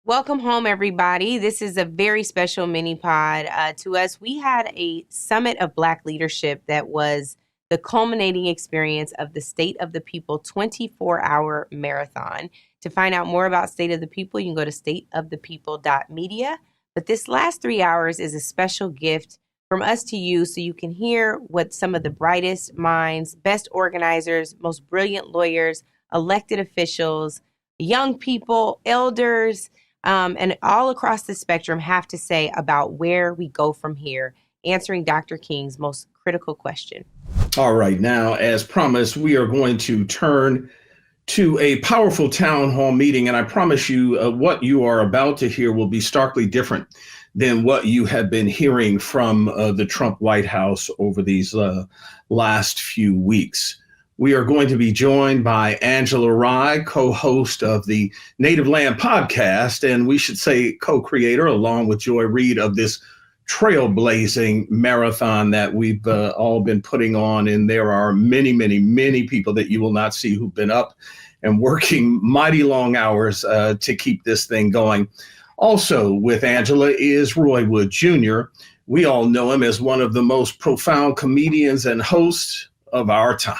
Welcome home, everybody. This is a very special mini pod to us. We had a summit of Black leadership that was the culminating experience of the State of the People 24-hour marathon. To find out more about State of the People, you can go to stateofthepeople.media. But this last 3 hours is a special gift from us to you so you can hear what some of the brightest minds, best organizers, most brilliant lawyers, elected officials, young people, elders, and all across the spectrum have to say about where we go from here, answering Dr. King's most critical question. All right. Now, as promised, we are going to turn to a powerful town hall meeting. And I promise you what you are about to hear will be starkly different than what you have been hearing from the Trump White House over these last few weeks. We are going to be joined by Angela Rye, co-host of the Native Land podcast, and we should say co-creator, along with Joy Reid, of this trailblazing marathon that we've all been putting on. And there are many, many, many people that you will not see who've been up and working mighty long hours to keep this thing going. Also with Angela is Roy Wood Jr. We all know him as one of the most profound comedians and hosts of our time.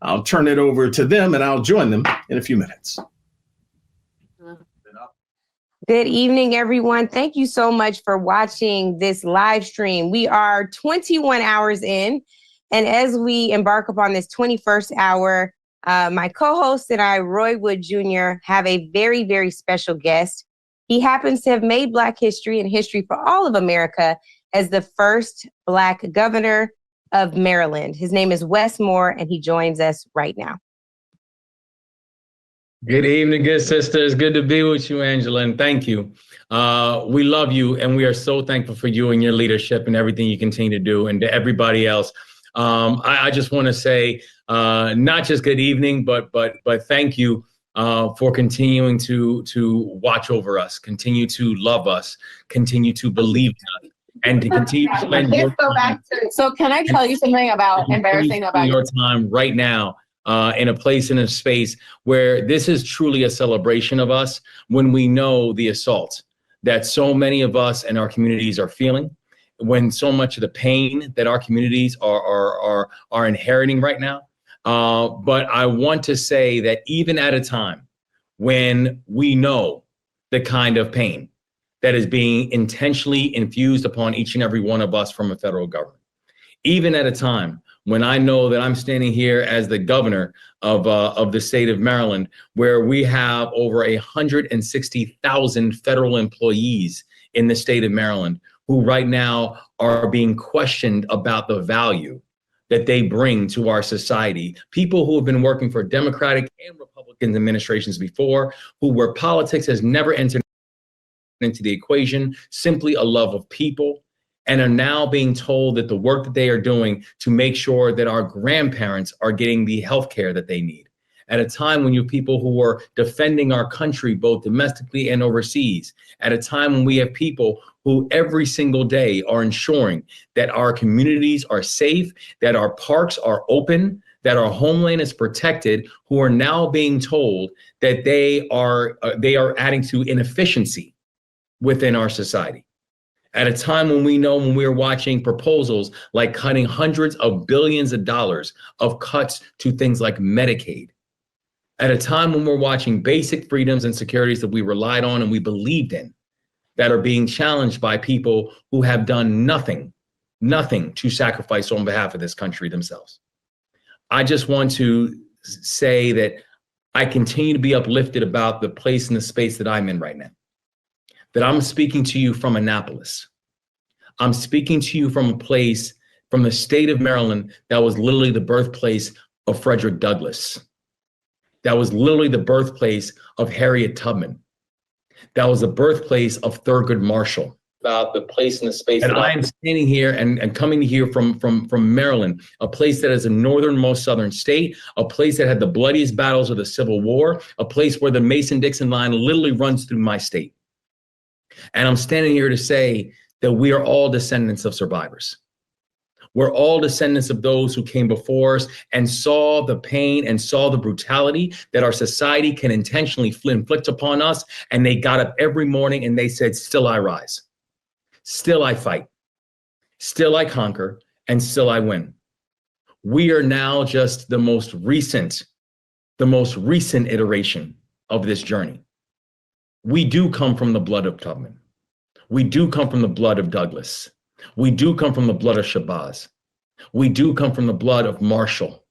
I'll turn it over to them and I'll join them in a few minutes. Good evening, everyone. Thank you so much for watching this live stream. We are 21 hours in, and as we embark upon this 21st hour, my co-host and I, Roy Wood Jr., have a very, very special guest. He happens to have made Black history and history for all of America as the first Black governor of Maryland. His name is Wes Moore, and he joins us right now. Good evening, good sisters. Good to be with you, Angela, and thank you. We love you, and we are so thankful for you and your leadership and everything you continue to do. And to everybody else, I just want to say not just good evening, but thank you for continuing to watch over us, continue to love us, continue to believe in us. And to continue to spend your time. So can I tell you something about embarrassing about your time right now in a place, in a space where this is truly a celebration of us, when we know the assault that so many of us and our communities are feeling, when so much of the pain that our communities are inheriting right now. But I want to say that even at a time when we know the kind of pain that is being intentionally infused upon each and every one of us from a federal government. Even at a time when I know that I'm standing here as the governor of the state of Maryland, where we have over 160,000 federal employees in the state of Maryland who right now are being questioned about the value that they bring to our society. People who have been working for Democratic and Republican administrations before, where politics has never entered into the equation, simply a love of people, and are now being told that the work that they are doing to make sure that our grandparents are getting the health care that they need. At a time when you have people who are defending our country, both domestically and overseas, at a time when we have people who every single day are ensuring that our communities are safe, that our parks are open, that our homeland is protected, who are now being told that they are adding to inefficiency within our society. At a time when we know, when we're watching proposals like cutting hundreds of billions of dollars of cuts to things like Medicaid, at a time when we're watching basic freedoms and securities that we relied on and we believed in, that are being challenged by people who have done nothing to sacrifice on behalf of this country themselves. I just want to say that I continue to be uplifted about the place and the space that I'm in right now. That I'm speaking to you from Annapolis. I'm speaking to you from a place, from the state of Maryland, that was literally the birthplace of Frederick Douglass. That was literally the birthplace of Harriet Tubman. That was the birthplace of Thurgood Marshall. About the place and the space. And I am standing here and coming here from Maryland, a place that is the northernmost southern state, a place that had the bloodiest battles of the Civil War, a place where the Mason-Dixon line literally runs through my state. And I'm standing here to say that we are all descendants of survivors. We're all descendants of those who came before us and saw the pain and saw the brutality that our society can intentionally inflict upon us. And they got up every morning and they said, still I rise, still I fight, still I conquer, and still I win. We are now just the most recent iteration of this journey. We do come from the blood of Tubman. We do come from the blood of Douglas. We do come from the blood of Shabazz. We do come from the blood of Marshall.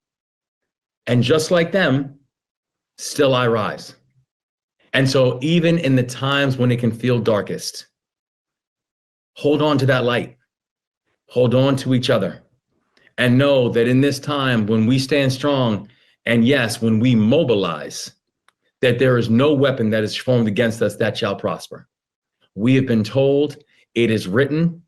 And just like them, still I rise. And so even in the times when it can feel darkest, hold on to that light. Hold on to each other. And know that in this time when we stand strong, and yes, when we mobilize, that there is no weapon that is formed against us that shall prosper. We have been told, it is written,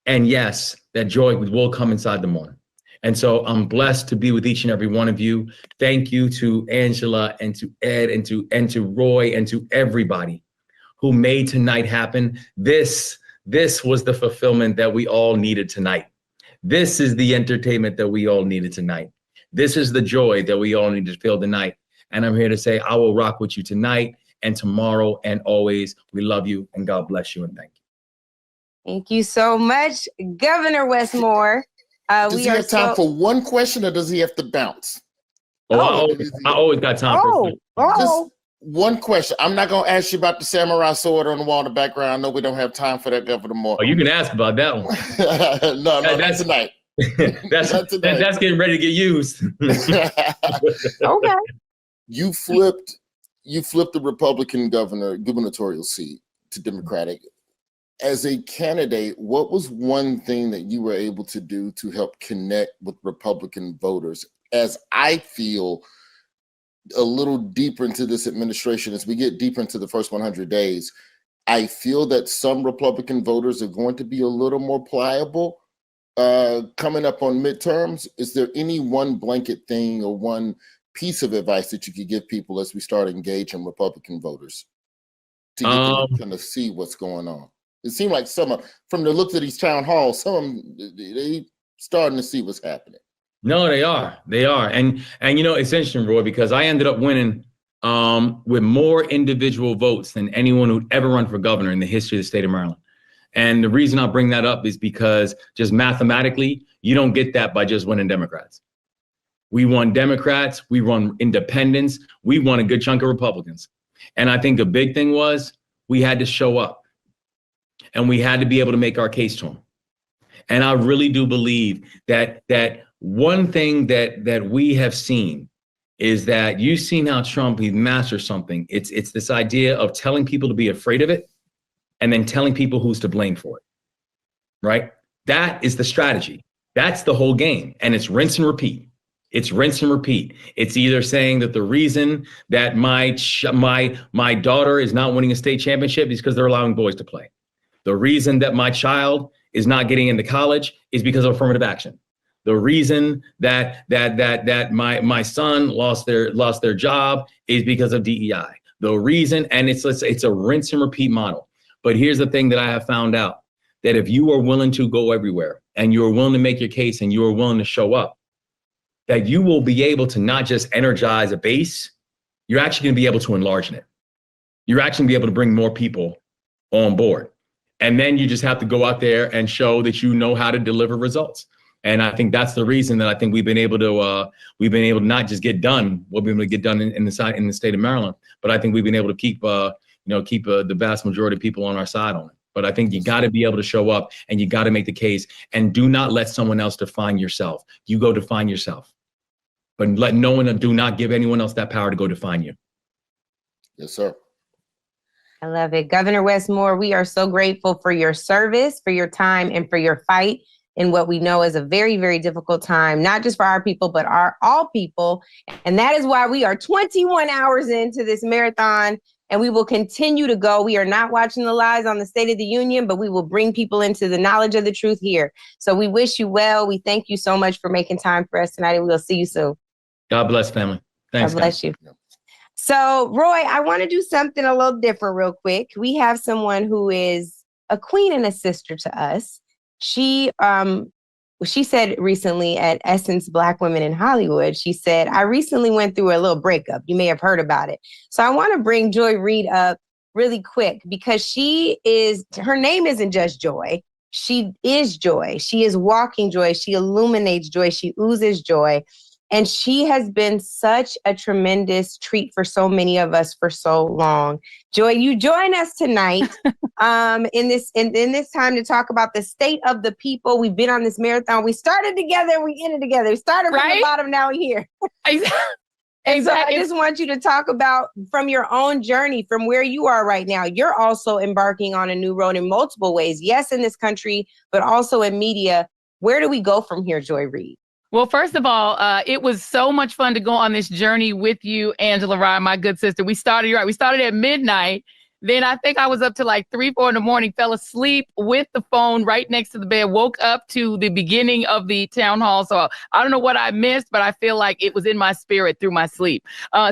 and yes, that joy will come inside the morning. And so I'm blessed to be with each and every one of you. Thank you to Angela and to Ed and to Roy and to everybody who made tonight happen. This was the fulfillment that we all needed tonight. This is the entertainment that we all needed tonight. This is the joy that we all need to feel tonight. And I'm here to say, I will rock with you tonight and tomorrow and always. We love you and God bless you and thank you. Thank you so much, Governor Wes Moore. Does he have time for one question or does he have to bounce? I always got time for Just one question. I'm not going to ask you about the samurai sword on the wall in the background. I know we don't have time for that, Governor Moore. Oh, you can ask about that one. no, that's tonight. That's getting ready to get used. Okay. You flipped the Republican gubernatorial seat to Democratic. As a candidate, what was one thing that you were able to do to help connect with Republican voters? As I feel a little deeper into this administration, as we get deeper into the first 100 days, I feel that some Republican voters are going to be a little more pliable coming up on midterms. Is there any one blanket thing or one piece of advice that you could give people as we start engaging Republican voters to get them to kind of see what's going on? It seemed like from the looks of these town halls, some of them, they starting to see what's happening. No, they are. And you know, it's interesting, Roy, because I ended up winning with more individual votes than anyone who'd ever run for governor in the history of the state of Maryland. And the reason I bring that up is because just mathematically, you don't get that by just winning Democrats. We won Democrats, we won independents, we won a good chunk of Republicans. And I think the big thing was we had to show up. And we had to be able to make our case to them. And I really do believe that one thing that we have seen is that you've seen how Trump, he masters something. It's this idea of telling people to be afraid of it and then telling people who's to blame for it, right? That is the strategy. That's the whole game. And it's rinse and repeat. It's rinse and repeat. It's either saying that the reason that my daughter is not winning a state championship is because they're allowing boys to play. The reason that my child is not getting into college is because of affirmative action. The reason that my son lost their job is because of DEI. The reason, and it's a rinse and repeat model. But here's the thing that I have found out, that if you are willing to go everywhere and you are willing to make your case and you are willing to show up, that you will be able to not just energize a base, you're actually going to be able to enlarge it. You're actually going to be able to bring more people on board. And then you just have to go out there and show that you know how to deliver results. And I think that's the reason that I think we've been able to not just get done what we've been able to get done in the state of Maryland, but I think we've been able to keep the vast majority of people on our side on it. But I think you got to be able to show up and you got to make the case, and do not let someone else define yourself. You go define yourself, but do not give anyone else that power to go define you. Yes, sir. I love it. Governor Wes Moore, we are so grateful for your service, for your time, and for your fight in what we know is a very, very difficult time, not just for our people, but all people. And that is why we are 21 hours into this marathon, and we will continue to go. We are not watching the lies on the State of the Union, but we will bring people into the knowledge of the truth here. So we wish you well. We thank you so much for making time for us tonight, and we'll see you soon. God bless, family. Thanks. God bless you. So, Roy, I want to do something a little different real quick. We have someone who is a queen and a sister to us. She she said recently at Essence Black Women in Hollywood, she said, I recently went through a little breakup. You may have heard about it. So I want to bring Joy Reid up really quick because her name isn't just Joy. She is joy. She is walking joy. She illuminates joy. She oozes joy. And she has been such a tremendous treat for so many of us for so long. Joy, you join us tonight in this time to talk about the state of the people. We've been on this marathon. We started together, we ended together. We started from the bottom, now we're here. And so I just want you to talk about from your own journey, from where you are right now. You're also embarking on a new road in multiple ways. Yes, in this country, but also in media. Where do we go from here, Joy Reid? Well, first of all, it was so much fun to go on this journey with you, Angela Rye, my good sister. We started at midnight. Then I think I was up to like 3, 4 in the morning, fell asleep with the phone right next to the bed, woke up to the beginning of the town hall. So I don't know what I missed, but I feel like it was in my spirit through my sleep.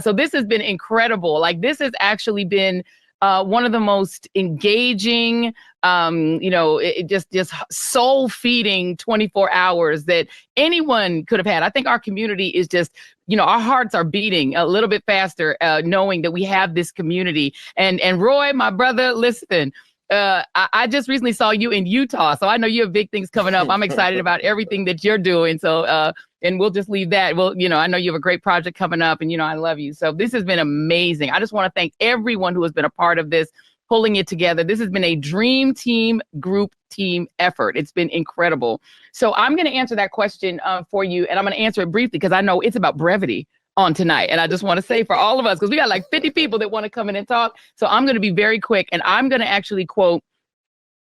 So this has been incredible. Like this has actually been one of the most engaging, just soul feeding 24 hours that anyone could have had. I think our community is just, our hearts are beating a little bit faster, knowing that we have this community. And Roy, my brother, listen, I just recently saw you in Utah, so I know you have big things coming up. I'm excited about everything that you're doing. So, and we'll just leave that. Well, I know you have a great project coming up and, I love you. So this has been amazing. I just want to thank everyone who has been a part of this, pulling it together. This has been a dream team, group team effort. It's been incredible. So I'm going to answer that question for you. And I'm going to answer it briefly because I know it's about brevity on tonight. And I just want to say for all of us, because we got like 50 people that want to come in and talk. So I'm going to be very quick. And I'm going to actually quote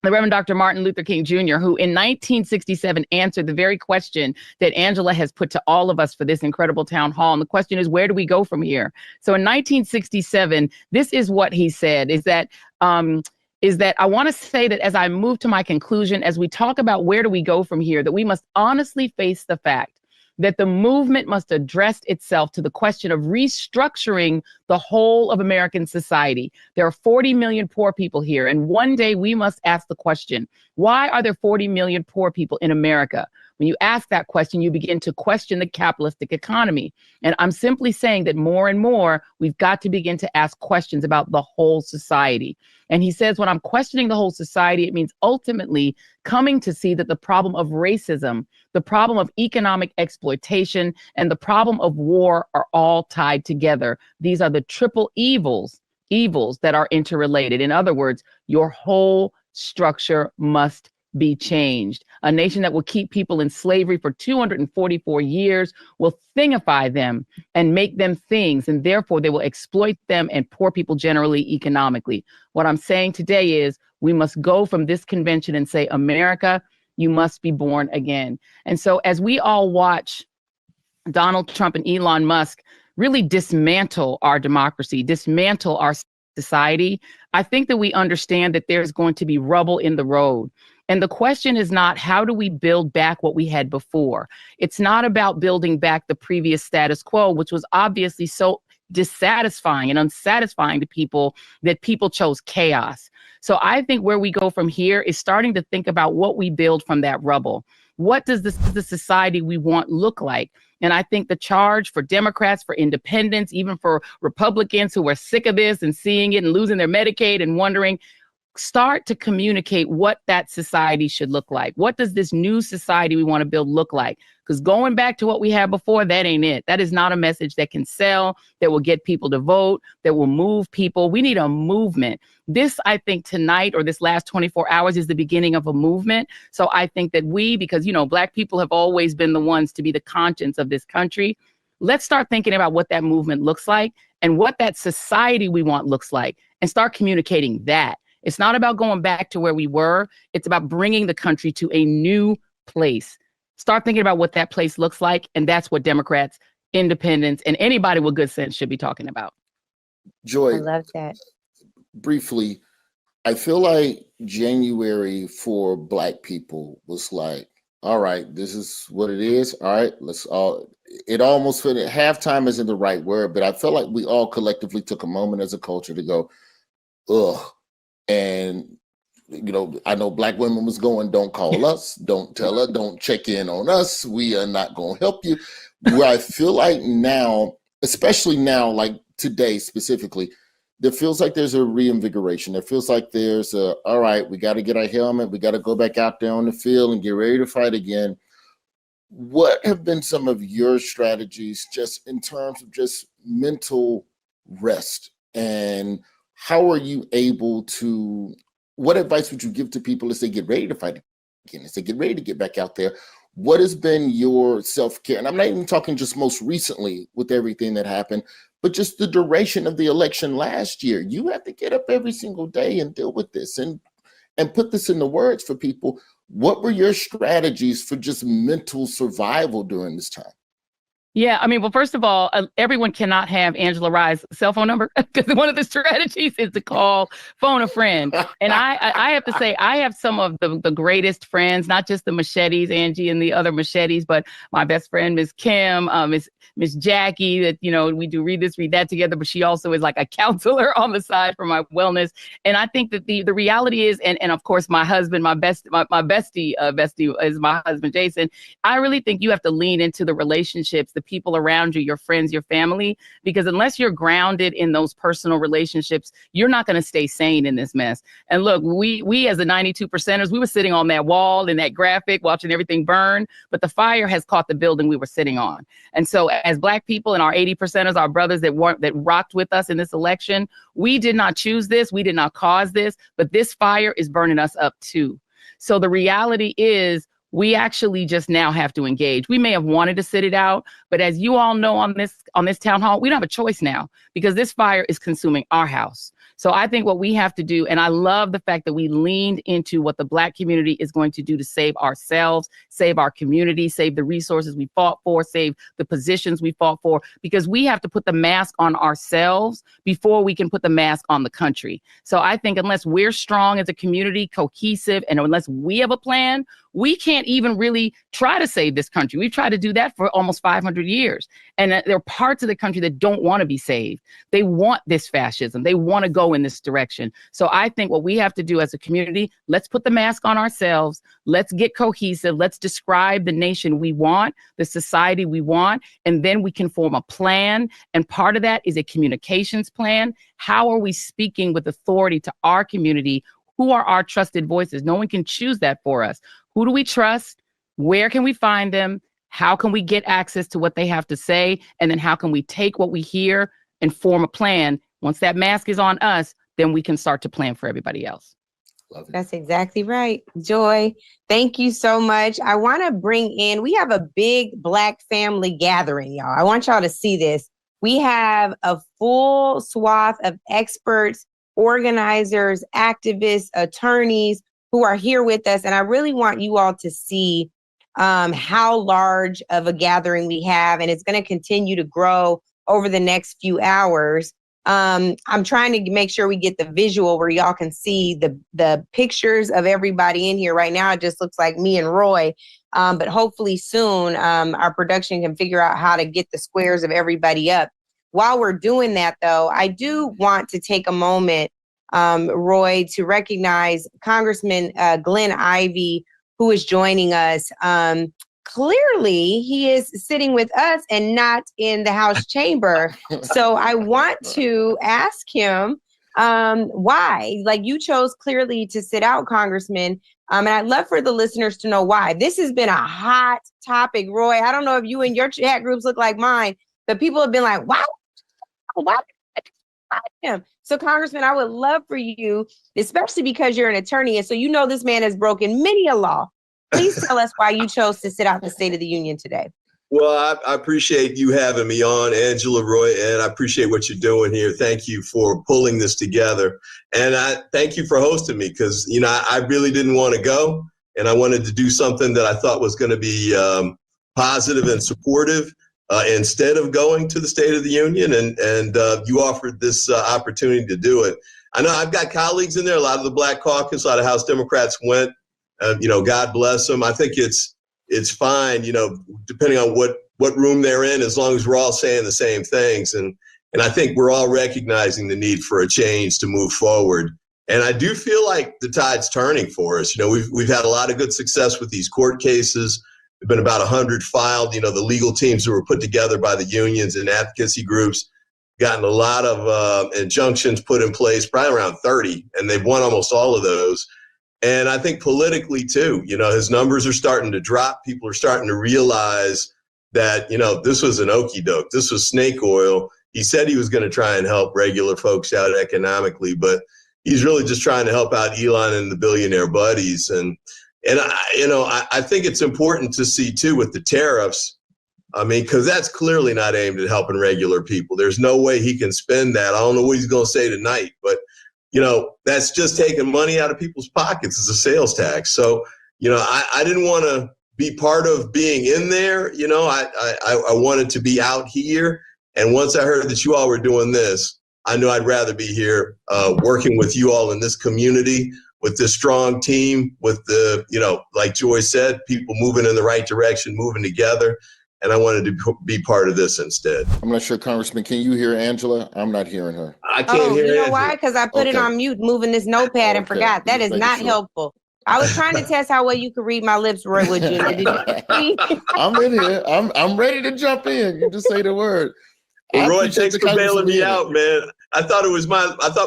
the Reverend Dr. Martin Luther King Jr., who in 1967 answered the very question that Angela has put to all of us for this incredible town hall. And the question is, where do we go from here? So in 1967, this is what he said, is that I want to say that as I move to my conclusion, as we talk about where do we go from here, that we must honestly face the fact that the movement must address itself to the question of restructuring the whole of American society. There are 40 million poor people here, and one day we must ask the question, why are there 40 million poor people in America? When you ask that question, you begin to question the capitalistic economy. And I'm simply saying that more and more, we've got to begin to ask questions about the whole society. And he says, when I'm questioning the whole society, it means ultimately coming to see that the problem of racism, the problem of economic exploitation, and the problem of war are all tied together. These are the triple evils that are interrelated. In other words, your whole structure must be changed. A nation that will keep people in slavery for 244 years will thingify them and make them things, and therefore they will exploit them and poor people generally economically. What I'm saying today is we must go from this convention and say, America, you must be born again. And so as we all watch Donald Trump and Elon Musk really dismantle our democracy, dismantle our society, I think that we understand that there's going to be rubble in the road. And the question is not, how do we build back what we had before? It's not about building back the previous status quo, which was obviously so dissatisfying and unsatisfying to people that people chose chaos. So I think where we go from here is starting to think about what we build from that rubble. What does the society we want look like? And I think the charge for Democrats, for independents, even for Republicans who are sick of this and seeing it and losing their Medicaid and wondering, start to communicate what that society should look like. What does this new society we want to build look like? Because going back to what we had before, that ain't it. That is not a message that can sell, that will get people to vote, that will move people. We need a movement. This, I think tonight or this last 24 hours is the beginning of a movement. So I think that because, Black people have always been the ones to be the conscience of this country. Let's start thinking about what that movement looks like and what that society we want looks like and start communicating that. It's not about going back to where we were. It's about bringing the country to a new place. Start thinking about what that place looks like. And that's what Democrats, independents, and anybody with good sense should be talking about. Joy, I love that. Briefly, I feel like January for Black people was like, all right, this is what it is. All right, it almost felt halftime isn't the right word, but I felt like we all collectively took a moment as a culture to go, ugh. And I know Black women was going, don't call us, don't tell her, don't check in on us. We are not going to help you. Where I feel like now, especially now, like today specifically, there feels like there's a reinvigoration. There feels like there's all right, we got to get our helmet. We got to go back out there on the field and get ready to fight again. What have been some of your strategies just in terms of just mental rest? And how are you able to, what advice would you give to people as they get ready to fight again, as they get ready to get back out there? What has been your self-care? And I'm not even talking just most recently with everything that happened, but just the duration of the election last year. You have to get up every single day and deal with this and put this into words for people. What were your strategies for just mental survival during this time? Yeah, I mean, well, first of all, everyone cannot have Angela Rye's cell phone number because one of the strategies is to phone a friend. And I have to say, I have some of the greatest friends, not just the Machetes, Angie and the other Machetes, but my best friend, Miss Kim, Miss Jackie, that, we do read this, read that together, but she also is like a counselor on the side for my wellness. And I think that the reality is, and of course, my husband, my bestie is my husband, Jason. I really think you have to lean into the relationships, the people around you, your friends, your family, because unless you're grounded in those personal relationships, you're not going to stay sane in this mess. And look, we as the 92%ers, we were sitting on that wall in that graphic, watching everything burn, but the fire has caught the building we were sitting on. And so as Black people and our 80%ers, our brothers that rocked with us in this election, we did not choose this. We did not cause this, but this fire is burning us up too. So the reality is, we actually just now have to engage. We may have wanted to sit it out, but as you all know on this town hall, we don't have a choice now because this fire is consuming our house. So I think what we have to do, and I love the fact that we leaned into what the Black community is going to do to save ourselves, save our community, save the resources we fought for, save the positions we fought for, because we have to put the mask on ourselves before we can put the mask on the country. So I think unless we're strong as a community, cohesive, and unless we have a plan, we can't even really try to save this country. We've tried to do that for almost 500 years. And there are parts of the country that don't want to be saved. They want this fascism. They want to go in this direction. So I think what we have to do as a community, let's put the mask on ourselves. Let's get cohesive. Let's describe the nation we want, the society we want, and then we can form a plan. And part of that is a communications plan. How are we speaking with authority to our community? Who are our trusted voices? No one can choose that for us. Who do we trust? Where can we find them? How can we get access to what they have to say? And then how can we take what we hear and form a plan? Once that mask is on us, then we can start to plan for everybody else. Love it. That's exactly right. Joy, thank you so much. I want to bring in, we have a big Black family gathering, y'all. I want y'all to see this. We have a full swath of experts, organizers, activists, attorneys who are here with us. And I really want you all to see how large of a gathering we have. And it's going to continue to grow over the next few hours. I'm trying to make sure we get the visual where y'all can see the pictures of everybody in here. Right now, it just looks like me and Roy. But hopefully soon, our production can figure out how to get the squares of everybody up. While we're doing that, though, I do want to take a moment, Roy, to recognize Congressman Glenn Ivey, who is joining us. Clearly, he is sitting with us and not in the House chamber. So I want to ask him why. Like, you chose clearly to sit out, Congressman. And I'd love for the listeners to know why. This has been a hot topic, Roy. I don't know if you and your chat groups look like mine, but people have been like, wow, why him? So, Congressman, I would love for you, especially because you're an attorney, and so you know this man has broken many a law. Please tell us why you chose to sit out the State of the Union today. Well, I appreciate you having me on, Angela, Roy, and I appreciate what you're doing here. Thank you for pulling this together. And I thank you for hosting me because, I really didn't want to go, and I wanted to do something that I thought was going to be positive and supportive instead of going to the State of the Union. And you offered this opportunity to do it. I know I've got colleagues in there. A lot of the Black Caucus, a lot of House Democrats went. God bless them. I think it's fine, depending on what room they're in, as long as we're all saying the same things. And I think we're all recognizing the need for a change to move forward. And I do feel like the tide's turning for us. You know, we've had a lot of good success with these court cases. There've been about 100 filed. You know, the legal teams that were put together by the unions and advocacy groups gotten a lot of injunctions put in place, probably around 30, and they've won almost all of those. And I think politically too, you know, his numbers are starting to drop. People are starting to realize that, you know, this was an okie doke. This was snake oil. He said he was going to try and help regular folks out economically, but he's really just trying to help out Elon and the billionaire buddies. And I think it's important to see too with the tariffs. I mean, because that's clearly not aimed at helping regular people. There's no way he can spend that. I don't know what he's going to say tonight, but you know, that's just taking money out of people's pockets as a sales tax. So, you know, I didn't want to be part of being in there. You know, I wanted to be out here. And once I heard that you all were doing this, I knew I'd rather be here working with you all in this community, with this strong team, with the, you know, like Joy said, people moving in the right direction, moving together. And I wanted to be part of this instead. I'm not sure, Congressman, can you hear Angela? I'm not hearing her. I can't hear you know Angela. why? Because I put it on mute, moving this notepad and forgot. That is not helpful. I was trying to test how well you could read my lips, Roy Wood Jr. I'm in here. I'm ready to jump in. You just say the word. Well, Roy, thanks for bailing me out, man. I thought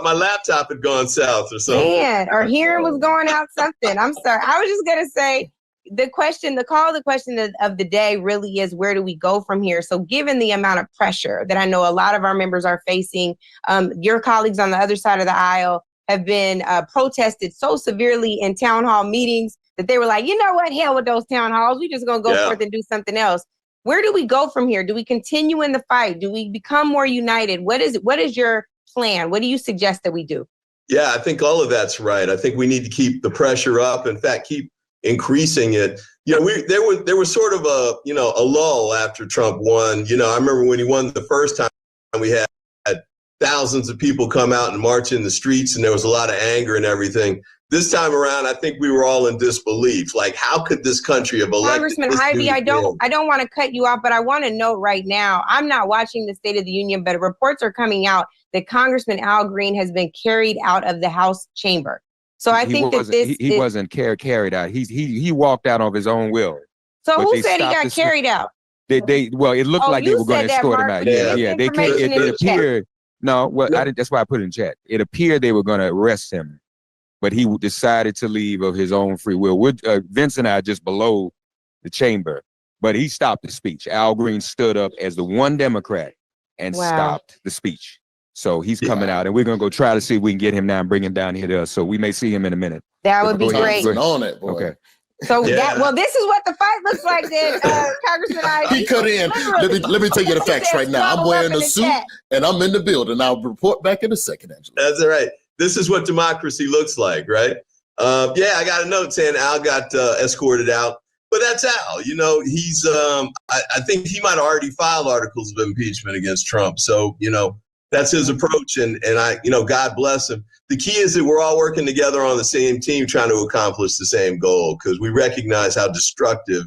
my laptop had gone south or something. Man, or hearing was going out something. I'm sorry. I was just gonna say the question of the day really is, where do we go from here? So given the amount of pressure that I know a lot of our members are facing, your colleagues on the other side of the aisle have been protested so severely in town hall meetings that they were like, you know what, hell with those town halls. We just gonna go forth and do something else. Where do we go from here? Do we continue in the fight? Do we become more united? What is your plan? What do you suggest that we do? Yeah, I think all of that's right. I think we need to keep the pressure up. In fact, keep increasing it. You know, there was sort of a lull after Trump won. You know, I remember when he won the first time, we had thousands of people come out and march in the streets, and there was a lot of anger and everything. This time around, I think we were all in disbelief. Like, how could this country have elected? Congressman Ivey, I don't want to cut you off, but I want to note right now, I'm not watching the State of the Union, but reports are coming out that Congressman Al Green has been carried out of the House chamber. So I think that he wasn't carried out. He walked out of his own will. So who said he got carried out? Well, it looked like they were going to escort him out. Yeah. It appeared. No, well, that's why I put it in chat. It appeared they were going to arrest him, but he decided to leave of his own free will. Vince and I are just below the chamber, but he stopped the speech. Al Green stood up as the one Democrat and stopped the speech. So he's coming out, and we're going to go try to see if we can get him now and bring him down here to us. So we may see him in a minute. That would be great. On it, boy. Okay. So this is what the fight looks like then, Congressman Ivey. He cut in. Let me tell you the facts right now. I'm wearing a suit and I'm in the building. I'll report back in a second, Angela. That's all right. This is what democracy looks like, right? I got a note saying Al got escorted out, but that's Al. You know, he's I think he might have already filed articles of impeachment against Trump. So, you know, that's his approach, and I, you know, God bless him. The key is that we're all working together on the same team, trying to accomplish the same goal, because we recognize how destructive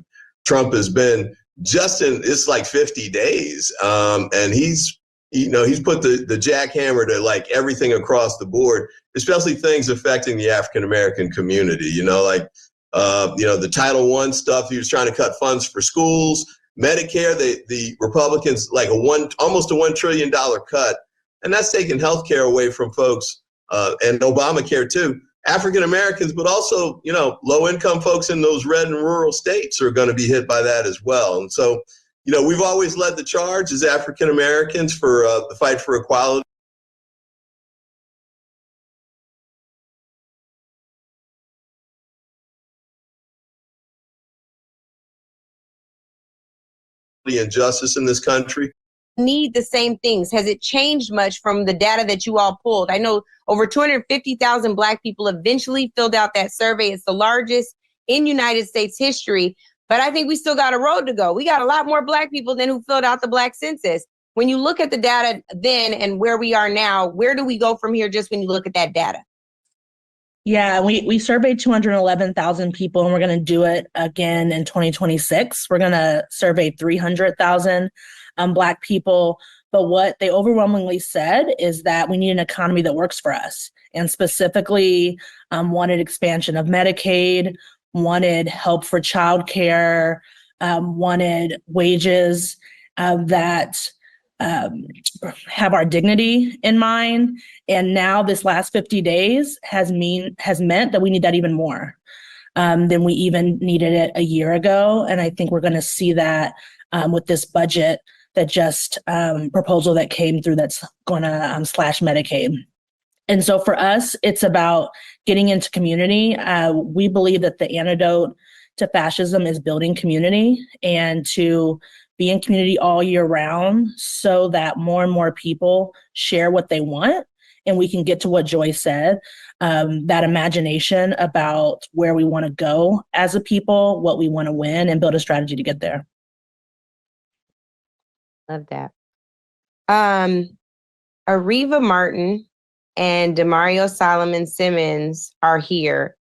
Trump has been just in it's like 50 days. And he's put the jackhammer to like everything across the board, especially things affecting the African-American community, you know, like, the Title I stuff. He was trying to cut funds for schools, Medicare, the Republicans, like almost a $1 trillion cut. And that's taking healthcare away from folks, and Obamacare too, African Americans, but also, you know, low income folks in those red and rural states are going to be hit by that as well. And so, you know, we've always led the charge as African Americans for the fight for equality. And justice in this country. Need the same things. Has it changed much from the data that you all pulled? I know over 250,000 Black people eventually filled out that survey. It's the largest in United States history, but I think we still got a road to go. We got a lot more Black people than who filled out the Black census. When you look at the data then and where we are now, where do we go from here just when you look at that data? Yeah, we surveyed 211,000 people, and we're going to do it again in 2026. We're going to survey 300,000 Black people. But what they overwhelmingly said is that we need an economy that works for us. and specifically wanted expansion of Medicaid, wanted help for childcare, wanted wages that have our dignity in mind. And now this last 50 days has meant that we need that even more than we even needed it a year ago. And I think we're going to see that with this budget that just proposal that came through that's going to slash Medicaid. And so for us, it's about getting into community. We believe that the antidote to fascism is building community and to be in community all year round so that more and more people share what they want. And we can get to what Joy said, that imagination about where we want to go as a people, what we want to win, and build a strategy to get there. Love that. Ariva Martin and Demario Solomon Simmons are here.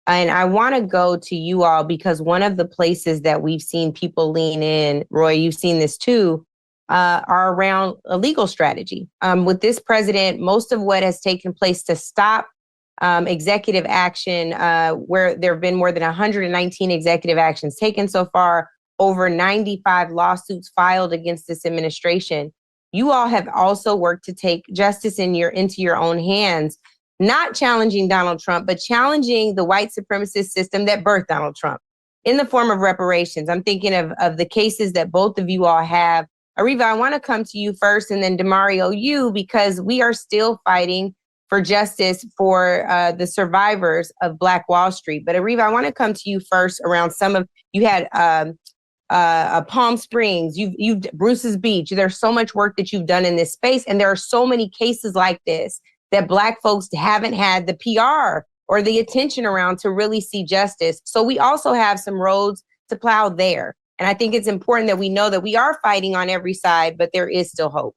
And I want to go to you all because one of the places that we've seen people lean in, Roy, you've seen this too, are around a legal strategy. With this president, most of what has taken place to stop executive action, where there have been more than 119 executive actions taken so far, over 95 lawsuits filed against this administration. You all have also worked to take justice into your own hands, not challenging Donald Trump, but challenging the white supremacist system that birthed Donald Trump in the form of reparations. I'm thinking of the cases that both of you all have. Ariva, I want to come to you first, and then Demario, you, because we are still fighting for justice for the survivors of Black Wall Street. But Ariva, I want to come to you first around you had Palm Springs, you've Bruce's Beach. There's so much work that you've done in this space, and there are so many cases like this that Black folks haven't had the PR or the attention around to really see justice. So we also have some roads to plow there. And I think it's important that we know that we are fighting on every side, but there is still hope.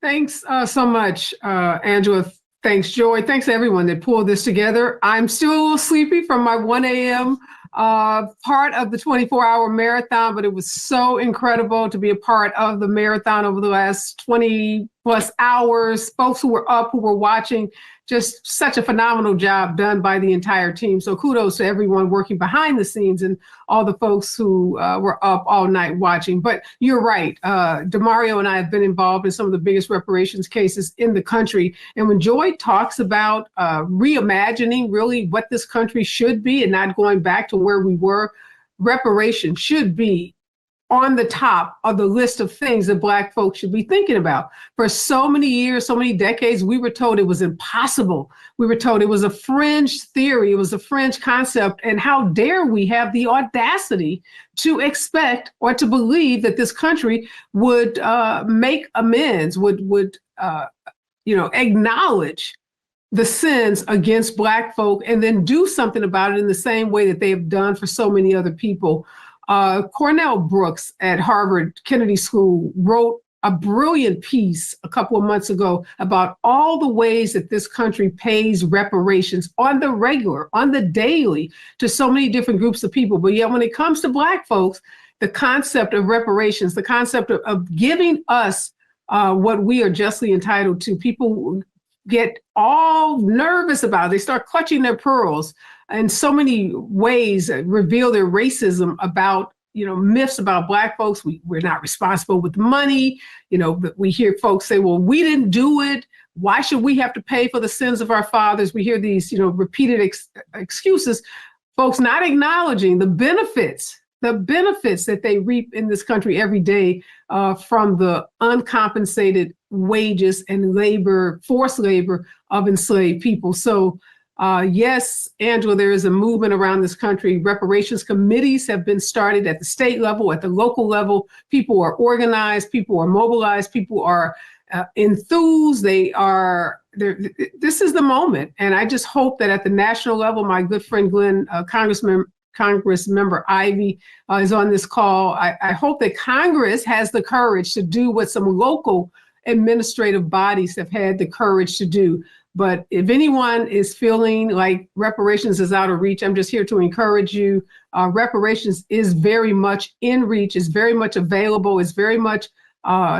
Thanks so much, Angela. Thanks, Joy. Thanks to everyone that pulled this together. I'm still a little sleepy from my 1 a.m. Part of the 24-hour marathon, but it was so incredible to be a part of the marathon over the last 20 plus hours. Folks who were up, who were watching, just such a phenomenal job done by the entire team. So kudos to everyone working behind the scenes and all the folks who were up all night watching. But you're right. Demario and I have been involved in some of the biggest reparations cases in the country. And when Joy talks about reimagining really what this country should be and not going back to where we were, reparations should be on the top of the list of things that Black folks should be thinking about. For so many years, so many decades, we were told it was impossible. We were told it was a fringe theory. It was a fringe concept. And how dare we have the audacity to expect or to believe that this country would make amends, would acknowledge the sins against Black folk and then do something about it in the same way that they have done for so many other people. Cornell Brooks at Harvard Kennedy School wrote a brilliant piece a couple of months ago about all the ways that this country pays reparations on the regular, on the daily, to so many different groups of people. But yet when it comes to Black folks, the concept of reparations, the concept of giving us what we are justly entitled to, people get all nervous about it. They start clutching their pearls. In so many ways reveal their racism about, myths about Black folks. We're not responsible with money. We hear folks say, well, we didn't do it. Why should we have to pay for the sins of our fathers? We hear these, repeated excuses, folks not acknowledging the benefits that they reap in this country every day from the uncompensated wages and forced labor of enslaved people. So yes, Angela, there is a movement around this country. Reparations committees have been started at the state level, at the local level. People are organized, people are mobilized, people are enthused. This is the moment. And I just hope that at the national level, my good friend Glenn, Congressmember Ivy is on this call. I hope that Congress has the courage to do what some local administrative bodies have had the courage to do. But if anyone is feeling like reparations is out of reach, I'm just here to encourage you. Reparations is very much in reach, is very much available, is very much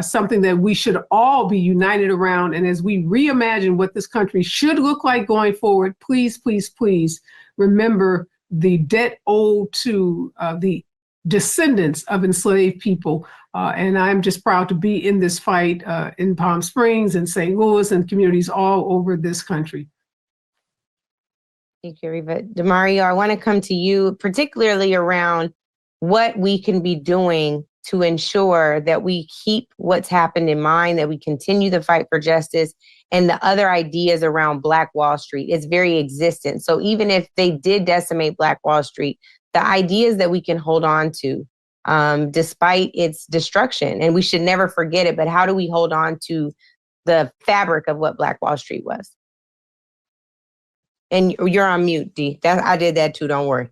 something that we should all be united around. And as we reimagine what this country should look like going forward, please, please, please remember the debt owed to the descendants of enslaved people. And I'm just proud to be in this fight in Palm Springs and St. Louis and communities all over this country. Thank you, Yvette. Demario, I want to come to you, particularly around what we can be doing to ensure that we keep what's happened in mind, that we continue the fight for justice, and the other ideas around Black Wall Street. It's very existent. So even if they did decimate Black Wall Street, the ideas that we can hold on to despite its destruction, and we should never forget it, but how do we hold on to the fabric of what Black Wall Street was? And you're on mute, D. I did that too, don't worry.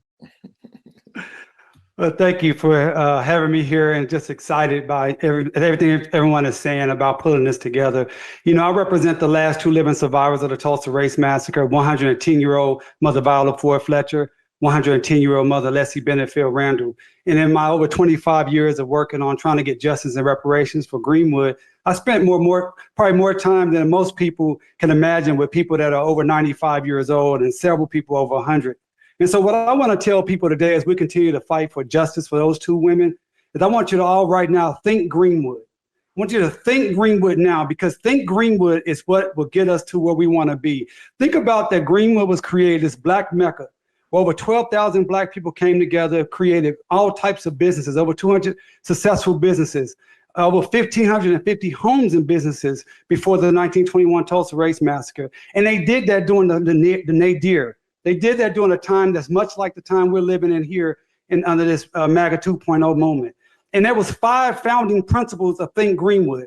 Well, thank you for having me here, and just excited by everything everyone is saying about pulling this together. You know, I represent the last two living survivors of the Tulsa Race Massacre, 110-year-old Mother Viola Ford Fletcher, 110-year-old Mother Leslie Benefield Randall. And in my over 25 years of working on trying to get justice and reparations for Greenwood, I spent probably more time than most people can imagine with people that are over 95 years old and several people over 100. And so what I want to tell people today as we continue to fight for justice for those two women is I want you to all right now think Greenwood. I want you to think Greenwood now, because think Greenwood is what will get us to where we want to be. Think about that Greenwood was created, this Black Mecca, where over 12,000 Black people came together, created all types of businesses, over 200 successful businesses, over 1,550 homes and businesses before the 1921 Tulsa Race Massacre. And they did that during the nadir. They did that during a time that's much like the time we're living in here under this MAGA 2.0 moment. And there was 5 founding principles of Think Greenwood.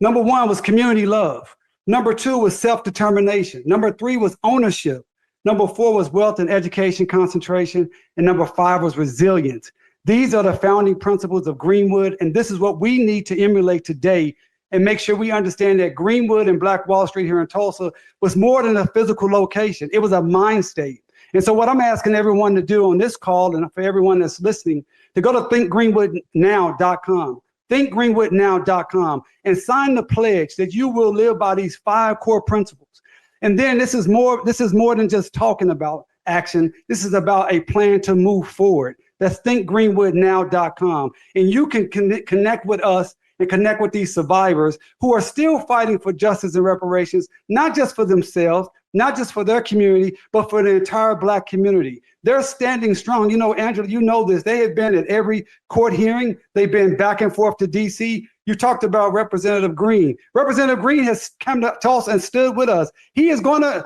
Number 1 was community love. Number 2 was self-determination. Number 3 was ownership. Number 4 was wealth and education concentration. And number 5 was resilience. These are the founding principles of Greenwood. And this is what we need to emulate today and make sure we understand that Greenwood and Black Wall Street here in Tulsa was more than a physical location. It was a mind state. And so what I'm asking everyone to do on this call, and for everyone that's listening, to go to thinkgreenwoodnow.com, thinkgreenwoodnow.com, and sign the pledge that you will live by these 5 core principles. And then this is more than just talking about action. This is about a plan to move forward. That's thinkgreenwoodnow.com. And you can connect with us and connect with these survivors who are still fighting for justice and reparations, not just for themselves, not just for their community, but for the entire Black community. They're standing strong. You know, Angela, you know this. They have been at every court hearing. They've been back and forth to D.C. You talked about Representative Green. Representative Green has come to Tulsa and stood with us. He is going to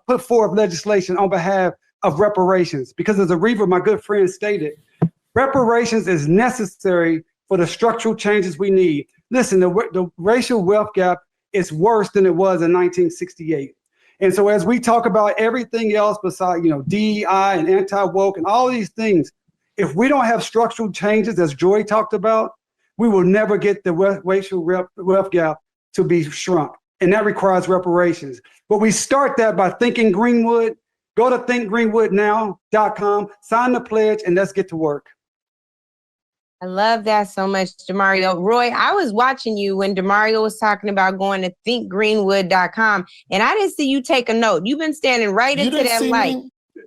put forth legislation on behalf of reparations, because as Ariva, my good friend, stated, reparations is necessary for the structural changes we need. Listen, the racial wealth gap is worse than it was in 1968. And so as we talk about everything else besides, DEI and anti-woke and all these things, if we don't have structural changes, as Joy talked about, we will never get the racial wealth gap to be shrunk. And that requires reparations. But we start that by thinking Greenwood. Go to thinkgreenwoodnow.com, sign the pledge, and let's get to work. I love that so much, Demario. Roy, I was watching you when Demario was talking about going to thinkgreenwood.com, and I didn't see you take a note. You've been standing right into that light.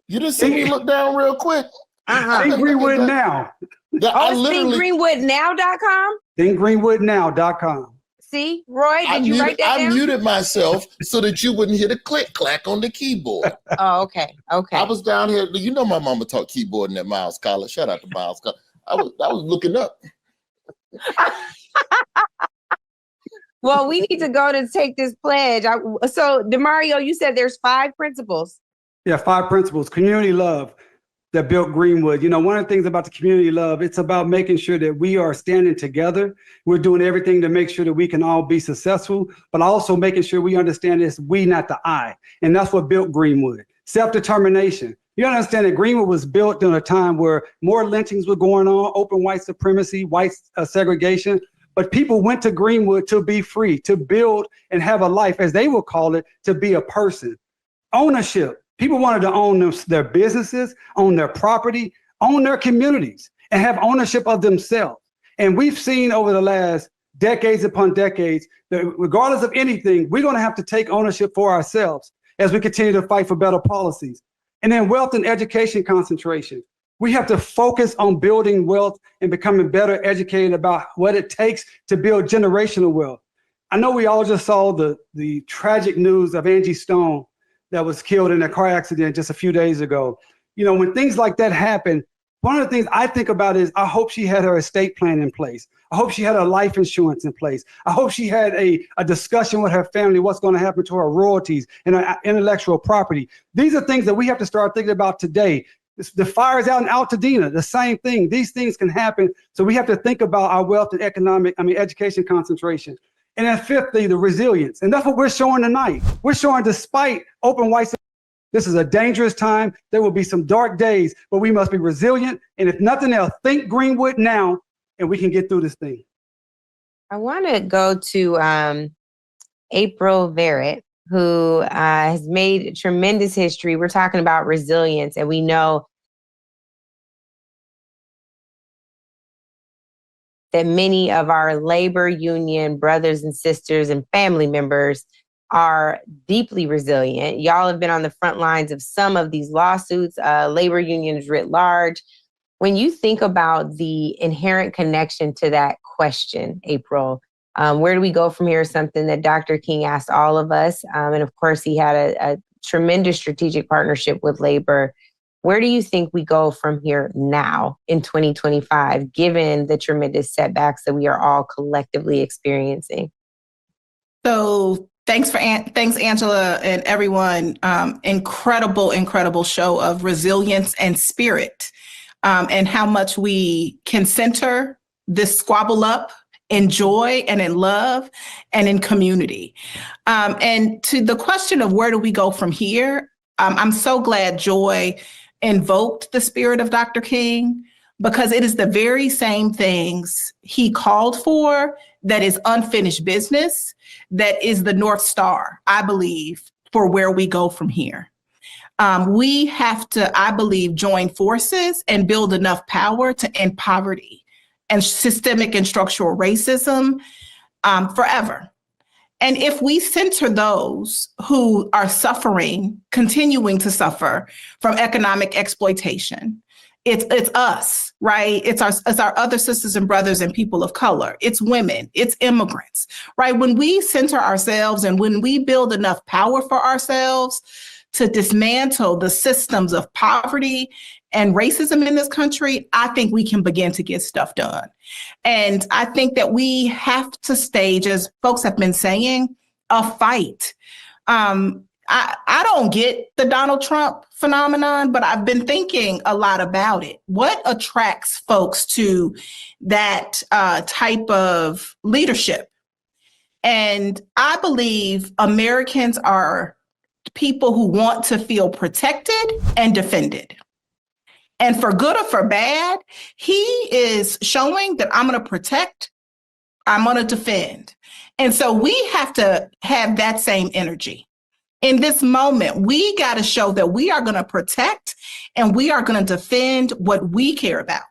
You didn't see me look down real quick. Think Greenwood now. Thinkgreenwoodnow.com? Thinkgreenwoodnow.com. See, Roy, did you write that down? I muted myself so that you wouldn't hear the click clack on the keyboard. Oh, okay. I was down here. You know my mama taught keyboarding at Miles College. Shout out to Miles College. I was looking up. Well, we need to go to take this pledge. So, Demario, you said there's 5 principles. Yeah, 5 principles. Community love that built Greenwood. One of the things about the community love, it's about making sure that we are standing together. We're doing everything to make sure that we can all be successful, but also making sure we understand it's we, not the I. And that's what built Greenwood. Self-determination. You understand that Greenwood was built during a time where more lynchings were going on, open white supremacy, white segregation, but people went to Greenwood to be free, to build and have a life, as they will call it, to be a person. Ownership. People wanted to own their businesses, own their property, own their communities, and have ownership of themselves. And we've seen over the last decades upon decades, that regardless of anything, we're going to have to take ownership for ourselves as we continue to fight for better policies. And then wealth and education concentration. We have to focus on building wealth and becoming better educated about what it takes to build generational wealth. I know we all just saw the tragic news of Angie Stone that was killed in a car accident just a few days ago. You know, when things like that happen, one of the things I think about is I hope she had her estate plan in place. I hope she had her life insurance in place. I hope she had a discussion with her family, what's going to happen to her royalties and her intellectual property. These are things that we have to start thinking about today. The fires out in Altadena, the same thing. These things can happen. So we have to think about our wealth and education concentration. And then fifthly, the resilience. And that's what we're showing tonight. We're showing despite open white, this is a dangerous time. There will be some dark days, but we must be resilient. And if nothing else, think Greenwood now, and we can get through this thing. I want to go to April Verrett, who has made tremendous history. We're talking about resilience, and we know that many of our labor union brothers and sisters and family members are deeply resilient. Y'all have been on the front lines of some of these lawsuits, labor unions writ large. When you think about the inherent connection to that question, April, where do we go from here is something that Dr. King asked all of us. And of course, he had a tremendous strategic partnership with labor. Where do you think we go from here now in 2025, given the tremendous setbacks that we are all collectively experiencing? So thanks, Angela, and everyone. Incredible show of resilience and spirit, and how much we can center this squabble up in joy and in love and in community. And to the question of where do we go from here, I'm so glad Joy invoked the spirit of Dr. King, because it is the very same things he called for that is unfinished business, that is the North Star, I believe, for where we go from here. We have to, I believe, join forces and build enough power to end poverty and systemic and structural racism forever. And if we center those who are suffering, continuing to suffer from economic exploitation, it's us, right? It's our other sisters and brothers and people of color. It's women, it's immigrants, right? When we center ourselves and when we build enough power for ourselves to dismantle the systems of poverty and racism in this country, I think we can begin to get stuff done. And I think that we have to stage, as folks have been saying, a fight. I don't get the Donald Trump phenomenon, but I've been thinking a lot about it. What attracts folks to that type of leadership? And I believe Americans are people who want to feel protected and defended. And for good or for bad, he is showing that I'm going to protect, I'm going to defend. And so we have to have that same energy. In this moment, we got to show that we are going to protect and we are going to defend what we care about,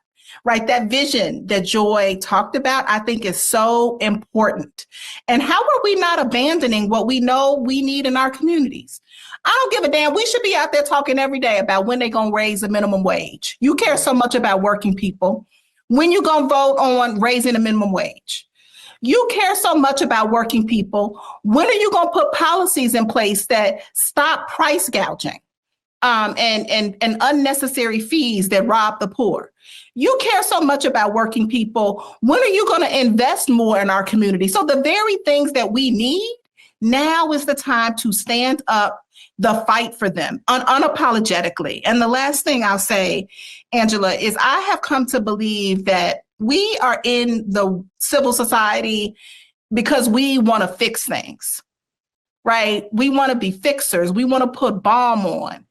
right? That vision that Joy talked about, I think is so important. And how are we not abandoning what we know we need in our communities? I don't give a damn. We should be out there talking every day about when they're going to raise the minimum wage. You care so much about working people. When you going to vote on raising the minimum wage? You care so much about working people. When are you going to put policies in place that stop price gouging and unnecessary fees that rob the poor? You care so much about working people. When are you going to invest more in our community? So the very things that we need, now is the time to stand up the fight for them unapologetically. And the last thing I'll say, Angela, is I have come to believe that we are in the civil society because we want to fix things, right? We want to be fixers. We want to put balm on.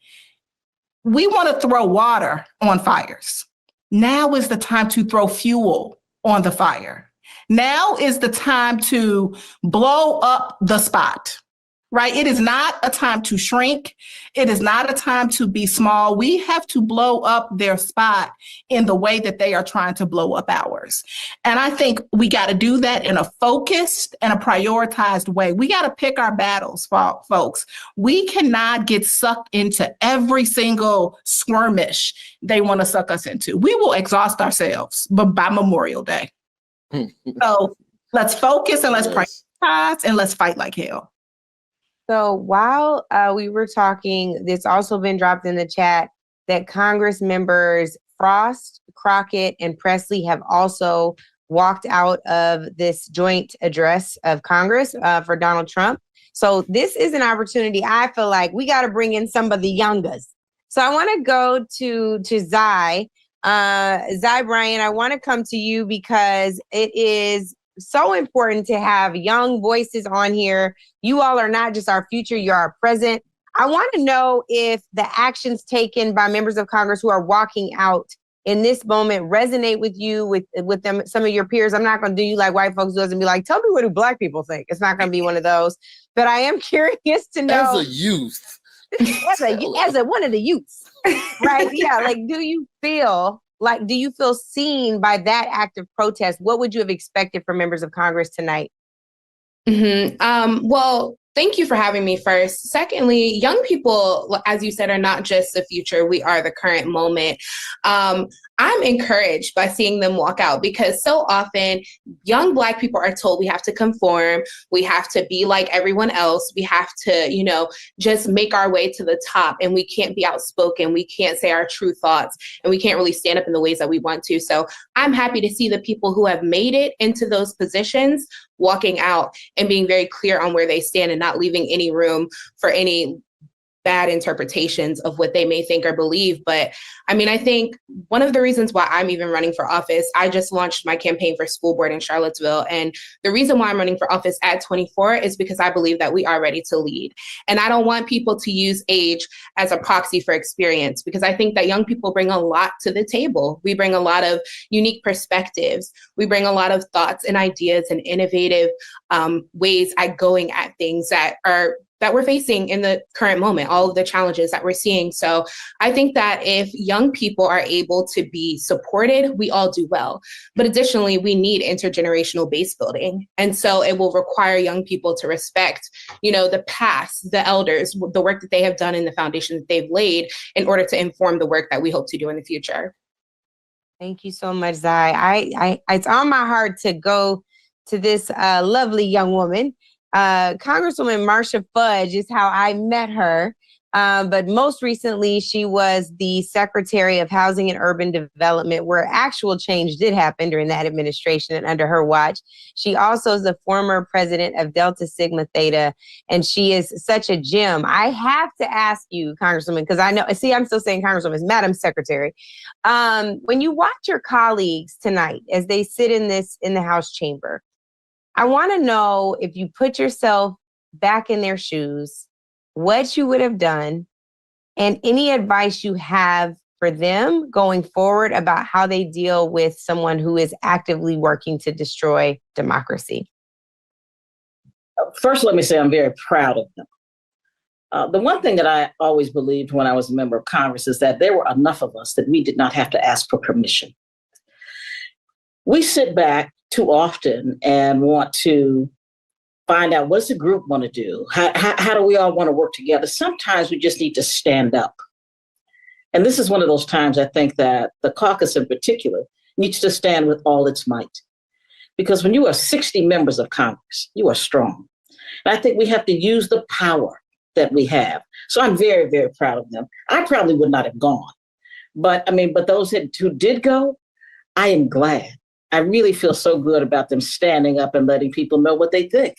We want to throw water on fires. Now is the time to throw fuel on the fire. Now is the time to blow up the spot, right? It is not a time to shrink. It is not a time to be small. We have to blow up their spot in the way that they are trying to blow up ours. And I think we got to do that in a focused and a prioritized way. We got to pick our battles, folks. We cannot get sucked into every single skirmish they want to suck us into. We will exhaust ourselves by Memorial Day. So let's focus and let's prioritize and let's fight like hell. So while we were talking, it's also been dropped in the chat that Congress members Frost, Crockett, and Pressley have also walked out of this joint address of Congress for Donald Trump. So this is an opportunity. I feel like we got to bring in some of the youngers. So I want to go to Zai. Zai Bryant, I want to come to you because it is so important to have young voices on here. You all are not just our future, you're our present. I want to know if the actions taken by members of Congress who are walking out in this moment resonate with you, with them, some of your peers. I'm not going to do you like white folks do and be like, tell me what do black people think. It's not going to be one of those. But I am curious to know. As a youth. as one of the youths, right? Yeah, like, do you feel seen by that act of protest? What would you have expected from members of Congress tonight? Well, thank you for having me first. Secondly, young people, as you said, are not just the future. We are the current moment. I'm encouraged by seeing them walk out because so often young Black people are told we have to conform. We have to be like everyone else. We have to, just make our way to the top, and we can't be outspoken. We can't say our true thoughts, and we can't really stand up in the ways that we want to. So I'm happy to see the people who have made it into those positions walking out and being very clear on where they stand and not leaving any room for any bad interpretations of what they may think or believe. But I think one of the reasons why I'm even running for office, I just launched my campaign for school board in Charlottesville. And the reason why I'm running for office at 24 is because I believe that we are ready to lead. And I don't want people to use age as a proxy for experience, because I think that young people bring a lot to the table. We bring a lot of unique perspectives. We bring a lot of thoughts and ideas and innovative ways at going at things that we're facing in the current moment, all of the challenges that we're seeing. So I think that if young people are able to be supported, we all do well. But additionally, we need intergenerational base building. And so it will require young people to respect, the past, the elders, the work that they have done and the foundation that they've laid in order to inform the work that we hope to do in the future. Thank you so much, Zai. It's on my heart to go to this lovely young woman. Congresswoman Marcia Fudge is how I met her. But most recently, she was the Secretary of Housing and Urban Development, where actual change did happen during that administration and under her watch. She also is the former president of Delta Sigma Theta, and she is such a gem. I have to ask you, Congresswoman, because I'm still saying Congresswoman, it's Madam Secretary. When you watch your colleagues tonight as they sit in the House chamber, I want to know, if you put yourself back in their shoes, what you would have done, and any advice you have for them going forward about how they deal with someone who is actively working to destroy democracy. First, let me say I'm very proud of them. The one thing that I always believed when I was a member of Congress is that there were enough of us that we did not have to ask for permission. We sit back too often and want to find out, what does the group want to do? How do we all want to work together? Sometimes we just need to stand up. And this is one of those times I think that the caucus in particular needs to stand with all its might. Because when you are 60 members of Congress, you are strong. And I think we have to use the power that we have. So I'm very, very proud of them. I probably would not have gone. But those who did go, I am glad. I really feel so good about them standing up and letting people know what they think.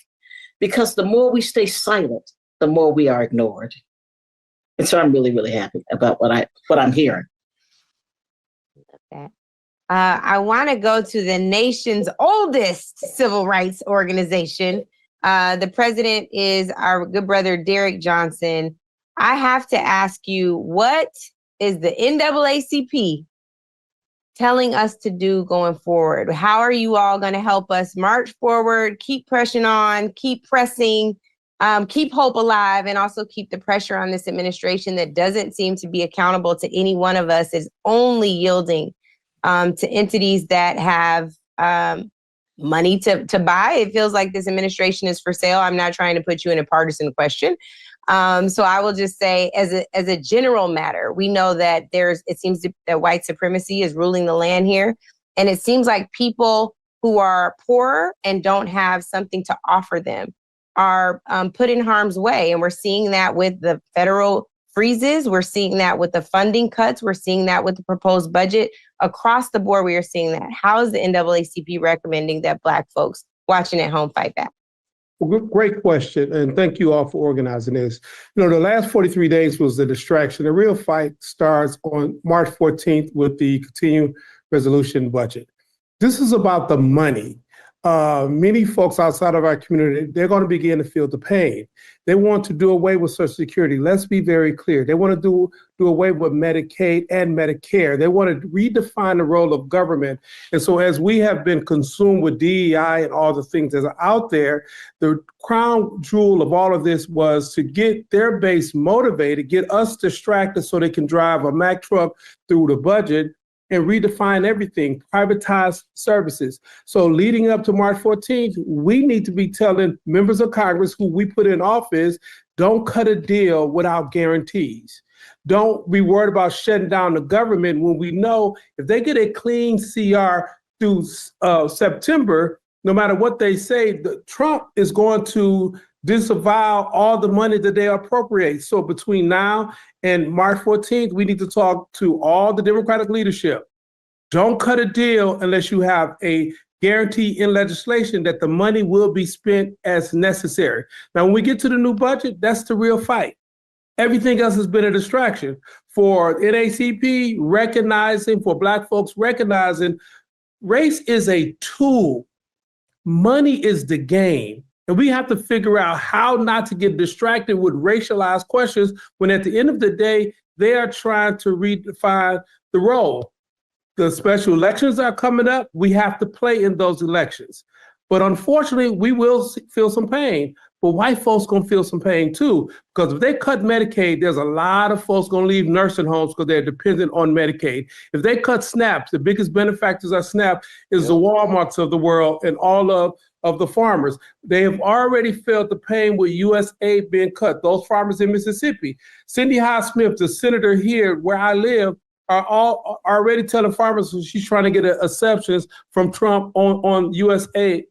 Because the more we stay silent, the more we are ignored. And so I'm really, really happy about what I'm hearing. I want to go to the nation's oldest civil rights organization. The president is our good brother, Derrick Johnson. I have to ask you, what is the NAACP telling us to do going forward? How are you all going to help us march forward, keep pressing on, keep pressing keep hope alive and also keep the pressure on this administration that doesn't seem to be accountable to any one of us, is only yielding to entities that have money to buy. It feels like this administration is for sale. I'm not trying to put you in a partisan question. So I will just say, as a general matter, we know that it seems that white supremacy is ruling the land here. And it seems like people who are poor and don't have something to offer them are put in harm's way. And we're seeing that with the federal freezes. We're seeing that with the funding cuts. We're seeing that with the proposed budget. Across the board, we are seeing that. How is the NAACP recommending that Black folks watching at home fight back? Well, great question, and thank you all for organizing this. The last 43 days was the distraction. The real fight starts on March 14th with the continuing resolution budget. This is about the money. Many folks outside of our community, they're going to begin to feel the pain. They want to do away with Social Security. Let's be very clear. They want to do away with Medicaid and Medicare. They want to redefine the role of government. And so as we have been consumed with DEI and all the things that are out there, the crown jewel of all of this was to get their base motivated, get us distracted so they can drive a Mack truck through the budget and redefine everything, privatize services. So leading up to March 14th, we need to be telling members of Congress who we put in office, don't cut a deal without guarantees. Don't be worried about shutting down the government when we know if they get a clean CR through September, no matter what they say, Trump is going to disavow all the money that they appropriate. So between now and March 14th, we need to talk to all the Democratic leadership. Don't cut a deal unless you have a guarantee in legislation that the money will be spent as necessary. Now, when we get to the new budget, that's the real fight. Everything else has been a distraction. For NAACP, recognizing, for Black folks, recognizing race is a tool. Money is the game. And we have to figure out how not to get distracted with racialized questions when at the end of the day, they are trying to redefine the role. The special elections are coming up. We have to play in those elections. But unfortunately, we will feel some pain. But white folks gonna feel some pain too, because if they cut Medicaid, there's a lot of folks gonna leave nursing homes because they're dependent on Medicaid. If they cut SNAP, the biggest benefactors of SNAP is the Walmarts of the world and all of the farmers. They have already felt the pain with USAID being cut. Those farmers in Mississippi. Cindy Hyde-Smith, the senator here where I live, are all already telling farmers she's trying to get exceptions from Trump on USAID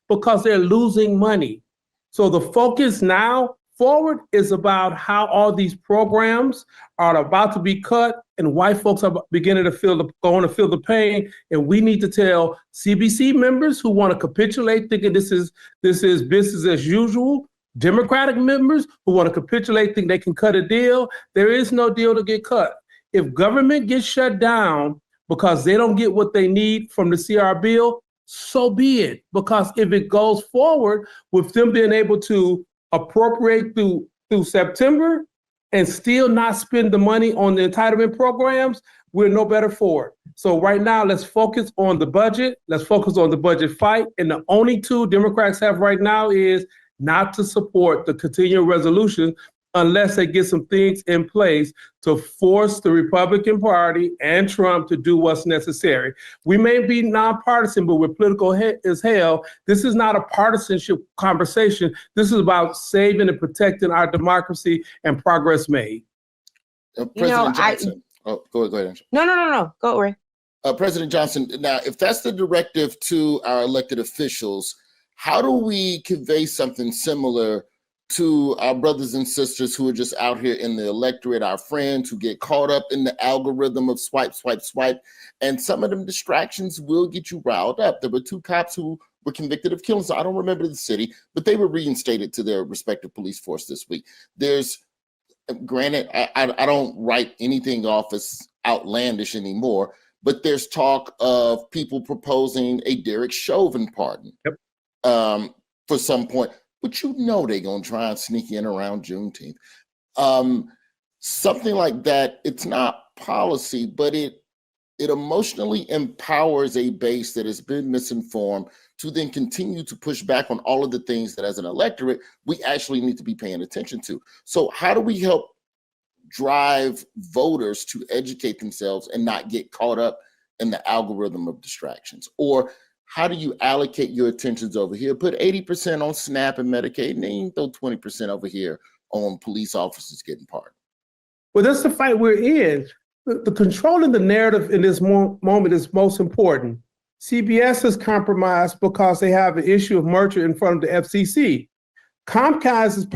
because they're losing money. So the focus now forward is about how all these programs are about to be cut, and white folks are beginning to feel the pain. And we need to tell CBC members who want to capitulate, thinking this is business as usual. Democratic members who want to capitulate, think they can cut a deal. There is no deal to get cut. If government gets shut down because they don't get what they need from the CR bill, so be it. Because if it goes forward with them being able to appropriate through September and still not spend the money on the entitlement programs, we're no better for it. So right now, let's focus on the budget. Let's focus on the budget fight. And the only tool Democrats have right now is not to support the continuing resolution unless they get some things in place to force the Republican Party and Trump to do what's necessary. We may be nonpartisan, but we're political as hell. This is not a partisanship conversation. This is about saving and protecting our democracy and progress made. President Johnson. Go ahead, Angela. No. Go, Ray. President Johnson, now, if that's the directive to our elected officials, how do we convey something similar to our brothers and sisters who are just out here in the electorate, our friends who get caught up in the algorithm of swipe, swipe, swipe, and some of them distractions will get you riled up. There were 2 cops who were convicted of killing. So I don't remember the city, but they were reinstated to their respective police force this week. There's, granted, I don't write anything off as outlandish anymore, but there's talk of people proposing a Derek Chauvin pardon. Yep. For some point, but they're gonna try and sneak in around Juneteenth. Something like that, it's not policy, but it emotionally empowers a base that has been misinformed to then continue to push back on all of the things that as an electorate, we actually need to be paying attention to. So how do we help drive voters to educate themselves and not get caught up in the algorithm of distractions? Or how do you allocate your attentions over here? Put 80% on SNAP and Medicaid, and then you throw 20% over here on police officers getting pardoned. Well, that's the fight we're in. The controlling the narrative in this moment is most important. CBS is compromised because they have an issue of merger in front of the FCC. Comcast is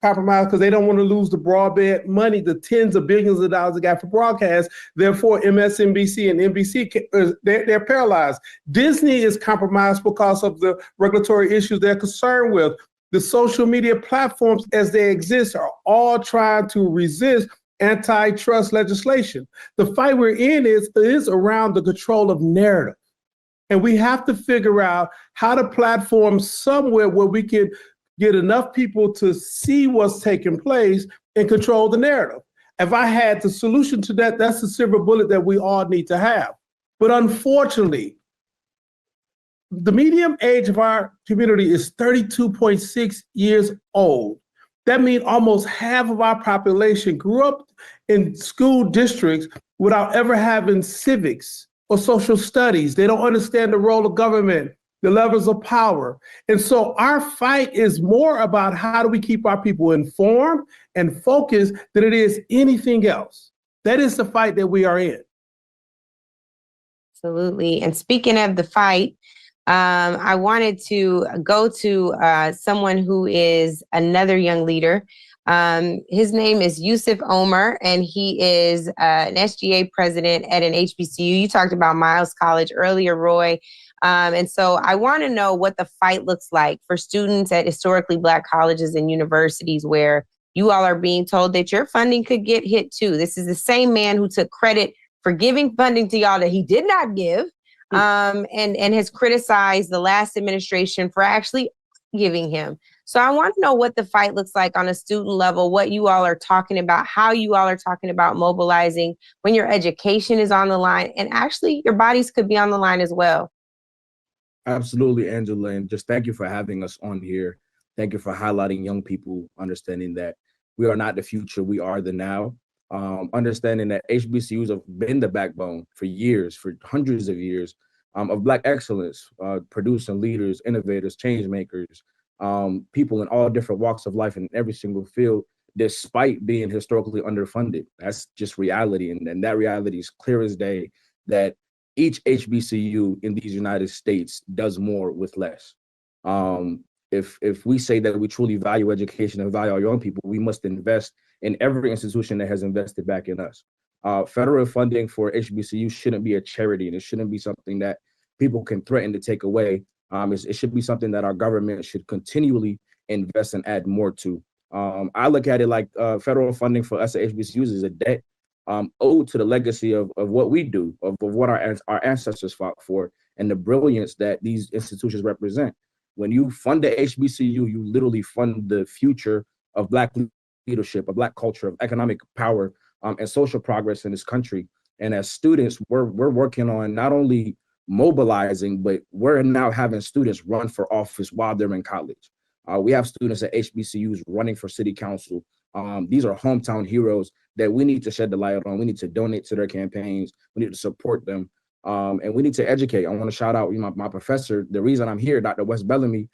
compromised because they don't want to lose the broadband money, the tens of billions of dollars they got for broadcast. Therefore, MSNBC and NBC, they're paralyzed. Disney is compromised because of the regulatory issues they're concerned with. The social media platforms as they exist are all trying to resist antitrust legislation. The fight we're in is around the control of narrative. And we have to figure out how to platform somewhere where we can get enough people to see what's taking place and control the narrative. If I had the solution to that, that's the silver bullet that we all need to have. But unfortunately, the median age of our community is 32.6 years old. That means almost half of our population grew up in school districts without ever having civics or social studies. They don't understand the role of government, the levels of power. And so our fight is more about how do we keep our people informed and focused than it is anything else. That is the fight that we are in. Absolutely. And speaking of the fight, I wanted to go to someone who is another young leader. His name is Yusuf Omer, and he is an SGA president at an HBCU. You talked about Miles College earlier, Roy. And so I want to know what the fight looks like for students at historically Black colleges and universities where you all are being told that your funding could get hit too. This is the same man who took credit for giving funding to y'all that he did not give. And has criticized the last administration for actually giving him. So I want to know what the fight looks like on a student level, what you all are talking about, how you all are talking about mobilizing when your education is on the line, and actually your bodies could be on the line as well. Absolutely, Angela, and just thank you for having us on here. Thank you for highlighting young people, understanding that we are not the future, we are the now. Understanding that HBCUs have been the backbone for years, for hundreds of years, of Black excellence, producing leaders, innovators, change makers, people in all different walks of life in every single field, despite being historically underfunded. That's just reality. And that reality is clear as day that each HBCU in these United States does more with less. If we say that we truly value education and value our young people, we must invest in every institution that has invested back in us. Federal funding for HBCU shouldn't be a charity, and it shouldn't be something that people can threaten to take away. It should be something that our government should continually invest and add more to. I look at it like federal funding for us at HBCUs is a debt owed to the legacy of what we do, of what our ancestors fought for, and the brilliance that these institutions represent. When you fund the HBCU, you literally fund the future of Black leadership, of Black culture, of economic power, and social progress in this country. And as students, we're working on not only mobilizing, but we're now having students run for office while they're in college. We have students at HBCUs running for city council. These are hometown heroes that we need to shed the light on. We need to donate to their campaigns. We need to support them. And we need to educate. I want to shout out my professor. The reason I'm here, Dr. Wes Bellamy,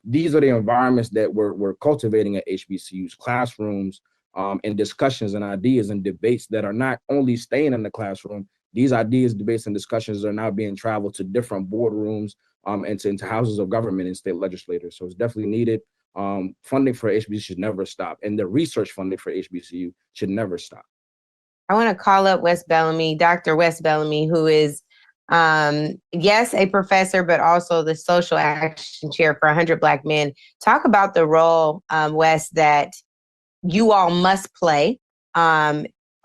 these are the environments that we're cultivating at HBCUs, classrooms, and discussions and ideas and debates that are not only staying in the classroom. These ideas, debates, and discussions are now being traveled to different boardrooms and into houses of government and state legislators. So it's definitely needed. Funding for HBCU should never stop. And the research funding for HBCU should never stop. I want to call up Wes Bellamy, Dr. Wes Bellamy, who is, yes, a professor, but also the social action chair for 100 Black Men. Talk about the role, Wes, that you all must play.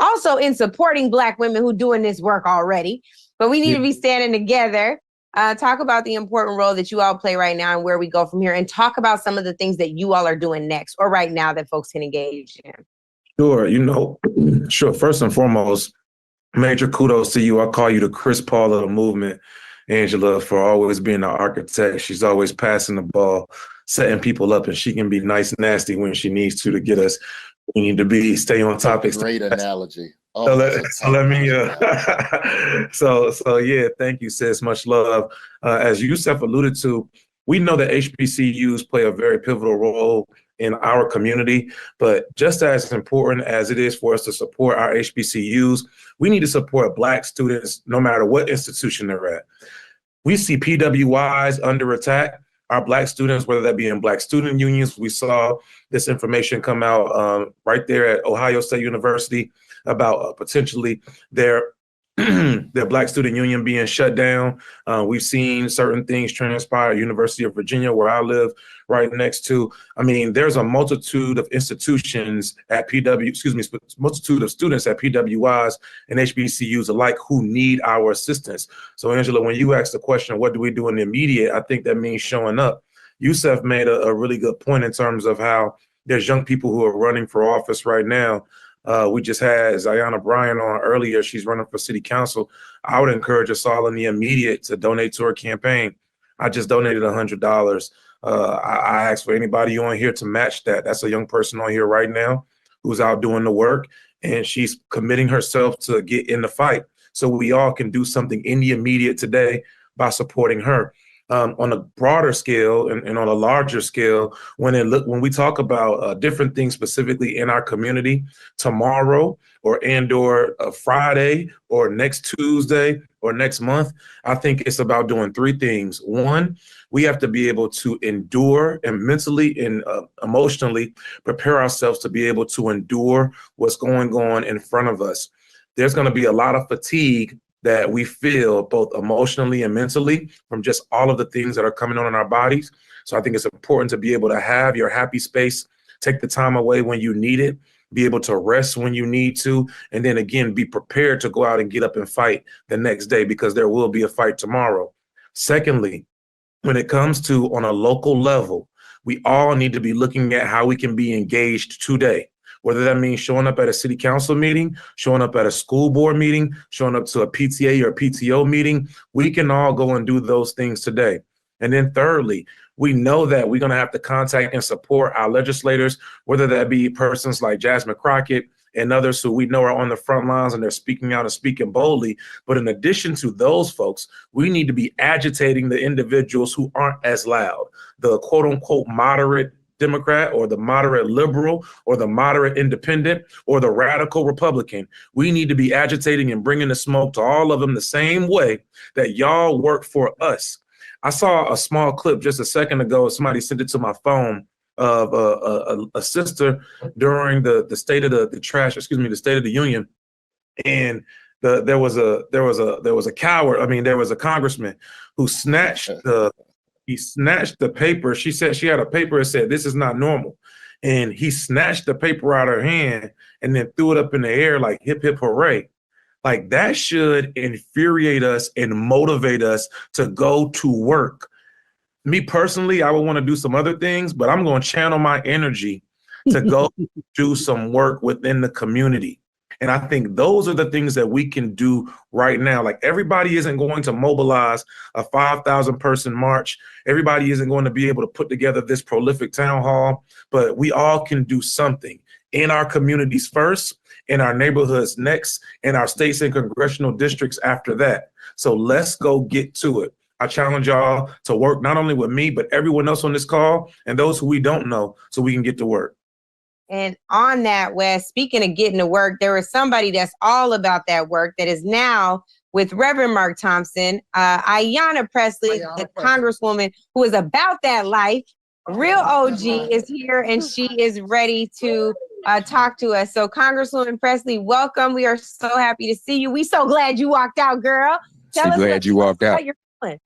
Also in supporting Black women who are doing this work already, but we need to be standing together. Talk about the important role that you all play right now and where we go from here, and talk about some of the things that you all are doing next or right now that folks can engage in. Sure. Sure. First and foremost, major kudos to you. I call you the Chris Paul of the movement. Angela for always being the architect. She's always passing the ball, setting people up, and she can be nice and nasty when she needs to get us. We need to stay on topic. Great analogy. So yeah, thank you, sis. Much love. As Yusef alluded to, we know that HBCUs play a very pivotal role in our community, but just as important as it is for us to support our HBCUs, we need to support Black students no matter what institution they're at. We see PWIs under attack. Our Black students, whether that be in Black student unions, we saw this information come out right there at Ohio State University about potentially their Black student union being shut down. We've seen certain things transpire at University of Virginia, where I live right next to. I mean, there's a multitude of institutions at multitude of students at PWIs and HBCUs alike who need our assistance. So Angela, when you asked the question, what do we do in the immediate? I think that means showing up. Yusef made a really good point in terms of how there's young people who are running for office right now. We just had Ayanna Bryant on earlier. She's running for city council. I would encourage us all in the immediate to donate to her campaign. I just donated $100. I asked for anybody on here to match that. That's a young person on here right now who's out doing the work, and she's committing herself to get in the fight. So we all can do something in the immediate today by supporting her. On a broader scale and on a larger scale, when we talk about different things specifically in our community, tomorrow or Friday or next Tuesday or next month, I think it's about doing three things. One, we have to be able to endure and mentally and emotionally prepare ourselves to be able to endure what's going on in front of us. There's going to be a lot of fatigue that we feel both emotionally and mentally from just all of the things that are coming on in our bodies. So I think it's important to be able to have your happy space, take the time away when you need it, be able to rest when you need to, and then again, be prepared to go out and get up and fight the next day, because there will be a fight tomorrow. Secondly, when it comes to on a local level, we all need to be looking at how we can be engaged today. Whether that means showing up at a city council meeting, showing up at a school board meeting, showing up to a PTA or a PTO meeting, we can all go and do those things today. And then thirdly, we know that we're going to have to contact and support our legislators, whether that be persons like Jasmine Crockett and others who we know are on the front lines and they're speaking out and speaking boldly. But in addition to those folks, we need to be agitating the individuals who aren't as loud, the quote unquote moderate Democrat or the moderate liberal or the moderate independent or the radical Republican. We need to be agitating and bringing the smoke to all of them the same way that y'all work for us. I saw a small clip just a second ago. Somebody sent it to my phone of a sister during the State of the State of the Union, and there was a coward. I mean, there was a congressman who snatched the paper. She said she had a paper that said, "This is not normal." And he snatched the paper out of her hand and then threw it up in the air like hip, hip, hooray. Like that should infuriate us and motivate us to go to work. Me personally, I would want to do some other things, but I'm going to channel my energy to go do some work within the community. And I think those are the things that we can do right now. Like everybody isn't going to mobilize a 5,000 person march. Everybody isn't going to be able to put together this prolific town hall, but we all can do something in our communities first, in our neighborhoods next, in our states and congressional districts after that. So let's go get to it. I challenge y'all to work not only with me, but everyone else on this call and those who we don't know, so we can get to work. And on that, Wes, speaking of getting to work, there was somebody that's all about that work that is now with Reverend Mark Thompson, Ayanna Pressley, the Congresswoman who is about that life. Real OG is here and she is ready to talk to us. So Congresswoman Pressley, welcome. We are so happy to see you. We so glad you walked out, girl. Tell us glad you walked out. How you're feeling.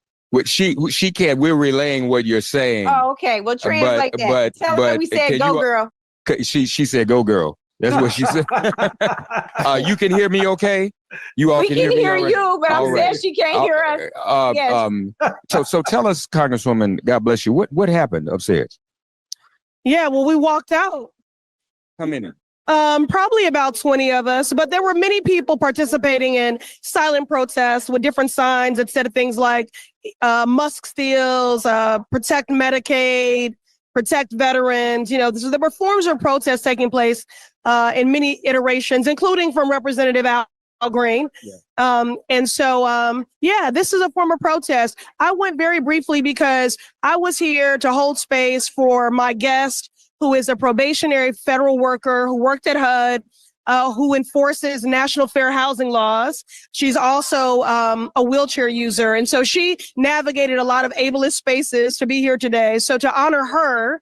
She can't. We're relaying what you're saying. Oh, okay. Well, translate that. Tell her we said go, girl. She said go, girl. That's what she said. You can hear me okay? You all we can hear me you, but I'm saying she can't hear us. Yes. So tell us, Congresswoman, God bless you, what happened upstairs? Yeah, well, we walked out. How many? Probably about 20 of us, but there were many people participating in silent protests with different signs that said things like Musk steals, protect Medicaid, protect veterans. You know, so there were forms of protests taking place in many iterations, including from Representative Al Green. Yeah. This is a form of protest. I went very briefly because I was here to hold space for my guest, who is a probationary federal worker who worked at HUD, who enforces national fair housing laws. She's also a wheelchair user. And so she navigated a lot of ableist spaces to be here today. So to honor her,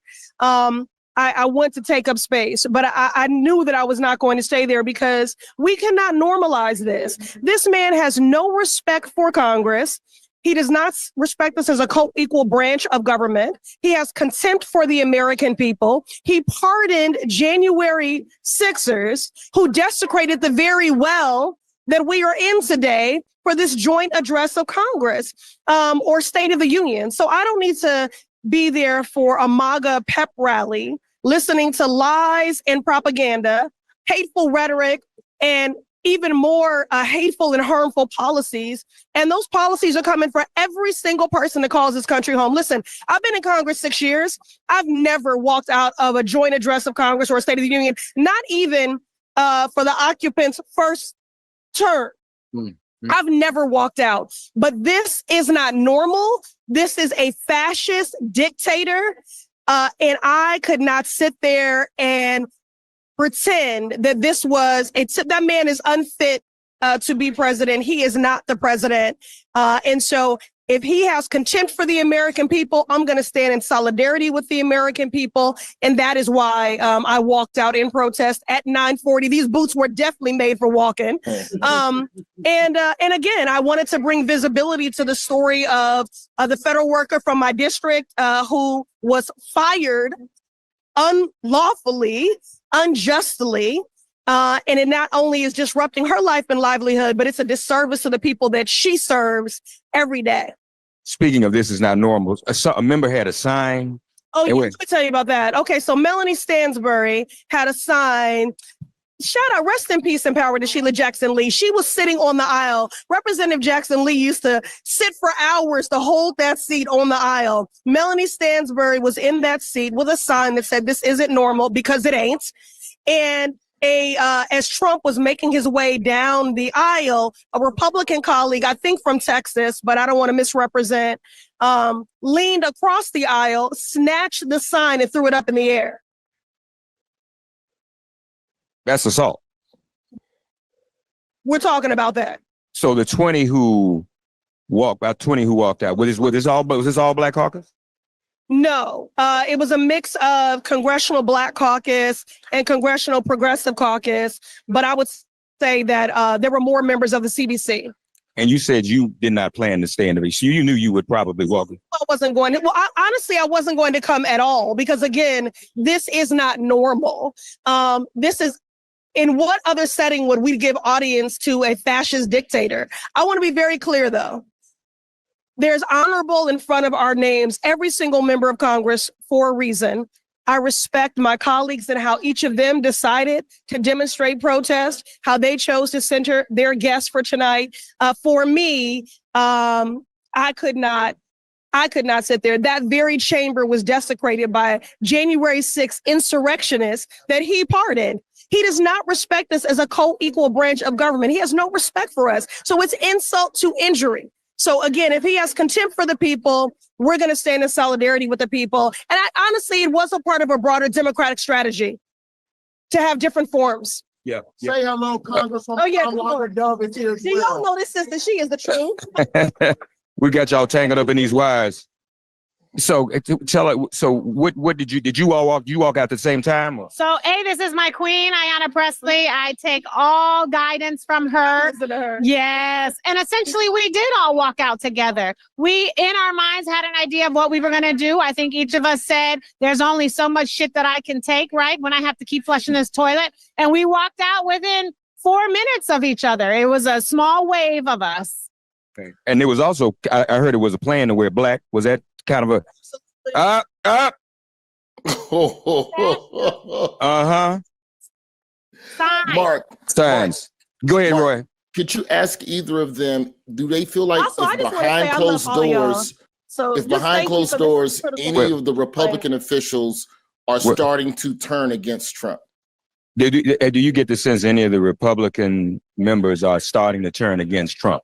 I went to take up space, but I knew that I was not going to stay there because we cannot normalize this. This man has no respect for Congress. He does not respect us as a co-equal branch of government. He has contempt for the American people. He pardoned January 6ers who desecrated the very well that we are in today for this joint address of Congress or State of the Union. So I don't need to be there for a MAGA pep rally, listening to lies and propaganda, hateful rhetoric, and even more hateful and harmful policies. And those policies are coming for every single person that calls this country home. Listen, I've been in Congress 6 years. I've never walked out of a joint address of Congress or a State of the Union, not even for the occupant's first term. Mm-hmm. I've never walked out. But this is not normal. This is a fascist dictator. And I could not sit there and pretend that that man is unfit to be president. He is not the president. And so if he has contempt for the American people, I'm going to stand in solidarity with the American people. And that is why I walked out in protest at 9:40. These boots were definitely made for walking. And again, I wanted to bring visibility to the story of the federal worker from my district who was fired unlawfully, unjustly, and it not only is disrupting her life and livelihood, but it's a disservice to the people that she serves every day. Speaking of this is not normal, a member had a sign. Oh, yeah, let me tell you about that. Okay, so Melanie Stansbury had a sign. Shout out, rest in peace and power to Sheila Jackson Lee. She was sitting on the aisle. Representative Jackson Lee used to sit for hours to hold that seat on the aisle. Melanie Stansbury was in that seat with a sign that said, "This isn't normal," because it ain't. And as Trump was making his way down the aisle, a Republican colleague, I think from Texas, but I don't want to misrepresent, leaned across the aisle, snatched the sign and threw it up in the air. That's assault. We're talking about that. So the 20 who walked out, was this all Black caucus? No, it was a mix of Congressional Black Caucus and Congressional Progressive Caucus, but I would say that there were more members of the CBC. And you said you did not plan to stay in the race. You knew you would probably walk. I wasn't going to. Well, honestly, I wasn't going to come at all because, again, this is not normal. This is. In what other setting would we give audience to a fascist dictator? I want to be very clear, though. There's honorable in front of our names, every single member of Congress, for a reason. I respect my colleagues and how each of them decided to demonstrate protest, how they chose to center their guests for tonight. For me, I could not sit there. That very chamber was desecrated by January 6th insurrectionists that he pardoned. He does not respect us as a co-equal branch of government. He has no respect for us. So it's insult to injury. So again, if he has contempt for the people, we're going to stand in solidarity with the people. And honestly, it was a part of a broader Democratic strategy to have different forms. Yeah. Say hello, Congresswoman. Oh, yeah. Dove is here as Do y'all know this sister? She is the truth. We got y'all tangled up in these wires. So tell her. So what did you all walk? You walk out at the same time? Or? So this is my queen, Ayanna Pressley. I take all guidance from her. Yes, and essentially we did all walk out together. We, in our minds, had an idea of what we were going to do. I think each of us said, "There's only so much shit that I can take, right? When I have to keep flushing this toilet," and we walked out within 4 minutes of each other. It was a small wave of us. Okay. And there was also, I heard it was a plan to wear black. Was that kind of a uh-huh. Mark. Signs. Go ahead, Roy. Could you ask either of them, do they feel like Also, I if just wanna say behind I closed love all y'all. doors, So if just behind thank you closed for this doors, critical any work. of the Republican officials are starting to turn against Trump? Do you get the sense any of the Republican members are starting to turn against Trump?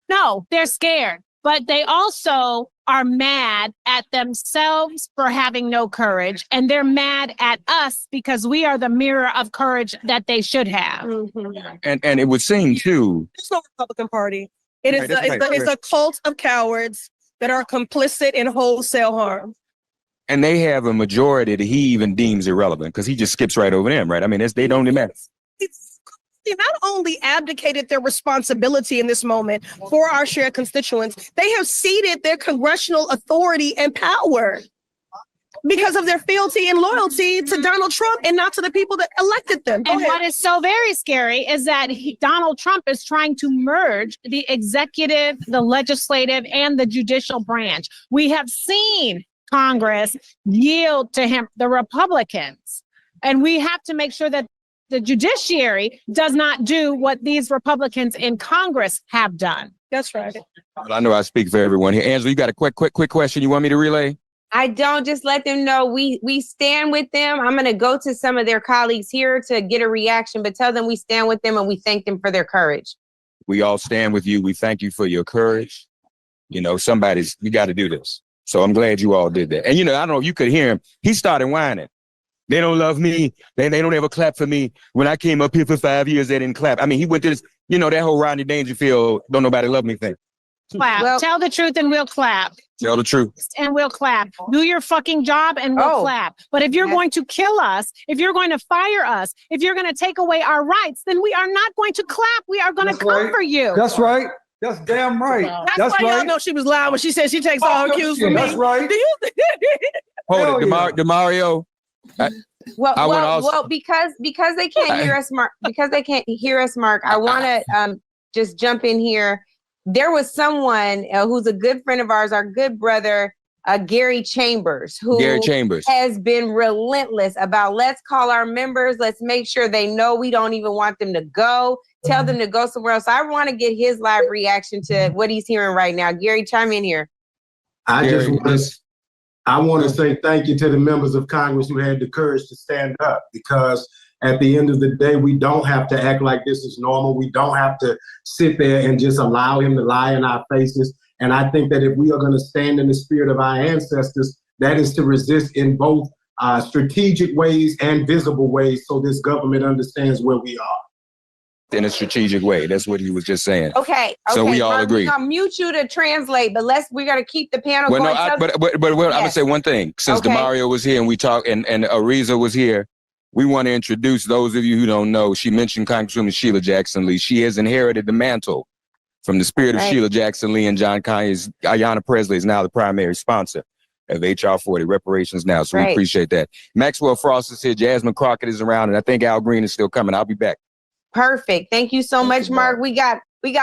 No, they're scared, but they also are mad at themselves for having no courage. And they're mad at us because we are the mirror of courage that they should have. And it would seem too. There's no Republican Party. It is Right, it's a cult of cowards that are complicit in wholesale harm. And they have a majority that he even deems irrelevant because he just skips right over them, right? I mean, they don't even matter. They not only abdicated their responsibility in this moment for our shared constituents, they have ceded their congressional authority and power because of their fealty and loyalty to Donald Trump and not to the people that elected them. And what is so very scary is that Donald Trump is trying to merge the executive, the legislative, and the judicial branch. We have seen Congress yield to him, the Republicans, and we have to make sure that the judiciary does not do what these Republicans in Congress have done. That's right. Well, I know I speak for everyone here. Angela, you got a quick question you want me to relay? I don't. Just let them know we stand with them. I'm going to go to some of their colleagues here to get a reaction, but tell them we stand with them and we thank them for their courage. We all stand with you. We thank you for your courage. You know, you got to do this. So I'm glad you all did that. And, you know, I don't know if you could hear him. He started whining. They don't love me. They don't ever clap for me. When I came up here for 5 years, they didn't clap. I mean, he went to this, you know, that whole Rodney Dangerfield, don't nobody love me thing. Clap. Well, tell the truth and we'll clap. Tell the truth. And we'll clap. Do your fucking job and we'll clap. But if you're going to kill us, if you're going to fire us, if you're going to take away our rights, then we are not going to clap. We are going to come for you. That's right. That's damn right. That's why y'all know she was lying when she said she takes all her cues from me. That's right. Do you Hold it, DeMario. Well, because they can't hear us, Mark. Because they can't hear us, Mark. I want to just jump in here. There was someone who's a good friend of ours, our good brother, Gary Chambers, who has been relentless about let's call our members, let's make sure they know we don't even want them to go. Tell them to go somewhere else. I want to get his live reaction to what he's hearing right now. Gary, chime in here. I want to say thank you to the members of Congress who had the courage to stand up, because at the end of the day, we don't have to act like this is normal. We don't have to sit there and just allow him to lie in our faces. And I think that if we are going to stand in the spirit of our ancestors, that is to resist in both strategic ways and visible ways, so this government understands where we are. In a strategic way. That's what he was just saying. Okay. So we all Mark, agree. We're gonna mute you to translate, but we're gonna keep the panel Well, going. no, I'm gonna say one thing. Since DeMario was here and we talked, and Ariza was here, we want to introduce those of you who don't know. She mentioned Congresswoman Sheila Jackson Lee. She has inherited the mantle from the spirit of Sheila Jackson Lee and John Conye's. Ayanna Pressley is now the primary sponsor of HR 40 reparations now. So we appreciate that. Maxwell Frost is here. Jasmine Crockett is around, and I think Al Green is still coming. I'll be back. Perfect. Thank you so much, Mark. We got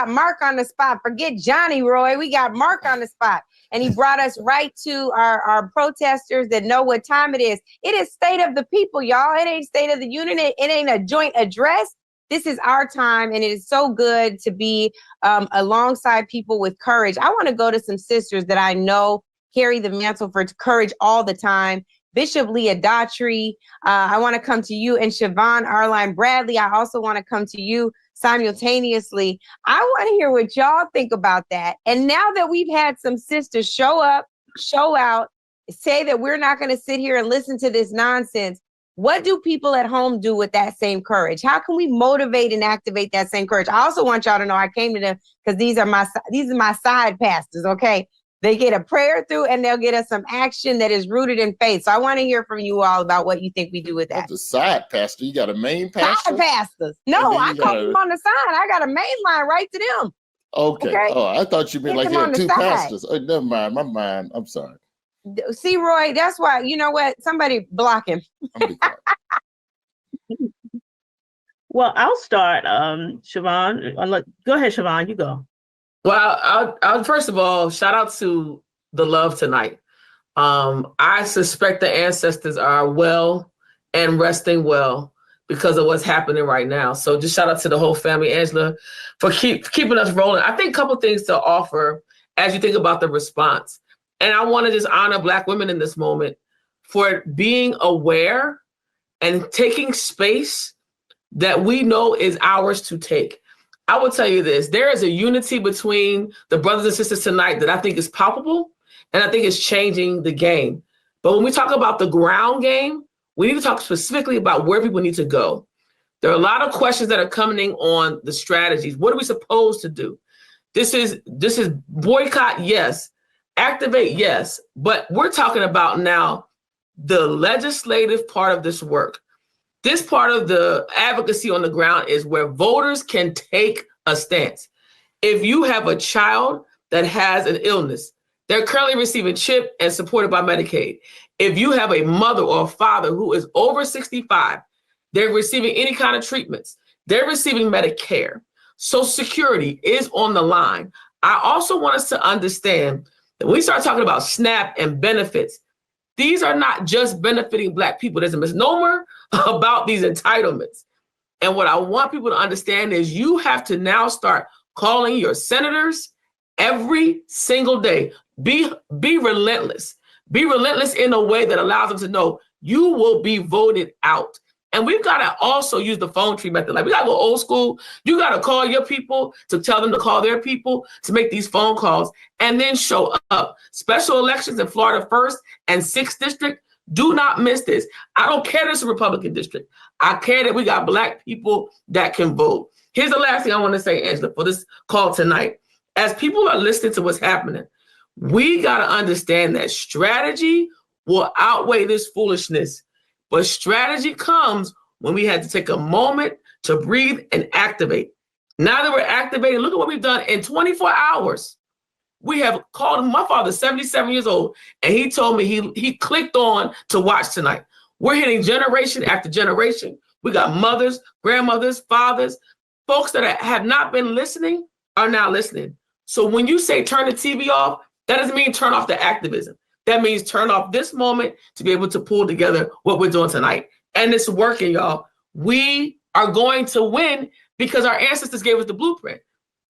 Mark on the spot. Forget Johnny Roy. We got Mark on the spot. And he brought us right to our protesters that know what time it is. It is State of the People, y'all. It ain't State of the Union. It ain't a joint address. This is our time, and it is so good to be alongside people with courage. I want to go to some sisters that I know carry the mantle for courage all the time. Bishop Leah Daughtry, I want to come to you, and Siobhan Arline Bradley. I also want to come to you simultaneously. I want to hear what y'all think about that. And now that we've had some sisters show up, show out, say that we're not going to sit here and listen to this nonsense, what do people at home do with that same courage? How can we motivate and activate that same courage? I also want y'all to know I came to them because these are my side pastors, okay? They get a prayer through and they'll get us some action that is rooted in faith. So I want to hear from you all about what you think we do with that. The side pastor, you got a main pastor? Side pastors. No, I call them on the side. I got a main line right to them. Okay. Oh, I thought you meant like you had two pastors. Oh, never mind. My mind. I'm sorry. See, Roy, that's why, you know what? Somebody block him. Well, I'll start. Siobhan, go ahead, Siobhan, you go. Well, I'll first of all, shout out to the love tonight. I suspect the ancestors are well and resting well. because of what's happening right now. So just shout out to the whole family, Angela, for keeping us rolling. I think a couple things to offer as you think about the response. And I want to just honor Black women in this moment for being aware and taking space that we know is ours to take. I will tell you this, there is a unity between the brothers and sisters tonight that I think is palpable, and I think it's changing the game. But when we talk about the ground game, we need to talk specifically about where people need to go. There are a lot of questions that are coming on the strategies. What are we supposed to do? This is boycott, yes. Activate, yes. But we're talking about now the legislative part of this work. This part of the advocacy on the ground is where voters can take a stance. If you have a child that has an illness, they're currently receiving CHIP and supported by Medicaid. If you have a mother or a father who is over 65, they're receiving any kind of treatments. They're receiving Medicare. Social Security is on the line. I also want us to understand that when we start talking about SNAP and benefits, these are not just benefiting Black people. There's a misnomer about these entitlements. And what I want people to understand is you have to now start calling your senators every single day. Be relentless. Be relentless in a way that allows them to know you will be voted out. And we've got to also use the phone tree method. Like, we got to go old school. You got to call your people to tell them to call their people to make these phone calls and then show up. Special elections in Florida 1st and 6th District. Do not miss this. I don't care that it's a Republican district. I care that we got Black people that can vote. Here's the last thing I want to say, Angela, for this call tonight. As people are listening to what's happening, we got to understand that strategy will outweigh this foolishness. But strategy comes when we had to take a moment to breathe and activate. Now that we're activating, look at what we've done in 24 hours. We have called my father, 77 years old, and he told me he clicked on to watch tonight. We're hitting generation after generation. We got mothers, grandmothers, fathers, folks that have not been listening are now listening. So when you say turn the TV off, that doesn't mean turn off the activism. That means turn off this moment to be able to pull together what we're doing tonight. And it's working, y'all. We are going to win because our ancestors gave us the blueprint.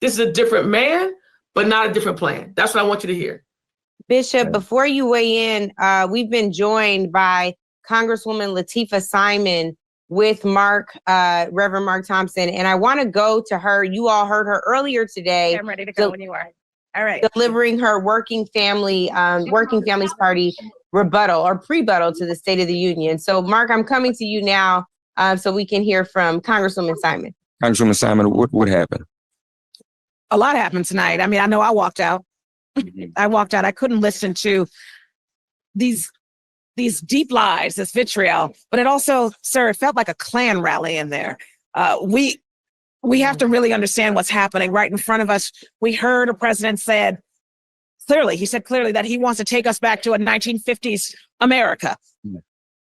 This is a different man, but not a different plan. That's what I want you to hear. Bishop, before you weigh in, we've been joined by Congresswoman Latifah Simon with Reverend Mark Thompson. And I want to go to her. You all heard her earlier today. I'm ready to go when you are. All right. Delivering her Working Families Party rebuttal or pre-buttal to the State of the Union. So, Mark, I'm coming to you now so we can hear from Congresswoman Simon. Congresswoman Simon, what happened? A lot happened tonight. I mean, I know I walked out. I walked out. I couldn't listen to these deep lies, this vitriol. But it also, sir, it felt like a Klan rally in there. We have to really understand what's happening right in front of us. We heard a president said clearly that he wants to take us back to a 1950s America.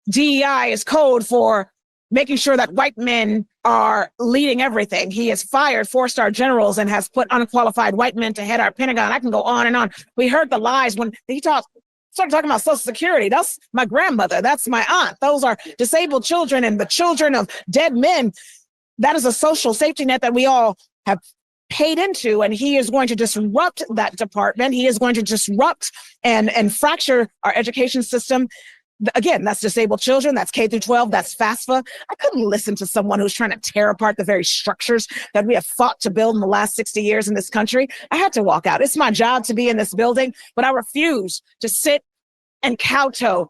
DEI is code for making sure that white men are leading everything. He has fired 4-star generals and has put unqualified white men to head our Pentagon. I can go on and on. We heard the lies when he started talking about Social Security. That's my grandmother. That's my aunt. Those are disabled children and the children of dead men. That is a social safety net that we all have paid into, and he is going to disrupt that department. He is going to disrupt and fracture our education system. Again, that's disabled children, that's K through 12, that's FAFSA. I couldn't listen to someone who's trying to tear apart the very structures that we have fought to build in the last 60 years in this country. I had to walk out. It's my job to be in this building, but I refuse to sit and kowtow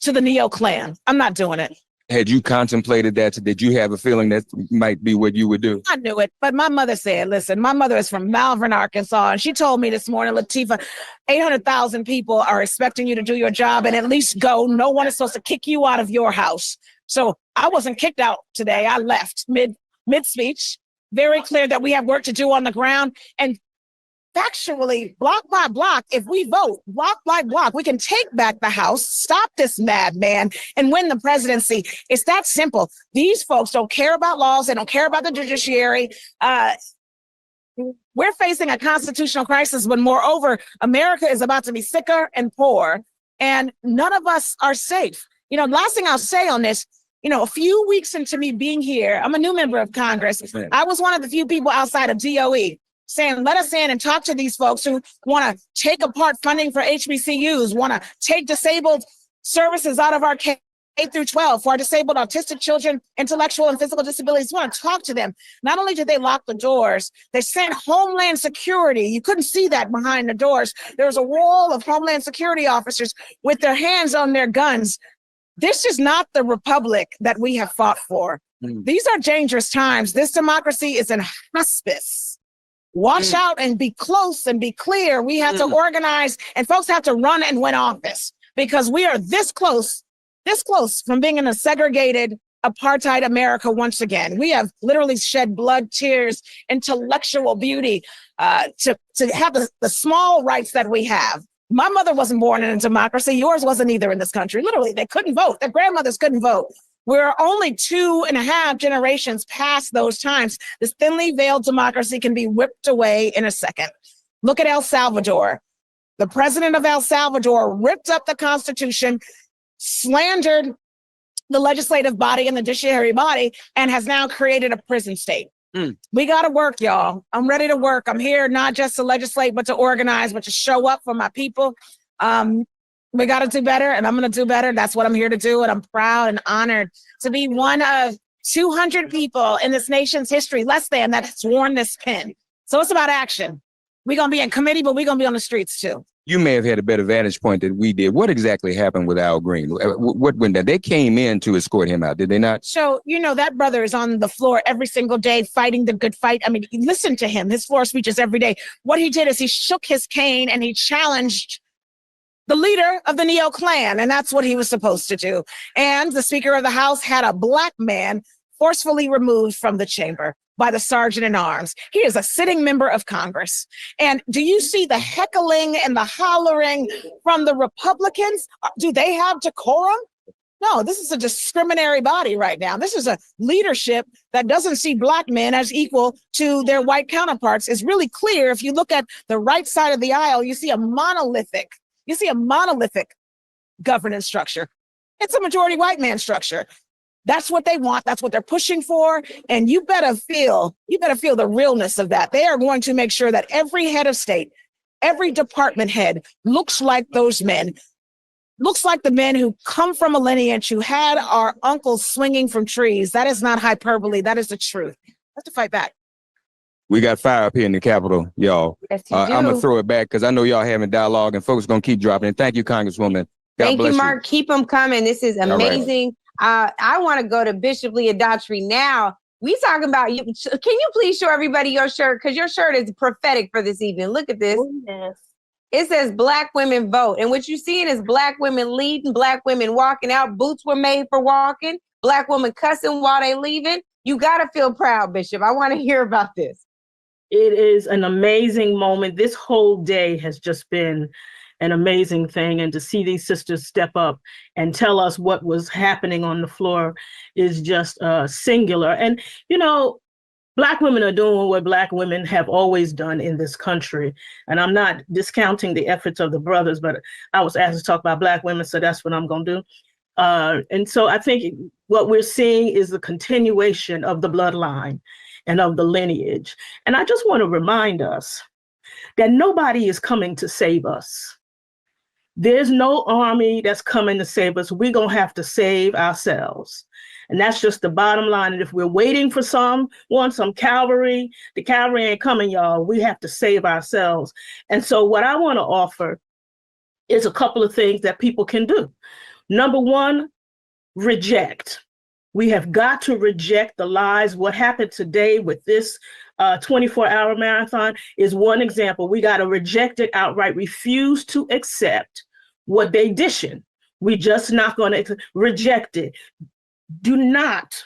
to the neo-Klan. I'm not doing it. Had you contemplated that? Did you have a feeling that might be what you would do? I knew it, but my mother said, listen, my mother is from Malvern, Arkansas, and she told me this morning, Latifah, 800,000 people are expecting you to do your job and at least go. No one is supposed to kick you out of your house. So I wasn't kicked out today. I left mid-speech, very clear that we have work to do on the ground. And factually, block by block, if we vote block by block, we can take back the House, stop this madman, and win the presidency. It's that simple. These folks don't care about laws. They don't care about the judiciary. We're facing a constitutional crisis, but moreover, America is about to be sicker and poorer, and none of us are safe. You know, last thing I'll say on this, a few weeks into me being here, I'm a new member of Congress. I was one of the few people outside of DOE saying, let us in and talk to these folks who want to take apart funding for HBCUs, want to take disabled services out of our K through 12 for our disabled autistic children, intellectual and physical disabilities. We want to talk to them. Not only did they lock the doors, they sent Homeland Security. You couldn't see that behind the doors. There was a wall of Homeland Security officers with their hands on their guns. This is not the republic that we have fought for. These are dangerous times. This democracy is in hospice. Watch out and be close and be clear. We have to organize, and folks have to run and win office, because we are this close from being in a segregated apartheid America once again. We have literally shed blood, tears, intellectual beauty to have the small rights that we have. My mother wasn't born in a democracy. Yours wasn't either in this country. Literally, they couldn't vote. Their grandmothers couldn't vote. We're only 2.5 generations past those times. This thinly veiled democracy can be whipped away in a second. Look at El Salvador. The president of El Salvador ripped up the Constitution, slandered the legislative body and the judiciary body, and has now created a prison state. We got to work, y'all. I'm ready to work. I'm here not just to legislate, but to organize, but to show up for my people. We got to do better, and I'm going to do better. That's what I'm here to do, and I'm proud and honored to be one of 200 people in this nation's history, less than, that has worn this pin. So it's about action. We're going to be in committee, but we're going to be on the streets too. You may have had a better vantage point than we did. What exactly happened with Al Green? When they came in to escort him out, did they not? So, that brother is on the floor every single day fighting the good fight. I mean, listen to him, his floor speeches every day. What he did is he shook his cane and he challenged the leader of the Neo Clan, and that's what he was supposed to do. And the Speaker of the House had a Black man forcefully removed from the chamber by the sergeant in arms. He is a sitting member of Congress. And do you see the heckling and the hollering from the Republicans? Do they have decorum? No, this is a discriminatory body right now. This is a leadership that doesn't see Black men as equal to their white counterparts. It's really clear. If you look at the right side of the aisle, you see a monolithic governance structure. It's a majority white man structure. That's what they want. That's what they're pushing for. And you better feel the realness of that. They are going to make sure that every head of state, every department head looks like those men, looks like the men who come from a lineage who had our uncles swinging from trees. That is not hyperbole. That is the truth. We have to fight back. We got fire up here in the Capitol, y'all. Yes, I'm going to throw it back because I know y'all having dialogue and folks going to keep dropping in. Thank you, Congresswoman. God Thank bless you, Mark. Keep them coming. This is amazing. I want to go to Bishop Leah Daughtry now. We talking about you. Can you please show everybody your shirt? Because your shirt is prophetic for this evening. Look at this. Oh, yes. It says Black women vote. And what you're seeing is Black women leading, Black women walking out. Boots were made for walking. Black women cussing while they leaving. You got to feel proud, Bishop. I want to hear about this. It is an amazing moment. This whole day has just been an amazing thing. And to see these sisters step up and tell us what was happening on the floor is just singular. And, Black women are doing what Black women have always done in this country. And I'm not discounting the efforts of the brothers, but I was asked to talk about Black women, so that's what I'm going to do. And so I think what we're seeing is the continuation of the bloodline and of the lineage. And I just want to remind us that nobody is coming to save us. There's no army that's coming to save us. We're going to have to save ourselves. And that's just the bottom line. And if we're waiting for some cavalry, the cavalry ain't coming, y'all. We have to save ourselves. And so what I want to offer is a couple of things that people can do. Number one, reject. We have got to reject the lies. What happened today with this 24-hour marathon is one example. We got to reject it outright, refuse to accept what they dishing. We just not going to reject it. Do not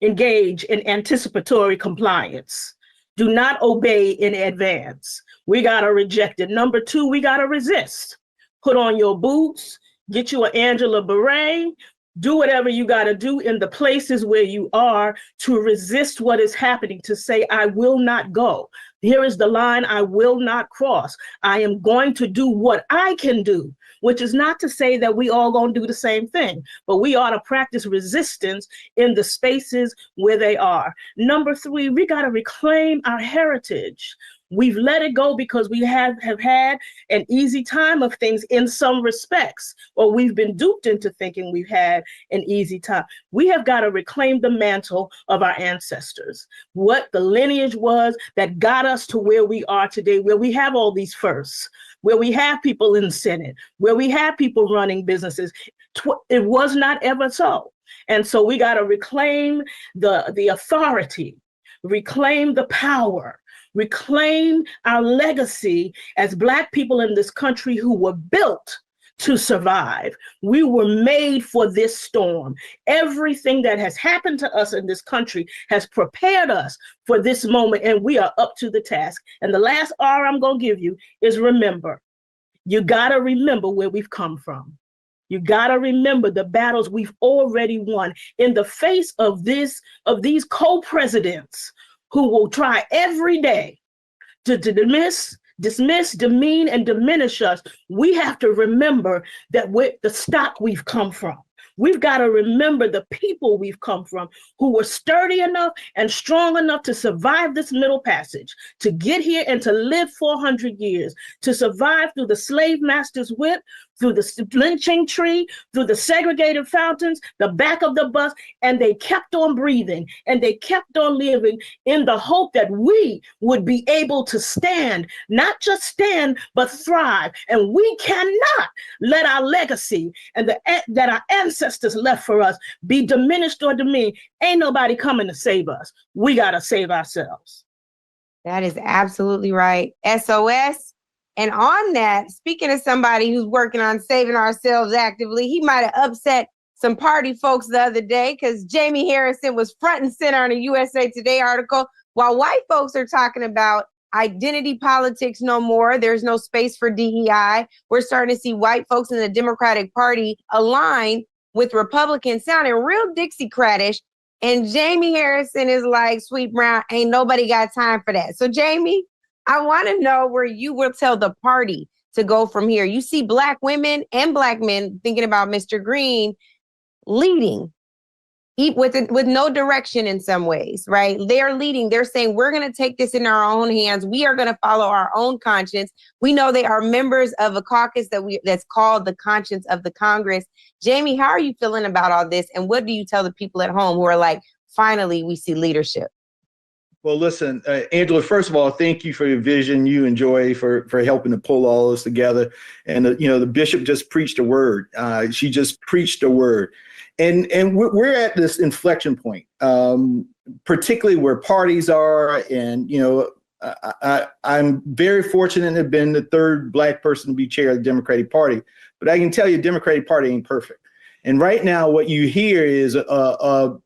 engage in anticipatory compliance. Do not obey in advance. We got to reject it. Number two, we got to resist. Put on your boots, get you an Angela beret, do whatever you got to do in the places where you are to resist what is happening, to say, I will not go. Here is the line I will not cross. I am going to do what I can do which is not to say that we all gonna do the same thing, but we ought to practice resistance in the spaces where they are. Number 3, we gotta reclaim our heritage. We've let it go because we have had an easy time of things in some respects, or we've been duped into thinking we've had an easy time. We have got to reclaim the mantle of our ancestors, what the lineage was that got us to where we are today, where we have all these firsts, where we have people in the Senate, where we have people running businesses. It was not ever so. And so we got to reclaim the authority, reclaim the power, reclaim our legacy as Black people in this country who were built to survive. We were made for this storm. Everything that has happened to us in this country has prepared us for this moment, and we are up to the task. And the last R I'm going to give you is remember. You got to remember where we've come from. You got to remember the battles we've already won in the face of these co-presidents who will try every day to dismiss, demean, and diminish us. We have to remember that we're the stock we've come from. We've got to remember the people we've come from who were sturdy enough and strong enough to survive this Middle Passage, to get here and to live 400 years, to survive through the slave master's whip, through the lynching tree, through the segregated fountains, the back of the bus, and they kept on breathing and they kept on living in the hope that we would be able to stand, not just stand, but thrive. And we cannot let our legacy and that our ancestors left for us be diminished or demeaned. Ain't nobody coming to save us. We got to save ourselves. That is absolutely right. SOS. And on that, speaking of somebody who's working on saving ourselves actively, he might have upset some party folks the other day because Jamie Harrison was front and center on a USA Today article. While white folks are talking about identity politics no more, there's no space for DEI, we're starting to see white folks in the Democratic Party align with Republicans sounding real Dixiecratish. And Jamie Harrison is like, Sweet Brown, ain't nobody got time for that. So Jamie, I want to know where you will tell the party to go from here. You see Black women and Black men thinking about Mr. Green leading with no direction in some ways, right? They're leading. They're saying, we're going to take this in our own hands. We are going to follow our own conscience. We know they are members of a caucus that's called the Conscience of the Congress. Jamie, how are you feeling about all this? And what do you tell the people at home who are like, finally, we see leadership? Well, listen, Angela, first of all, thank you for your vision, you and Joy for helping to pull all this together. And, the bishop just preached a word. She just preached a word. And we're at this inflection point, particularly where parties are. And, I'm very fortunate to have been the third Black person to be chair of the Democratic Party. But I can tell you, the Democratic Party ain't perfect. And right now, what you hear is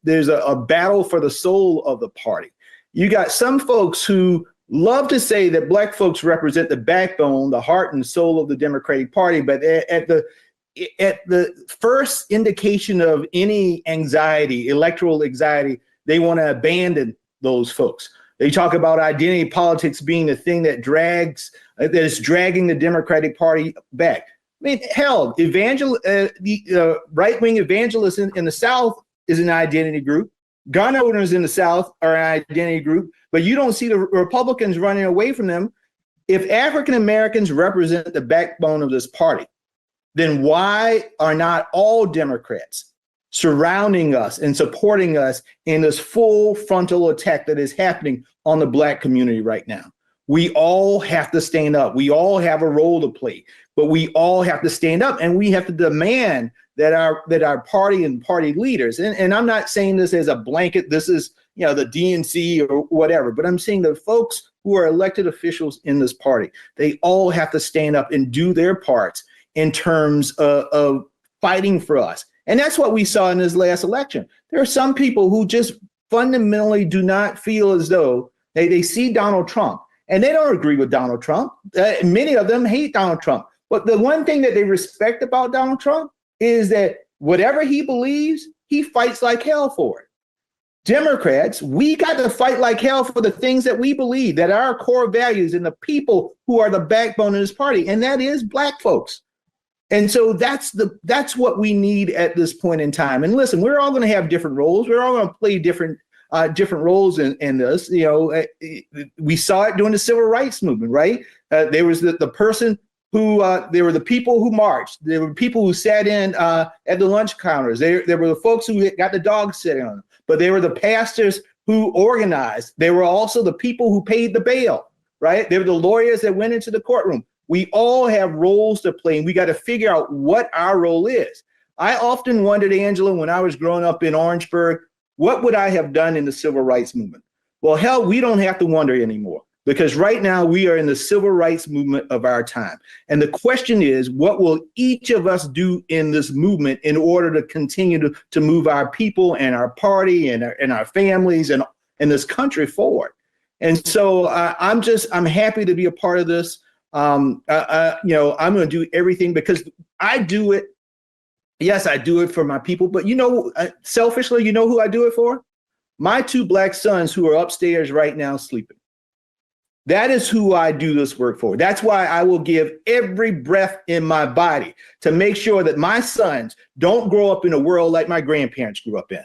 there's a battle for the soul of the party. You got some folks who love to say that Black folks represent the backbone, the heart and soul of the Democratic Party, but at the first indication of any anxiety, electoral anxiety, they want to abandon those folks. They talk about identity politics being the thing that is dragging the Democratic Party back. I mean, hell, the right-wing evangelists in the South is an identity group. Gun owners in the South are an identity group, but you don't see the Republicans running away from them. If African Americans represent the backbone of this party, then why are not all Democrats surrounding us and supporting us in this full frontal attack that is happening on the Black community right now? We all have to stand up. We all have a role to play, but we all have to stand up, and we have to demand that our party and party leaders, and I'm not saying this as a blanket, this is, the DNC or whatever, but I'm saying the folks who are elected officials in this party, they all have to stand up and do their parts in terms of fighting for us. And that's what we saw in this last election. There are some people who just fundamentally do not feel as though they see Donald Trump, and they don't agree with Donald Trump. Many of them hate Donald Trump. But the one thing that they respect about Donald Trump is that whatever he believes, he fights like hell for it. Democrats, we got to fight like hell for the things that we believe, that are our core values, and the people who are the backbone of this party, and that is Black folks. And so that's what we need at this point in time. And listen, we're all going to have different roles. We're all going to play different roles in this. You know, we saw it during the civil rights movement, right? There was the person who there were the people who marched. There were people who sat in at the lunch counters. There were the folks who got the dogs sitting on them. But they were the pastors who organized. They were also the people who paid the bail, right? They were the lawyers that went into the courtroom. We all have roles to play, and we got to figure out what our role is. I often wondered, Angela, when I was growing up in Orangeburg, what would I have done in the civil rights movement? Well, hell, we don't have to wonder anymore, because right now we are in the civil rights movement of our time. And the question is, what will each of us do in this movement in order to continue to move our people and our party and our families and this country forward? And so I'm happy to be a part of this. I'm going to do everything, because I do it. Yes, I do it for my people, but selfishly, who I do it for? My 2 black sons who are upstairs right now sleeping. That is who I do this work for. That's why I will give every breath in my body to make sure that my sons don't grow up in a world like my grandparents grew up in,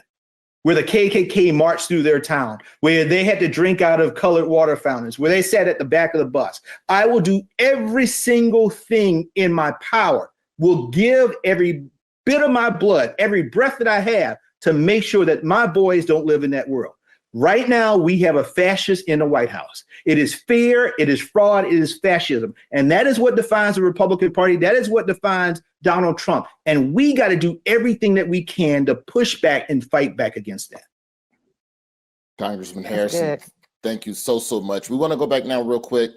where the KKK marched through their town, where they had to drink out of colored water fountains, where they sat at the back of the bus. I will do every single thing in my power, will give every bit of my blood, every breath that I have, to make sure that my boys don't live in that world. Right now, we have a fascist in the White House. It is fear, it is fraud, it is fascism. And that is what defines the Republican Party. That is what defines Donald Trump. And we got to do everything that we can to push back and fight back against that. Congressman Harrison, thank you so much. We want to go back now real quick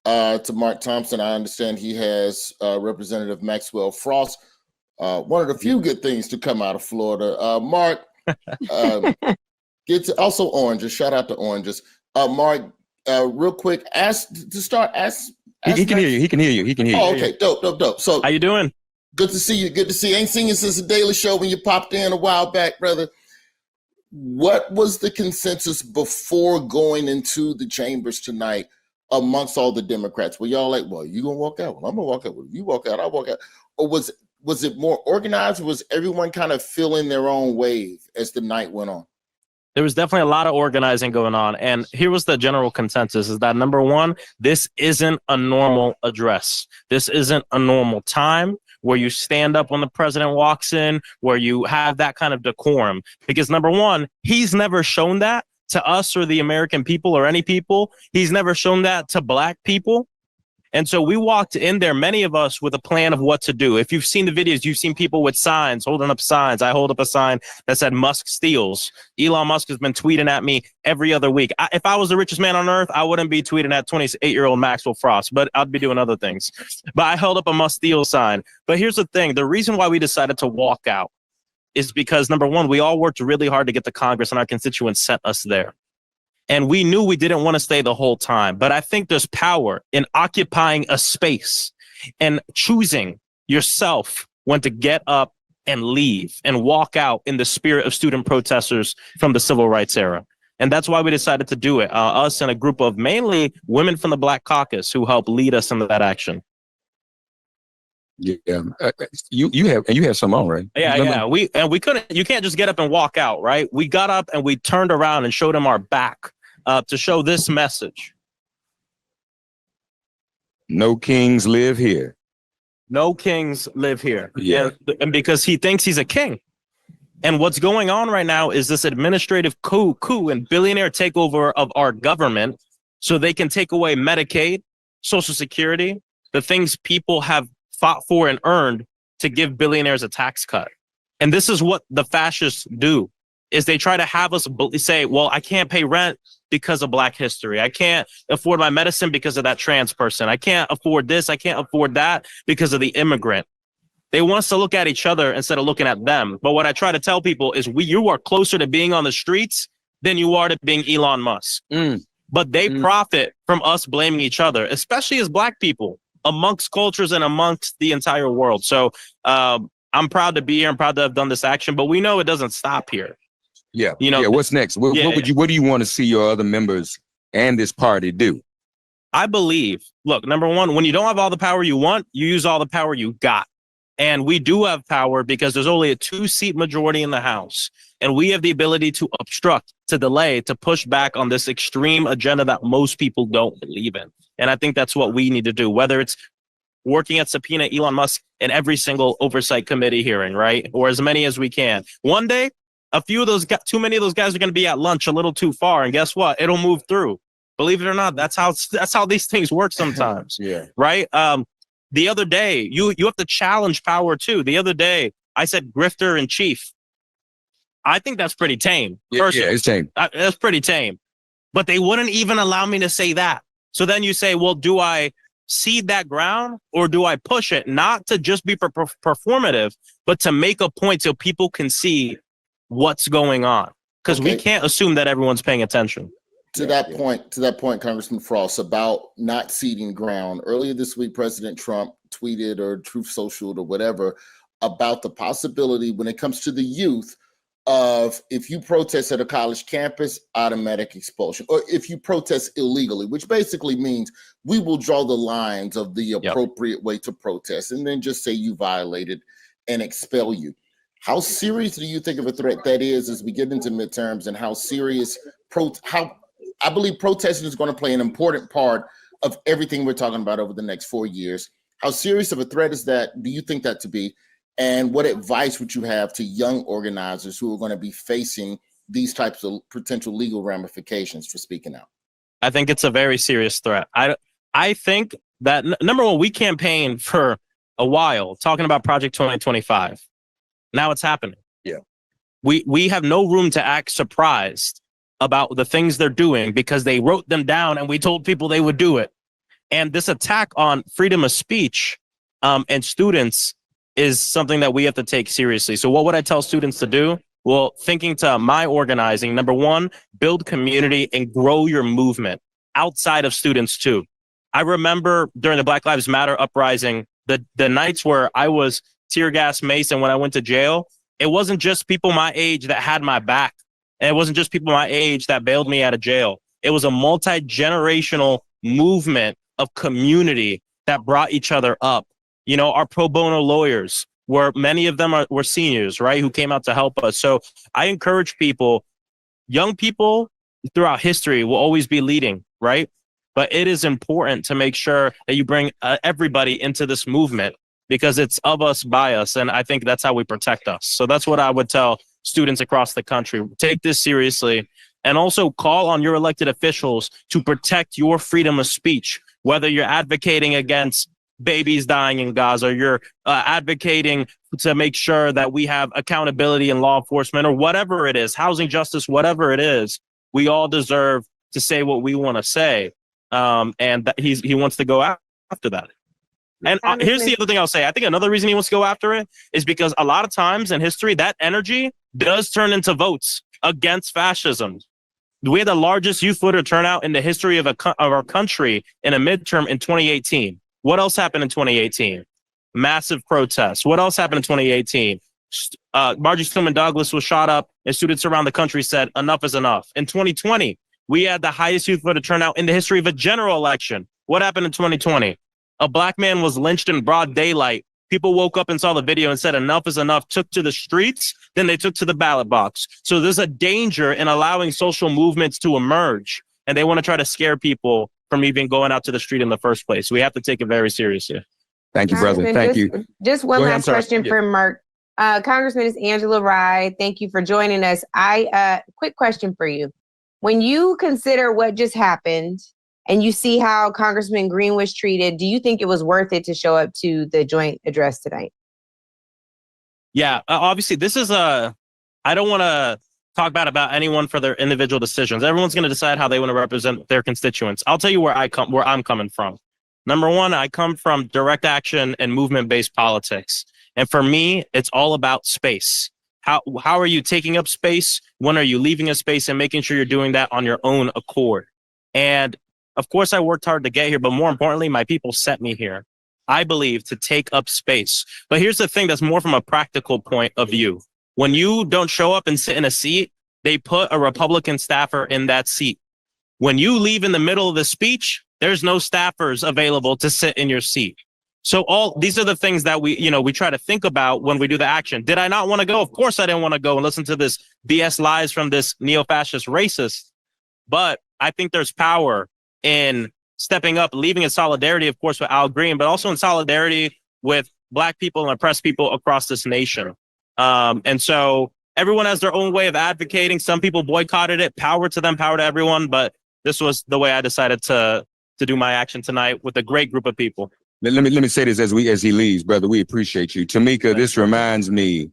to Mark Thompson. I understand he has Representative Maxwell Frost. One of the few good things to come out of Florida. Mark, also oranges. Shout out to oranges. Mark, real quick, he can hear you. He can hear you. Oh, okay, dope. So how you doing? Good to see you. Ain't seen you since the Daily Show when you popped in a while back, brother. What was the consensus before going into the chambers tonight amongst all the Democrats? Were y'all like, well, you gonna walk out? Well, I'm gonna walk out. Well, you walk out, I'll walk out. Or was it more organized? Or was everyone kind of feeling their own wave as the night went on? There was definitely a lot of organizing going on. And here was the general consensus, is that number one, this isn't a normal address. This isn't a normal time where you stand up when the president walks in, where you have that kind of decorum. Because number one, he's never shown that to us or the American people or any people. He's never shown that to Black people. And so we walked in there, many of us, with a plan of what to do. If you've seen the videos, you've seen people with signs, holding up signs. I hold up a sign that said Musk steals. Elon Musk has been tweeting at me every other week. If I was the richest man on earth, I wouldn't be tweeting at 28-year-old Maxwell Frost, but I'd be doing other things. But I held up a Musk steal sign. But here's the thing. The reason why we decided to walk out is because, number one, we all worked really hard to get to Congress, and our constituents sent us there. And we knew we didn't want to stay the whole time. But I think there's power in occupying a space and choosing yourself when to get up and leave and walk out in the spirit of student protesters from the civil rights era. And that's why we decided to do it. Us and a group of mainly women from the Black Caucus who helped lead us into that action. Yeah, you have some on, right? Yeah. We couldn't. You can't just get up and walk out, right? We got up and we turned around and showed them our back to show this message. No kings live here. No kings live here. Yeah. And because he thinks he's a king. And what's going on right now is this administrative coup and billionaire takeover of our government, so they can take away Medicaid, Social Security, the things people have fought for and earned, to give billionaires a tax cut. And this is what the fascists do, is they try to have us say, well, I can't pay rent because of Black history. I can't afford my medicine because of that trans person. I can't afford this. I can't afford that because of the immigrant. They want us to look at each other instead of looking at them. But what I try to tell people is you are closer to being on the streets than you are to being Elon Musk. But they profit from us blaming each other, especially as Black people, amongst cultures and amongst the entire world. So I'm proud to be here. I'm proud to have done this action, but we know it doesn't stop here. Yeah. What's next? What do you want to see your other members and this party do? I believe, look, number one, when you don't have all the power you want, you use all the power you got. And we do have power because there's only a 2-seat majority in the House. And we have the ability to obstruct, to delay, to push back on this extreme agenda that most people don't believe in. And I think that's what we need to do, whether it's working at subpoena Elon Musk in every single oversight committee hearing, right? Or as many as we can. One day, a few of those, too many of those guys are going to be at lunch a little too far. And guess what? It'll move through. Believe it or not, that's how these things work sometimes. Yeah. Right? The other day, you have to challenge power too. The other day, I said grifter in chief. I think that's pretty tame. Yeah, it's tame. That's pretty tame. But they wouldn't even allow me to say that. So then you say, well, do I cede that ground or do I push it? Not to just be performative, but to make a point so people can see what's going on. Because we can't assume that everyone's paying attention. To that point, Congressman Frost, about not ceding ground. Earlier this week, President Trump tweeted or Truth Socialed or whatever about the possibility when it comes to the youth of if you protest at a college campus, automatic expulsion, or if you protest illegally, which basically means we will draw the lines of the appropriate way to protest and then just say you violated and expel you. How serious do you think of a threat that is as we get into midterms, and how serious I believe protesting is going to play an important part of everything we're talking about over the next 4 years. How serious of a threat is that? Do you think that to be? And what advice would you have to young organizers who are going to be facing these types of potential legal ramifications for speaking out? I think it's a very serious threat. I think that, number one, we campaigned for a while talking about Project 2025. Now it's happening. Yeah. We have no room to act surprised about the things they're doing because they wrote them down and we told people they would do it. And this attack on freedom of speech and students is something that we have to take seriously. So what would I tell students to do? Well, thinking to my organizing, number one, build community and grow your movement outside of students too. I remember during the Black Lives Matter uprising, the nights where I was tear gas mace and when I went to jail, it wasn't just people my age that had my back. And it wasn't just people my age that bailed me out of jail. It was a multi-generational movement of community that brought each other up. You know, our pro bono lawyers, where many of them were seniors, right, who came out to help us. So I encourage people, young people throughout history will always be leading, right? But it is important to make sure that you bring everybody into this movement because it's of us, by us. And I think that's how we protect us. So that's what I would tell students across the country. Take this seriously and also call on your elected officials to protect your freedom of speech, whether you're advocating against babies dying in Gaza, you're advocating to make sure that we have accountability in law enforcement or whatever it is, housing justice, whatever it is. We all deserve to say what we want to say. And that he wants to go after that. And here's the other thing I'll say. I think another reason he wants to go after it is because a lot of times in history, that energy does turn into votes against fascism. We had the largest youth voter turnout in the history of our country in a midterm in 2018. What else happened in 2018? Massive protests. What else happened in 2018? Marjorie Stoneman Douglas was shot up and students around the country said, enough is enough. In 2020, we had the highest youth voter turnout in the history of a general election. What happened in 2020? A black man was lynched in broad daylight. People woke up and saw the video and said, enough is enough, took to the streets, then they took to the ballot box. So there's a danger in allowing social movements to emerge. And they want to try to scare people from even going out to the street in the first place. We have to take it very seriously. Thank you, brother. Thank you. Just one last question for Mark. Congressman, it's Angela Reid. Thank you for joining us. Quick question for you. When you consider what just happened and you see how Congressman Green was treated, do you think it was worth it to show up to the joint address tonight? Yeah, obviously this is I don't want to talk bad about anyone for their individual decisions. Everyone's going to decide how they want to represent their constituents. I'll tell you where I'm coming from. Number one, I come from direct action and movement-based politics. And for me, it's all about space. How are you taking up space? When are you leaving a space and making sure you're doing that on your own accord? And of course, I worked hard to get here, but more importantly, my people sent me here. I believe to take up space. But here's the thing that's more from a practical point of view. When you don't show up and sit in a seat, they put a Republican staffer in that seat. When you leave in the middle of the speech, there's no staffers available to sit in your seat. So all these are the things that we try to think about when we do the action. Did I not want to go? Of course I didn't want to go and listen to this BS lies from this neo-fascist racist. But I think there's power in stepping up, leaving in solidarity, of course, with Al Green, but also in solidarity with Black people and oppressed people across this nation. And so everyone has their own way of advocating. Some people boycotted it. Power to them, power to everyone. But this was the way I decided to do my action tonight with a great group of people. Let me say this as he leaves, brother. We appreciate you. Tamika, this reminds me,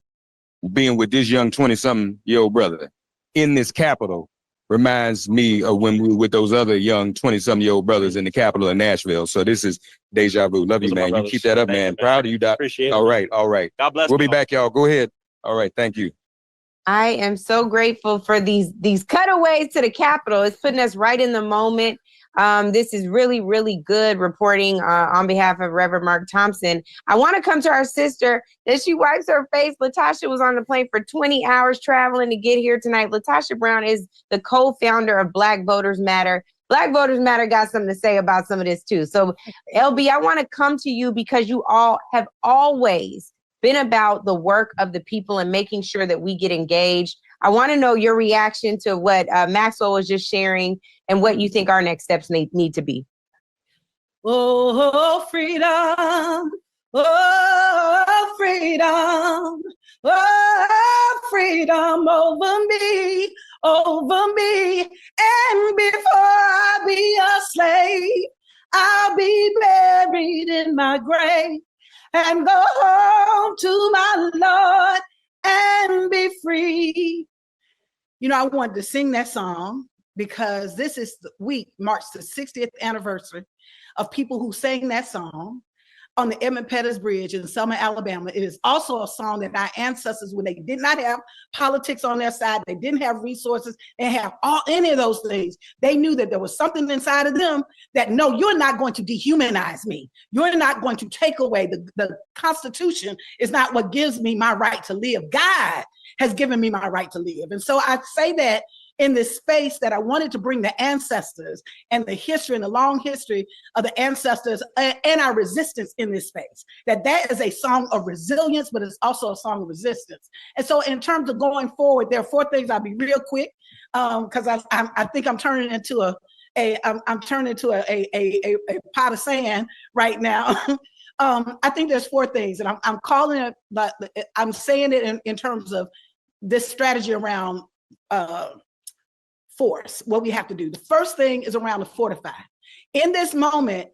being with this young 20-something-year-old brother in this Capitol reminds me of when we were with those other young 20-something-year-old brothers in the Capitol in Nashville. So this is deja vu. Love you, man. You keep that up, man. Proud of you, Doc. Appreciate it. All right. God bless. We'll be back, y'all. Go ahead. All right. Thank you. I am so grateful for these cutaways to the Capitol. It's putting us right in the moment. This is really, really good reporting on behalf of Reverend Mark Thompson. I want to come to our sister that she wipes her face. LaTosha was on the plane for 20 hours traveling to get here tonight. LaTosha Brown is the co-founder of Black Voters Matter. Black Voters Matter got something to say about some of this too. So LB, I want to come to you because you all have always been about the work of the people and making sure that we get engaged. I want to know your reaction to what Maxwell was just sharing and what you think our next steps need to be. Oh, freedom. Oh, freedom. Oh, freedom over me. And before I be a slave, I'll be buried in my grave and go home to my Lord and be free. You know, I wanted to sing that song because this is the week marks the 60th anniversary of people who sang that song on the Edmund Pettus Bridge in Selma, Alabama. It is also a song that our ancestors, when they did not have politics on their side, they didn't have resources, they have any of those things. They knew that there was something inside of them that, no, you're not going to dehumanize me. You're not going to take away the Constitution is not what gives me my right to live. God has given me my right to live. And so I say that in this space that I wanted to bring the ancestors and the history and the long history of the ancestors and our resistance in this space. That is a song of resilience, but it's also a song of resistance. And so in terms of going forward, there are 4 things. I'll be real quick because I think I'm turning into a pot of sand right now. I think there's 4 things, and I'm calling it, but I'm saying it in terms of this strategy around force, what we have to do. The first thing is around the fortify. In this moment,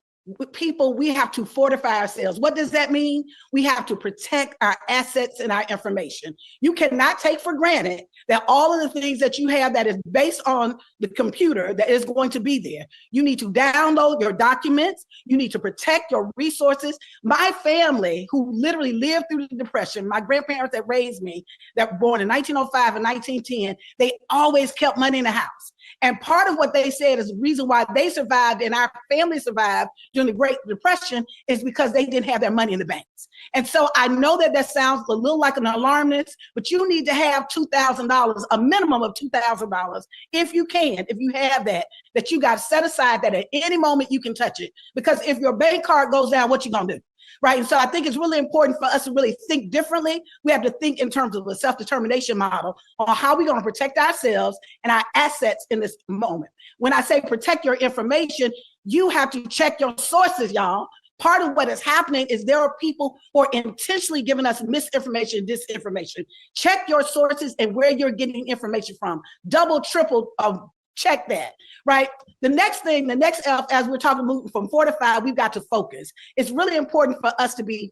people, we have to fortify ourselves. What does that mean? We have to protect our assets and our information. You cannot take for granted that all of the things that you have that is based on the computer that is going to be there. You need to download your documents. You need to protect your resources. My family, who literally lived through the Depression, my grandparents that raised me, that were born in 1905 and 1910, they always kept money in the house. And part of what they said is the reason why they survived and our family survived during the Great Depression is because they didn't have their money in the banks. And so I know that sounds a little like an alarmist, but you need to have $2,000, a minimum of $2,000, if you can, if you have that you got set aside that at any moment you can touch it. Because if your bank card goes down, what you gonna do? Right. And so I think it's really important for us to really think differently. We have to think in terms of a self-determination model on how we're going to protect ourselves and our assets in this moment. When I say protect your information, you have to check your sources, y'all. Part of what is happening is there are people who are intentionally giving us misinformation, disinformation. Check your sources and where you're getting information from. Double, triple, check that, right? The next thing, the next F, as we're talking moving from fortify, we've got to focus. It's really important for us to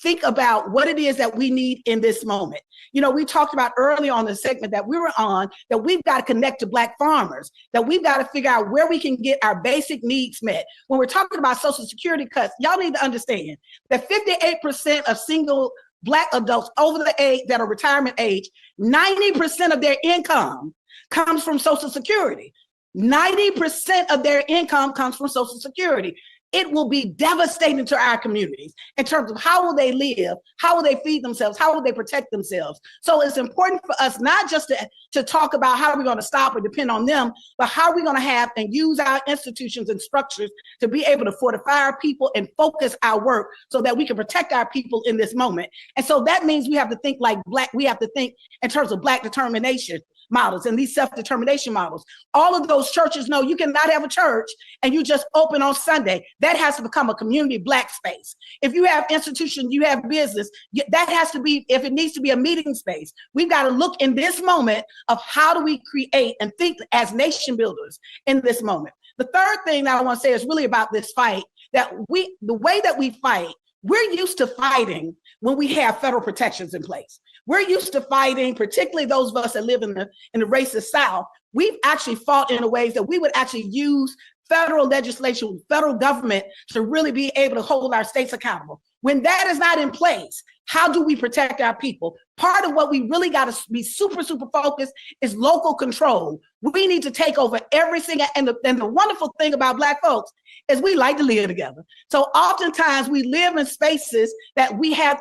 think about what it is that we need in this moment. You know, we talked about early on the segment that we were on, that we've got to connect to Black farmers, that we've got to figure out where we can get our basic needs met. When we're talking about Social Security cuts, y'all need to understand that 58% of single Black adults over the age that are retirement age, 90% of their income comes from Social Security. 90% of their income comes from Social Security. it will be devastating to our communities in terms of how will they live, how will they feed themselves, how will they protect themselves. So it's important for us not just to talk about how we're going to stop or depend on them, but how we're going to have and use our institutions and structures to be able to fortify our people and focus our work so that we can protect our people in this moment. And so that means we have to think like we have to think in terms of Black determination models and these self-determination models. All of those churches know you cannot have a church and you just open on Sunday. That has to become a community Black space. If you have institutions, you have business, that has to be, if it needs to be a meeting space, we've got to look in this moment of how do we create and think as nation builders in this moment. The third thing that I want to say is really about this fight, that the way that we fight, we're used to fighting when we have federal protections in place. We're used to fighting, particularly those of us that live in the racist South. We've actually fought in ways that we would actually use federal legislation, federal government to really be able to hold our states accountable. When that is not in place, how do we protect our people? Part of what we really got to be super, super focused is local control. We need to take over every single, and the wonderful thing about Black folks is we like to live together. So oftentimes we live in spaces that we have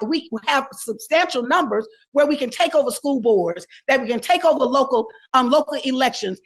substantial numbers where we can take over school boards, that we can take over local elections.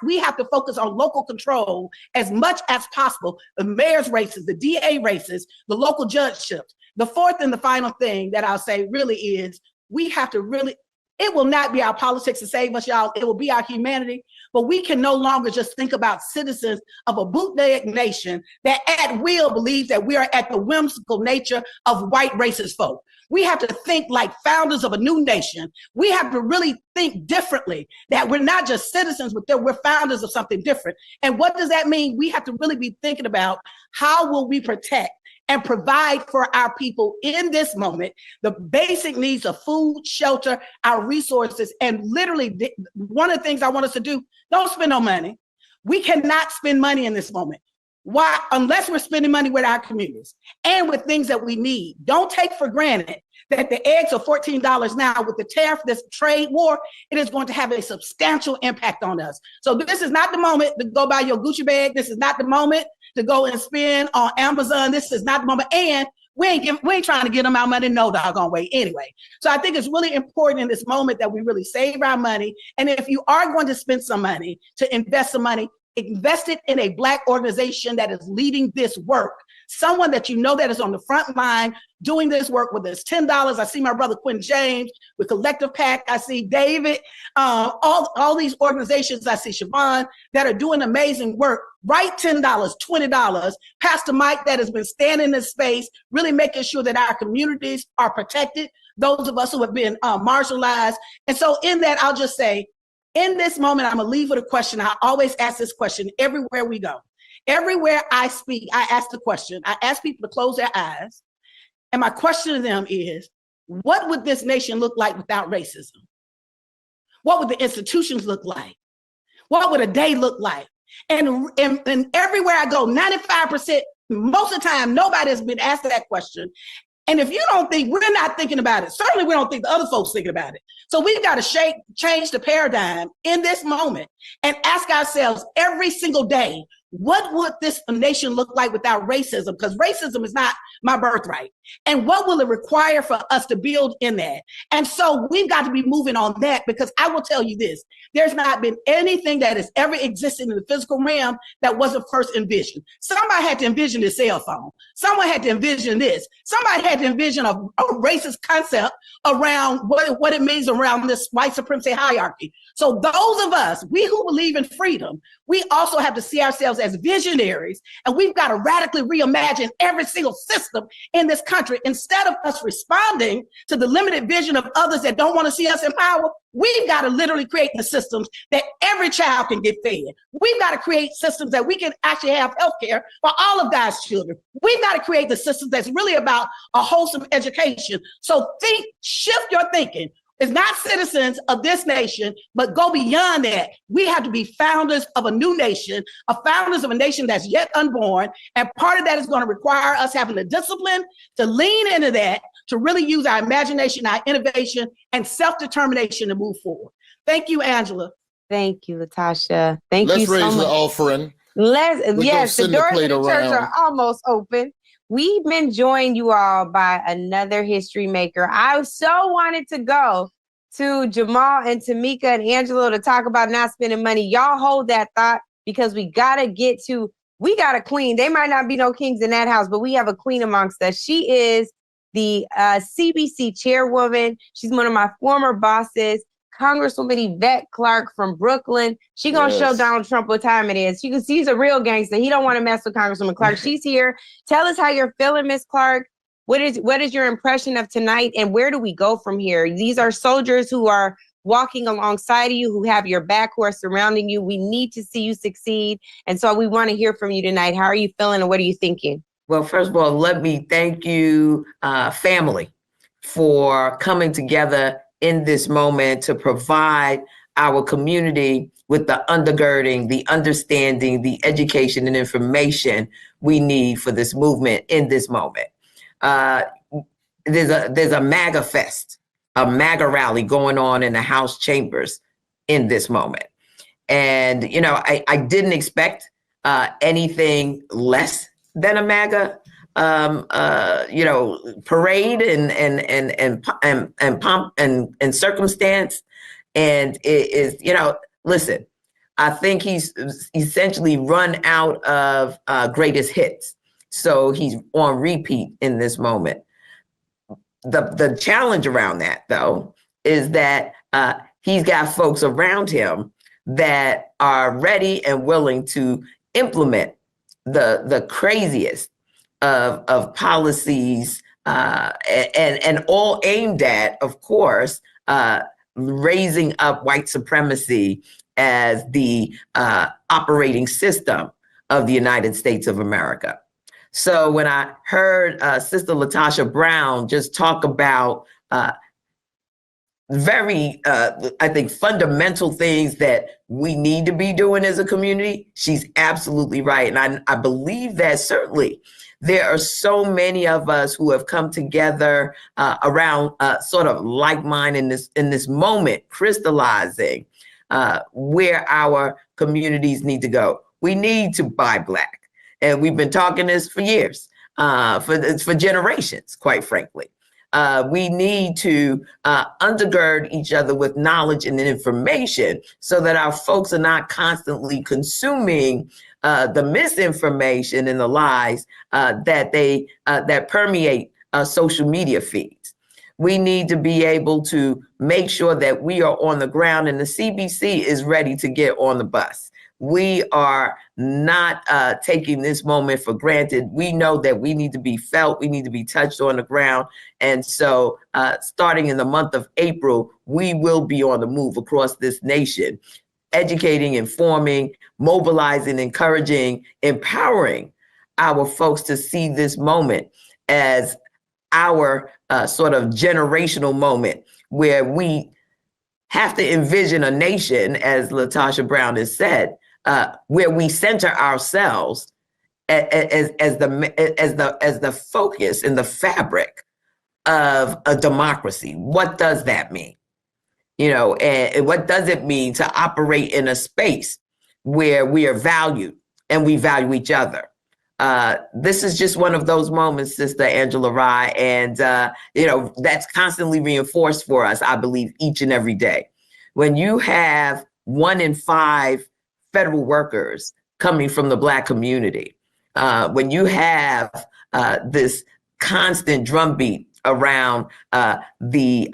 We have to focus on local control as much as possible. The mayor's races, the DA races, the local judgeships. The fourth and the final thing that I'll say really is we have to really, it will not be our politics to save us, y'all. It will be our humanity. But we can no longer just think about citizens of a bootleg nation that at will believes that we are at the whimsical nature of white racist folk. We have to think like founders of a new nation. We have to really think differently, that we're not just citizens, but we're founders of something different. And what does that mean? We have to really be thinking about how will we protect and provide for our people in this moment, the basic needs of food, shelter, our resources, and literally one of the things I want us to do, don't spend no money. We cannot spend money in this moment. Why? Unless we're spending money with our communities and with things that we need. Don't take for granted that the eggs are $14 now. With the tariff, this trade war, it is going to have a substantial impact on us. So this is not the moment to go buy your Gucci bag. This is not the moment to go and spend on Amazon. This is not the moment. And we ain't trying to get them our money no doggone way anyway. So I think it's really important in this moment that we really save our money. And if you are going to spend some money, to invest some money, invest it in a Black organization that is leading this work. Someone that you know that is on the front line doing this work, whether it's $10. I see my brother Quentin James with Collective PAC. I see David, all these organizations. I see Siobhan that are doing amazing work. Write $10, $20. Pastor Mike that has been standing in this space, really making sure that our communities are protected, those of us who have been marginalized. And so in that, I'll just say, in this moment, I'm gonna leave with a question. I always ask this question everywhere we go. Everywhere I speak, I ask the question. I ask people to close their eyes. And my question to them is, what would this nation look like without racism? What would the institutions look like? What would a day look like? And everywhere I go, 95%, most of the time, nobody has been asked that question. And if you don't think, we're not thinking about it. Certainly we don't think the other folks thinking about it. So we've got to change the paradigm in this moment and ask ourselves every single day, what would this nation look like without racism? Because racism is not my birthright. And what will it require for us to build in that? And so we've got to be moving on that, because I will tell you this, there's not been anything that has ever existed in the physical realm that wasn't first envisioned. Somebody had to envision the cell phone. Someone had to envision this. Somebody had to envision a racist concept around what it means around this white supremacy hierarchy. So those of us, we who believe in freedom, we also have to see ourselves as visionaries, and we've got to radically reimagine every single system in this country. Instead of us responding to the limited vision of others that don't want to see us in power, we've got to literally create the systems that every child can get fed. We've got to create systems that we can actually have healthcare for all of God's children. We've got to create the systems that's really about a wholesome education. So shift your thinking. It's not citizens of this nation, but go beyond that. We have to be founders of a new nation, founders of a nation that's yet unborn. And part of that is going to require us having the discipline to lean into that, to really use our imagination, our innovation, and self-determination to move forward. Thank you, Angela. Thank you, LaTosha. Thank you so much. Let's raise the offering. Yes, the send the doors of plate the church around. are almost open. We've been joined, you all, by another history maker. I so wanted to go to Jamal and Tamika and Angelo to talk about not spending money. Y'all hold that thought, because we got a queen. They might not be no kings in that house, but we have a queen amongst us. She is the CBC chairwoman. She's one of my former bosses, Congresswoman Yvette Clarke from Brooklyn. She gonna show Donald Trump what time it is. She's a real gangster. He don't want to mess with Congresswoman Clarke. She's here. Tell us how you're feeling, Miss Clarke. What is your impression of tonight, and where do we go from here? These are soldiers who are walking alongside of you, who have your back, who are surrounding you. We need to see you succeed. And so we want to hear from you tonight. How are you feeling, and what are you thinking? Well, first of all, let me thank you, family, for coming together in this moment to provide our community with the undergirding, the understanding, the education and information we need for this movement in this moment. There's a MAGA fest, a MAGA rally going on in the House chambers in this moment. And, you know, I didn't expect anything less than a MAGA parade and pomp and circumstance. And it is, listen, I think he's essentially run out of greatest hits. So he's on repeat in this moment. The challenge around that, though, is that he's got folks around him that are ready and willing to implement the craziest of policies and all aimed at, of course, raising up white supremacy as the operating system of the United States of America. So when I heard Sister LaTosha Brown just talk about very, I think, fundamental things that we need to be doing as a community, she's absolutely right. And I believe that certainly there are so many of us who have come together around sort of like mind in this moment, crystallizing where our communities need to go. We need to buy Black. And we've been talking this for years, for generations, quite frankly. We need to undergird each other with knowledge and information so that our folks are not constantly consuming the misinformation and the lies that permeate social media feeds. We need to be able to make sure that we are on the ground and the CBC is ready to get on the bus. We are not taking this moment for granted. We know that we need to be felt, we need to be touched on the ground. And so starting in the month of April, we will be on the move across this nation, educating, informing, mobilizing, encouraging, empowering our folks to see this moment as our sort of generational moment where we have to envision a nation, as LaTosha Brown has said, where we center ourselves as the focus and the fabric of a democracy. What does that mean? And what does it mean to operate in a space where we are valued and we value each other? This is just one of those moments, Sister Angela Rye, and that's constantly reinforced for us, I believe, each and every day. When you have 1 in 5 federal workers coming from the Black community, when you have this constant drumbeat around the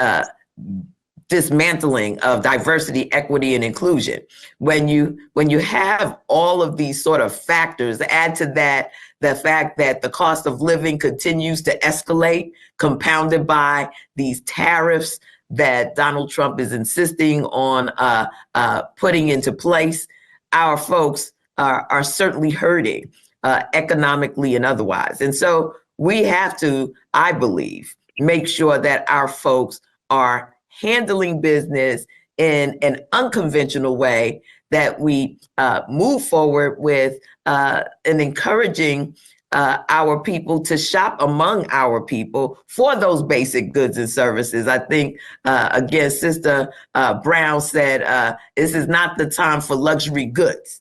dismantling of diversity, equity, and inclusion, when you have all of these sort of factors, add to that the fact that the cost of living continues to escalate, compounded by these tariffs that Donald Trump is insisting on putting into place, our folks are certainly hurting economically and otherwise. And so we have to, I believe, make sure that our folks are handling business in an unconventional way, that we move forward with and encouraging our people to shop among our people for those basic goods and services. I think, again, Sister Brown said, this is not the time for luxury goods.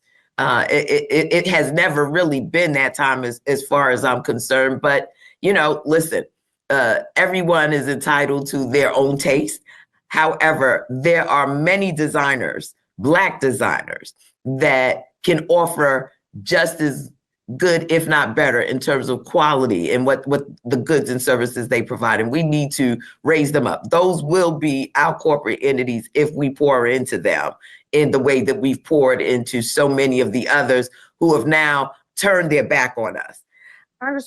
It has never really been that time as far as I'm concerned. But, you know, listen, everyone is entitled to their own taste. However, there are many designers, Black designers, that can offer just as good, if not better, in terms of quality and what the goods and services they provide. And we need to raise them up. Those will be our corporate entities if we pour into them in the way that we've poured into so many of the others who have now turned their back on us.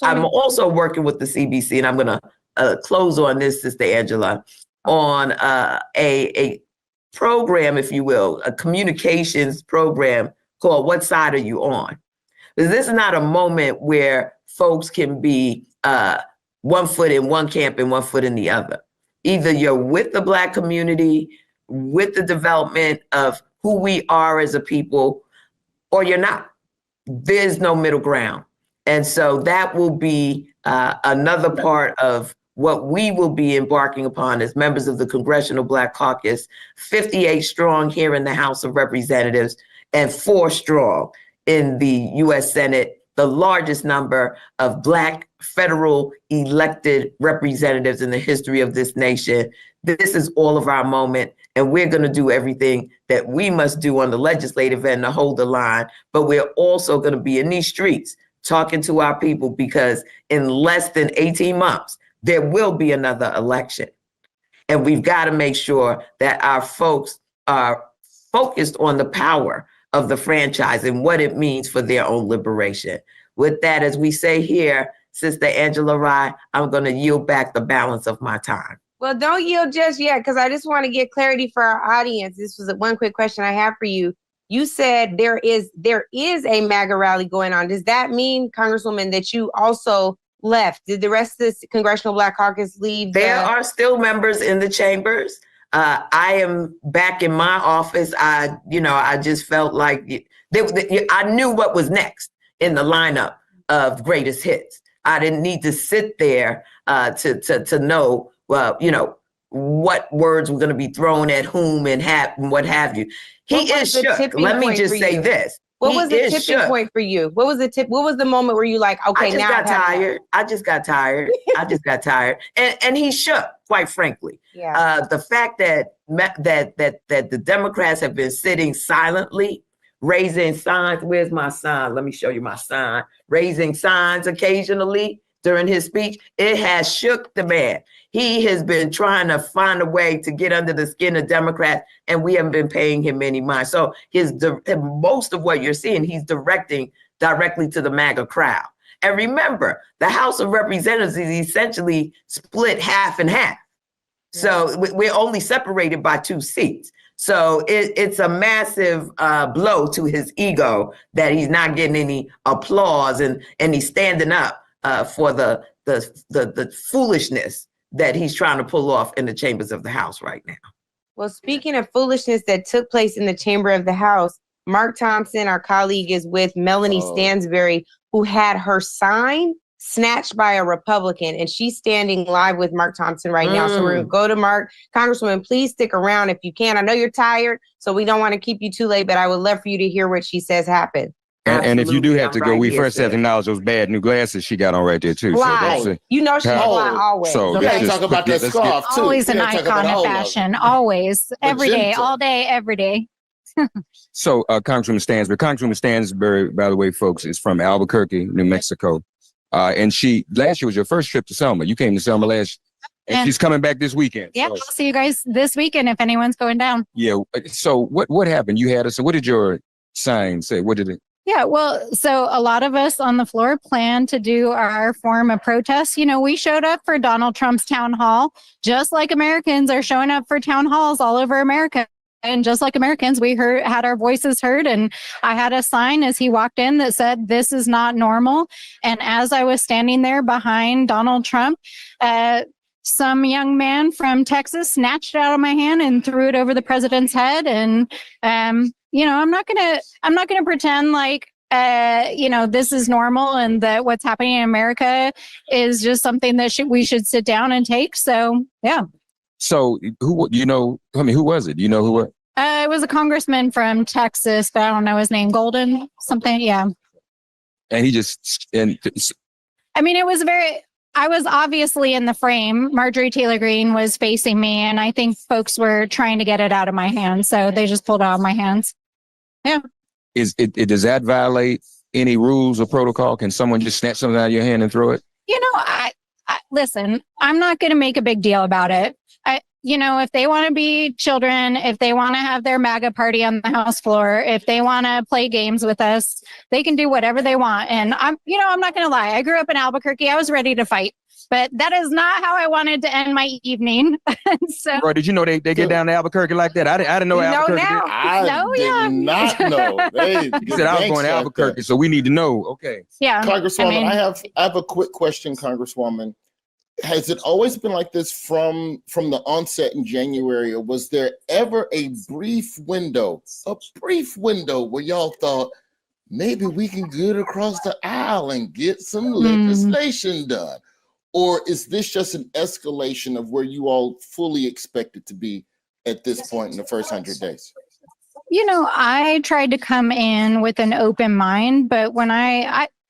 I'm also working with the CBC, and I'm going to close on this, Sister Angela, on a program, if you will, a communications program called What Side Are You On? Because this is not a moment where folks can be 1 foot in one camp and 1 foot in the other. Either you're with the Black community, with the development of who we are as a people, or you're not. There's no middle ground. And so that will be another part of what we will be embarking upon as members of the Congressional Black Caucus, 58 strong here in the House of Representatives and 4 strong in the U.S. Senate, the largest number of Black federal elected representatives in the history of this nation. This is all of our moment, and we're going to do everything that we must do on the legislative end to hold the line, but we're also going to be in these streets talking to our people, because in less than 18 months, there will be another election. And we've got to make sure that our folks are focused on the power of the franchise and what it means for their own liberation. With that, as we say here, Sister Angela Rye, I'm going to yield back the balance of my time. Well, don't yield just yet, because I just want to get clarity for our audience. This was one quick question I have for you. You said there is a MAGA rally going on. Does that mean, Congresswoman, that you also left? Did the rest of the Congressional Black Caucus leave? There are still members in the chambers. I am back in my office. I just felt like I knew what was next in the lineup of greatest hits. I didn't need to sit there to know, what words were going to be thrown at whom and what have you. He is shook. Let me just say this. What was the tipping point for you? What was the moment where you like, okay, I just got tired. And he shook, quite frankly. Yeah. The fact that the Democrats have been sitting silently, raising signs. Where's my sign? Let me show you my sign. Raising signs occasionally during his speech. It has shook the man. He has been trying to find a way to get under the skin of Democrats, and we haven't been paying him any mind. So most of what you're seeing, he's directing directly to the MAGA crowd. And remember, the House of Representatives is essentially split half and half. So we're only separated by 2 seats. So it's a massive blow to his ego that he's not getting any applause, and he's standing up for the foolishness that he's trying to pull off in the chambers of the House right now. Well, speaking of foolishness that took place in the chamber of the House, Mark Thompson, our colleague, is with Melanie Stansbury, who had her sign snatched by a Republican, and she's standing live with Mark Thompson right now. So we're going to go to Mark. Congresswoman, please stick around if you can. I know you're tired, so we don't want to keep you too late, but I would love for you to hear what she says happened. And if you do have to go, we first have to acknowledge those bad new glasses she got on right there too. Fly. So You know she's fly always. So let's talk about that scarf too. Always an icon of fashion. Always, every day, all day, every day. So Congresswoman Stansbury, by the way, folks, is from Albuquerque, New Mexico. And last year was your first trip to Selma. You came to Selma last year. And she's coming back this weekend. Yeah, I'll see you guys this weekend if anyone's going down. Yeah. So what happened? So what did your sign say? What did it? Yeah, well, so a lot of us on the floor plan to do our form of protest. We showed up for Donald Trump's town hall, just like Americans are showing up for town halls all over America. And just like Americans, we had our voices heard. And I had a sign as he walked in that said, "This is not normal." And as I was standing there behind Donald Trump, some young man from Texas snatched it out of my hand and threw it over the president's head. And I'm not gonna pretend like this is normal and that what's happening in America is just something that we should sit down and take. So yeah. So who was it? You know who? It was a congressman from Texas, but I don't know his name. Golden something. Yeah. And he just, and I mean, I was obviously in the frame. Marjorie Taylor Greene was facing me, and I think folks were trying to get it out of my hands. So they just pulled it out of my hands. Yeah. Does that violate any rules or protocol? Can someone just snatch something out of your hand and throw it? You know, I listen, I'm not going to make a big deal about it. If they want to be children, if they want to have their MAGA party on the House floor, if they want to play games with us, they can do whatever they want. And I'm not going to lie. I grew up in Albuquerque. I was ready to fight, but that is not how I wanted to end my evening. So, Bro, did you know they get down to Albuquerque like that? I didn't know Albuquerque. I did not know. Hey, he said I was going to Albuquerque, so we need to know. Okay. Yeah. Congresswoman, I have a quick question, Congresswoman. Has it always been like this from the onset in January, or was there ever a brief window where y'all thought maybe we can get across the aisle and get some legislation done? Or is this just an escalation of where you all fully expect it to be at this point in the first 100 days? I tried to come in with an open mind, but when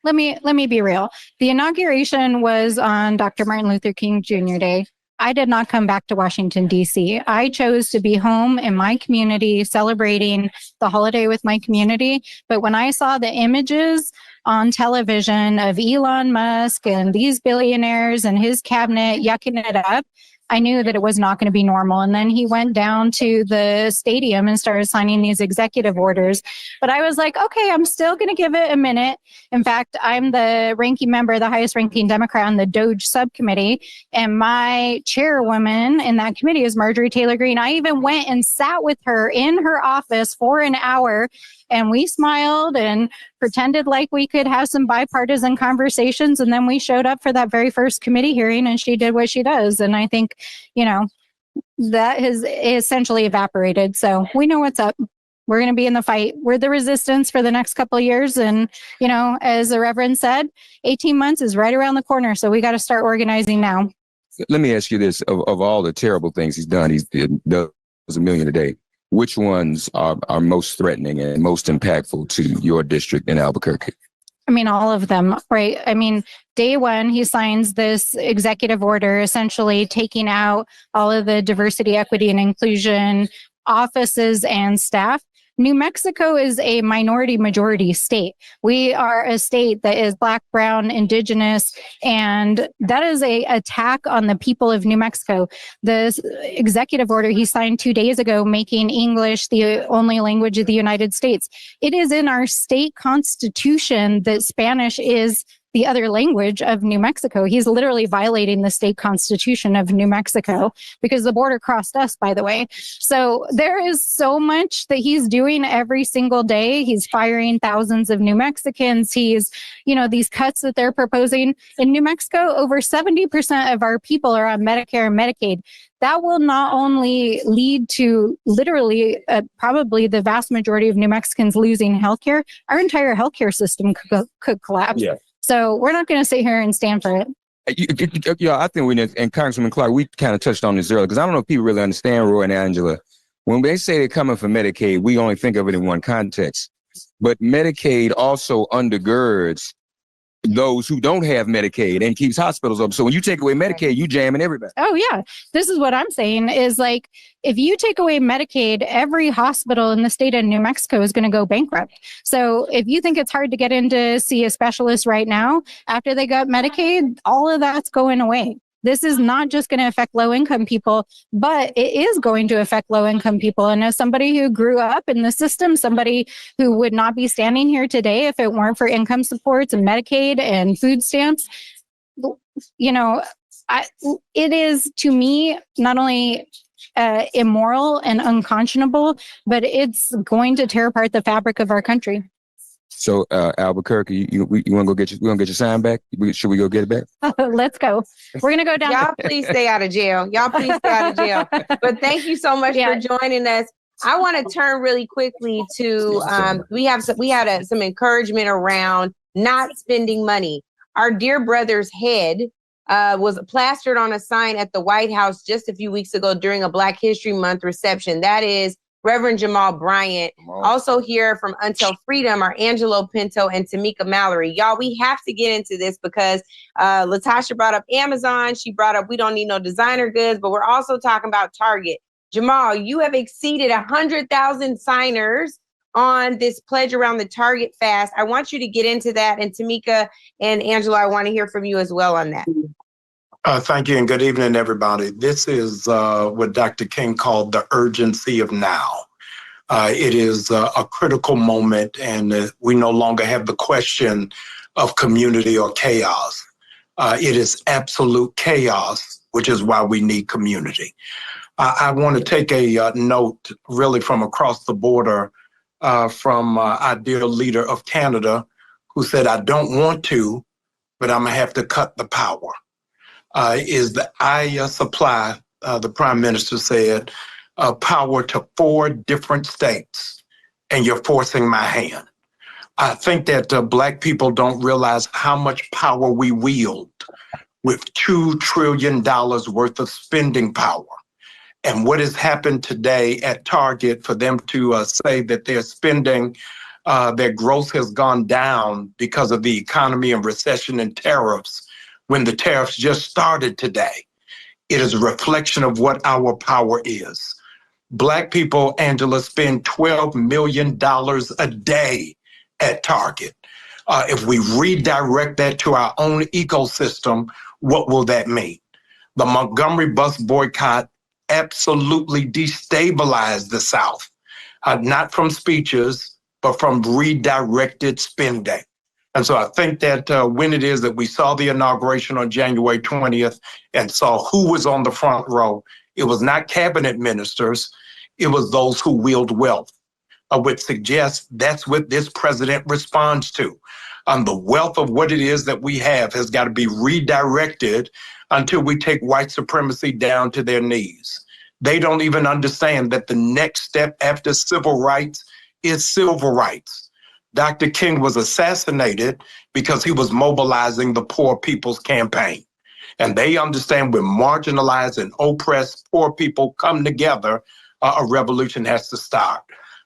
let me be real. The inauguration was on Dr. Martin Luther King Jr. Day. I did not come back to Washington, D.C. I chose to be home in my community celebrating the holiday with my community. But when I saw the images on television of Elon Musk and these billionaires and his cabinet yucking it up, I knew that it was not going to be normal. And then he went down to the stadium and started signing these executive orders. But I was like, okay, I'm still going to give it a minute. In fact, I'm the ranking member, the highest ranking Democrat on the DOGE subcommittee. And my chairwoman in that committee is Marjorie Taylor Greene. I even went and sat with her in her office for an hour, and we smiled and pretended like we could have some bipartisan conversations. And then we showed up for that very first committee hearing, and she did what she does. And I think, that has essentially evaporated. So we know what's up. We're going to be in the fight. We're the resistance for the next couple of years. And, as the Reverend said, 18 months is right around the corner. So we got to start organizing now. Let me ask you this. Of all the terrible things he's done, he's does $1 million a day. Which ones are most threatening and most impactful to your district in Albuquerque? I mean, all of them, right? I mean, day one, he signs this executive order, essentially taking out all of the diversity, equity, and inclusion offices and staff. New Mexico is a minority majority state. We are a state that is Black, Brown, Indigenous, and that is a attack on the people of New Mexico. The executive order he signed 2 days ago, making English the only language of the United States. It is in our state constitution that Spanish is the other language of New Mexico. He's literally violating the state constitution of New Mexico because the border crossed us, by the way. So there is so much that he's doing every single day. He's firing thousands of New Mexicans. He's, these cuts that they're proposing in New Mexico, over 70% of our people are on Medicare and Medicaid. That will not only lead to literally probably the vast majority of New Mexicans losing healthcare, our entire healthcare system could collapse. Yeah. So we're not going to sit here and stand for it. I think and Congressman Clarke, we kind of touched on this earlier, because I don't know if people really understand, Roy and Angela. When they say they're coming for Medicaid, we only think of it in one context. But Medicaid also undergirds those who don't have Medicaid and keeps hospitals open. So when you take away Medicaid, you jamming everybody. Oh, yeah. This is what I'm saying is, like, if you take away Medicaid, every hospital in the state of New Mexico is going to go bankrupt. So if you think it's hard to get in to see a specialist right now, after they got Medicaid, all of that's going away. This is not just going to affect low-income people, but it is going to affect low-income people. And as somebody who grew up in the system, somebody who would not be standing here today if it weren't for income supports and Medicaid and food stamps, it is, to me, not only immoral and unconscionable, but it's going to tear apart the fabric of our country. So Albuquerque, you want to get your sign back? Should we go get it back? Let's go. We're gonna go down. Y'all please stay out of jail. But thank you so much for joining us. I want to turn really quickly to we had some encouragement around not spending money. Our dear brother's head was plastered on a sign at the White House just a few weeks ago during a Black History Month reception. That is Reverend Jamal Bryant. Also here from Until Freedom are Angelo Pinto and Tamika Mallory. Y'all, we have to get into this because LaTosha brought up Amazon. She brought up we don't need no designer goods, but we're also talking about Target. Jamal, you have exceeded 100,000 signers on this pledge around the Target fast. I want you to get into that. And Tamika and Angela, I want to hear from you as well on that. Thank you and good evening, everybody. This is what Dr. King called the urgency of now. It is a critical moment, and we no longer have the question of community or chaos. It is absolute chaos, which is why we need community. I want to take a note really from across the border from our dear leader of Canada, who said, I don't want to, but I'm going to have to cut the power. Is that I supply, the Prime Minister said, power to 4 different states, and you're forcing my hand. I think that Black people don't realize how much power we wield with $2 trillion worth of spending power. And what has happened today at Target for them to say that their spending, their growth has gone down because of the economy and recession and tariffs, when the tariffs just started today. It is a reflection of what our power is. Black people, Angela, spend $12 million a day at Target. If we redirect that to our own ecosystem, what will that mean? The Montgomery bus boycott absolutely destabilized the South, not from speeches, but from redirected spending. And so I think that when it is that we saw the inauguration on January 20th and saw who was on the front row, it was not cabinet ministers, it was those who wield wealth, which suggests that's what this president responds to. The wealth of what it is that we have has got to be redirected until we take white supremacy down to their knees. They don't even understand that the next step after civil rights is civil rights. Dr. King was assassinated because he was mobilizing the Poor People's Campaign. And they understand when marginalized and oppressed poor people come together, a revolution has to start.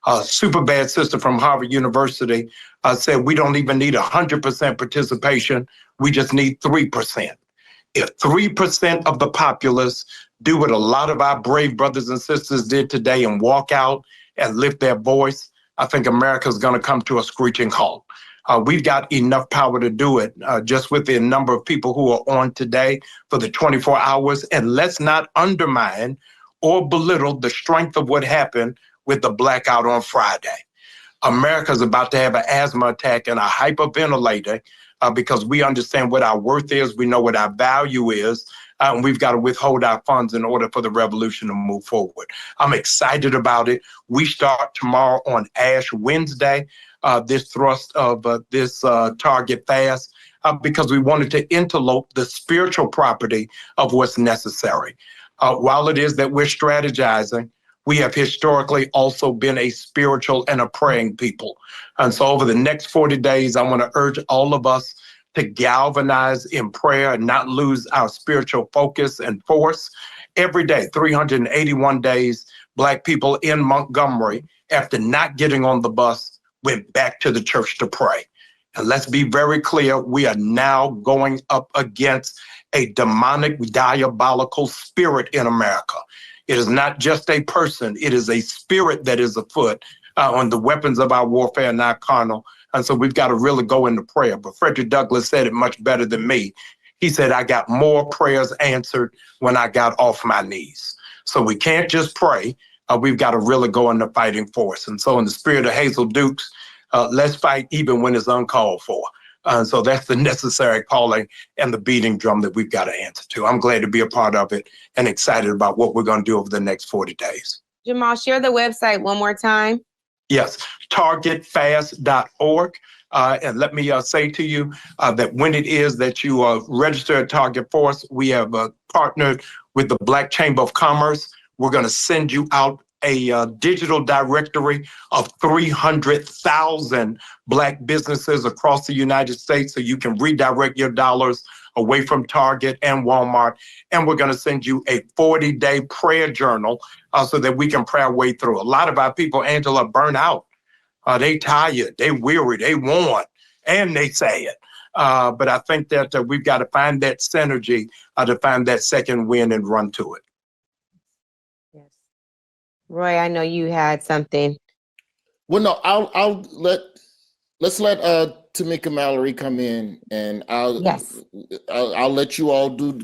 A super bad sister from Harvard University said we don't even need 100% participation, we just need 3%. If 3% of the populace do what a lot of our brave brothers and sisters did today and walk out and lift their voice, I think America's going to come to a screeching halt. We've got enough power to do it just with the number of people who are on today for the 24 hours. And let's not undermine or belittle the strength of what happened with the blackout on Friday. America's about to have an asthma attack and a hyperventilator because we understand what our worth is. We know what our value is. And we've got to withhold our funds in order for the revolution to move forward. I'm excited about it. We start tomorrow on Ash Wednesday, this thrust of this Target fast, because we wanted to interlope the spiritual property of what's necessary. While it is that we're strategizing, we have historically also been a spiritual and a praying people. And so over the next 40 days, I want to urge all of us to galvanize in prayer and not lose our spiritual focus and force. Every day, 381 days, Black people in Montgomery, after not getting on the bus, went back to the church to pray. And let's be very clear, we are now going up against a demonic, diabolical spirit in America. It is not just a person, it is a spirit that is afoot. On the weapons of our warfare are not carnal. And so we've got to really go into prayer. But Frederick Douglass said it much better than me. He said, I got more prayers answered when I got off my knees. So we can't just pray. We've got to really go into fighting force. And so in the spirit of Hazel Dukes, let's fight even when it's uncalled for. So that's the necessary calling and the beating drum that we've got to answer to. I'm glad to be a part of it and excited about what we're going to do over the next 40 days. Jamal, share the website one more time. Yes, targetfast.org. And let me say to you that when it is that you register at Target Force, we have partnered with the Black Chamber of Commerce. We're going to send you out a digital directory of 300,000 Black businesses across the United States so you can redirect your dollars away from Target and Walmart. And we're going to send you a 40-day prayer journal so that we can pray our way through. A lot of our people, Angela, burn out. They tired, they weary, they worn, and they sad. But I think that we've got to find that synergy to find that second win and run to it. Yes. Roy, I know you had something. Well, no, let's let Tamika Mallory come in, and I'll let you all do.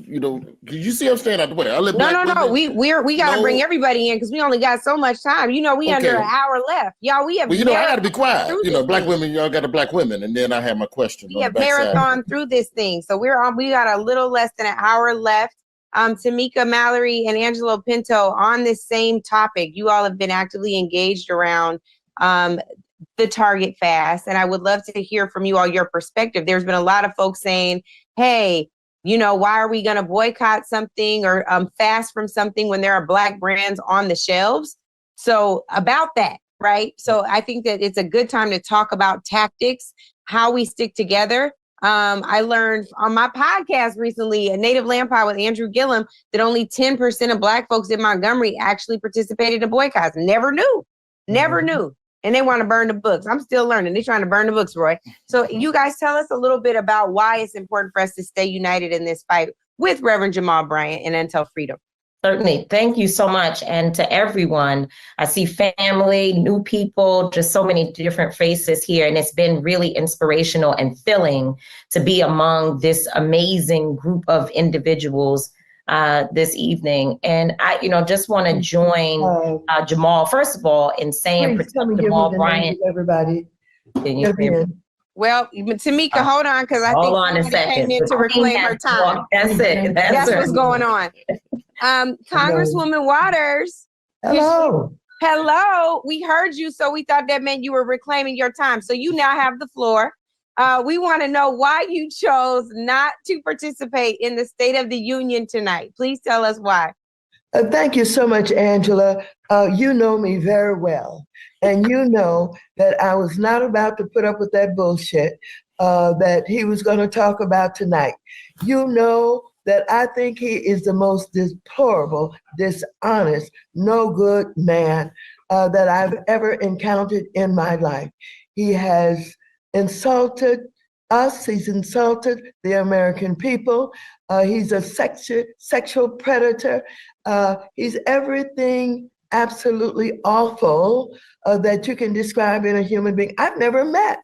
You see I'm staying out the way. I'll let No. We got to bring everybody in because we only got so much time. We under an hour left, y'all. We have. Well, I got to be quiet. Black women, y'all got the black women, and then I have my question. We have marathon through this thing, so we got a little less than an hour left. Tamika Mallory and Angelo Pinto on this same topic. You all have been actively engaged around the Target fast, and I would love to hear from you all your perspective. There's been a lot of folks saying, hey, why are we going to boycott something or fast from something when there are Black brands on the shelves? So about that, right? So I think that it's a good time to talk about tactics, how we stick together. I learned on my podcast recently, a Native Land Pod with Andrew Gillum, that only 10% of Black folks in Montgomery actually participated in boycotts. Never knew. And they want to burn the books. I'm still learning. They're trying to burn the books, Roy. So you guys tell us a little bit about why it's important for us to stay united in this fight with Reverend Jamal Bryant and Until Freedom. Certainly. Thank you so much. And to everyone, I see family, new people, just so many different faces here. And it's been really inspirational and filling to be among this amazing group of individuals this evening. And I, just want to join Jamal, first of all, in saying Jamal Bryant. Everybody. Well, Tamika, hold on, because I think on a second. Came in to reclaim her time. That's it. That's what's going on. Congresswoman Waters. Hello. We heard you, so we thought that meant you were reclaiming your time. So you now have the floor. We want to know why you chose not to participate in the State of the Union tonight. Please tell us why. Thank you so much, Angela. You know me very well. And you know that I was not about to put up with that bullshit that he was going to talk about tonight. You know that I think he is the most deplorable, dishonest, no good man that I've ever encountered in my life. He has insulted us. He's insulted the American people. He's a sexual predator. He's everything absolutely awful that you can describe in a human being. I've never met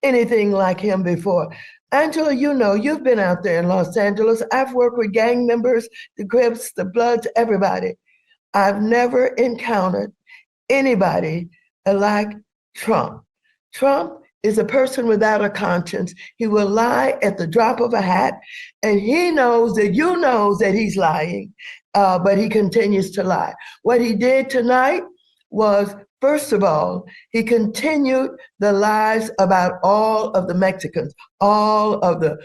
anything like him before. Angela, you've been out there in Los Angeles. I've worked with gang members, the Crips, the Bloods, everybody. I've never encountered anybody like Trump. Trump is a person without a conscience. He will lie at the drop of a hat, and he knows that you know that he's lying, but he continues to lie. What he did tonight was, first of all, he continued the lies about all of the Mexicans, all of the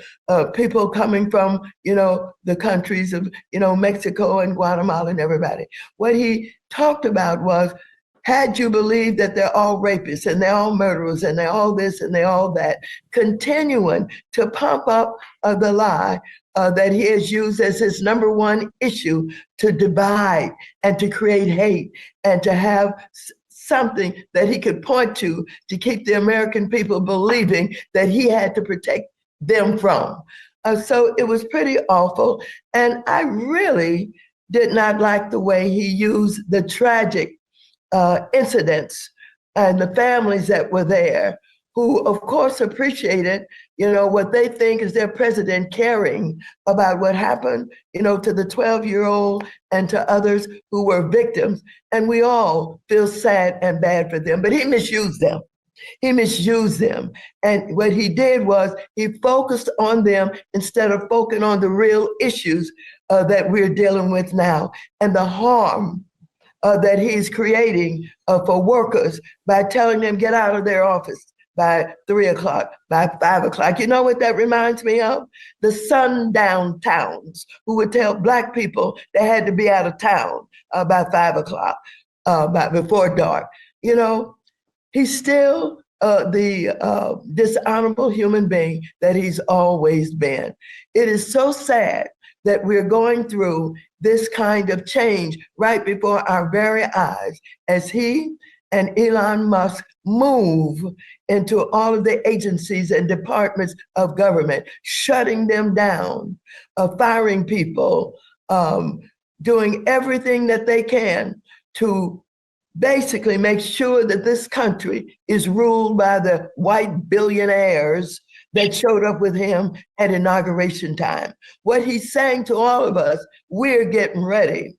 people coming from, the countries of, Mexico and Guatemala and everybody. What he talked about was, had you believed that they're all rapists and they're all murderers and they're all this and they're all that, continuing to pump up the lie that he has used as his number one issue to divide and to create hate and to have something that he could point to keep the American people believing that he had to protect them from. So it was pretty awful. And I really did not like the way he used the tragic incidents and the families that were there, who of course appreciated, what they think is their president caring about what happened, to the 12-year-old and to others who were victims. And we all feel sad and bad for them, but he misused them. And what he did was he focused on them instead of focusing on the real issues that we're dealing with now and the harm that he's creating for workers by telling them get out of their office by 3 o'clock, by 5 o'clock. You know what that reminds me of? The sundown towns who would tell Black people they had to be out of town by 5 o'clock, before dark. He's still the dishonorable human being that he's always been. It is so sad that we're going through this kind of change right before our very eyes as he and Elon Musk move into all of the agencies and departments of government, shutting them down, firing people, doing everything that they can to basically make sure that this country is ruled by the white billionaires that showed up with him at inauguration time. What he's saying to all of us, we're getting ready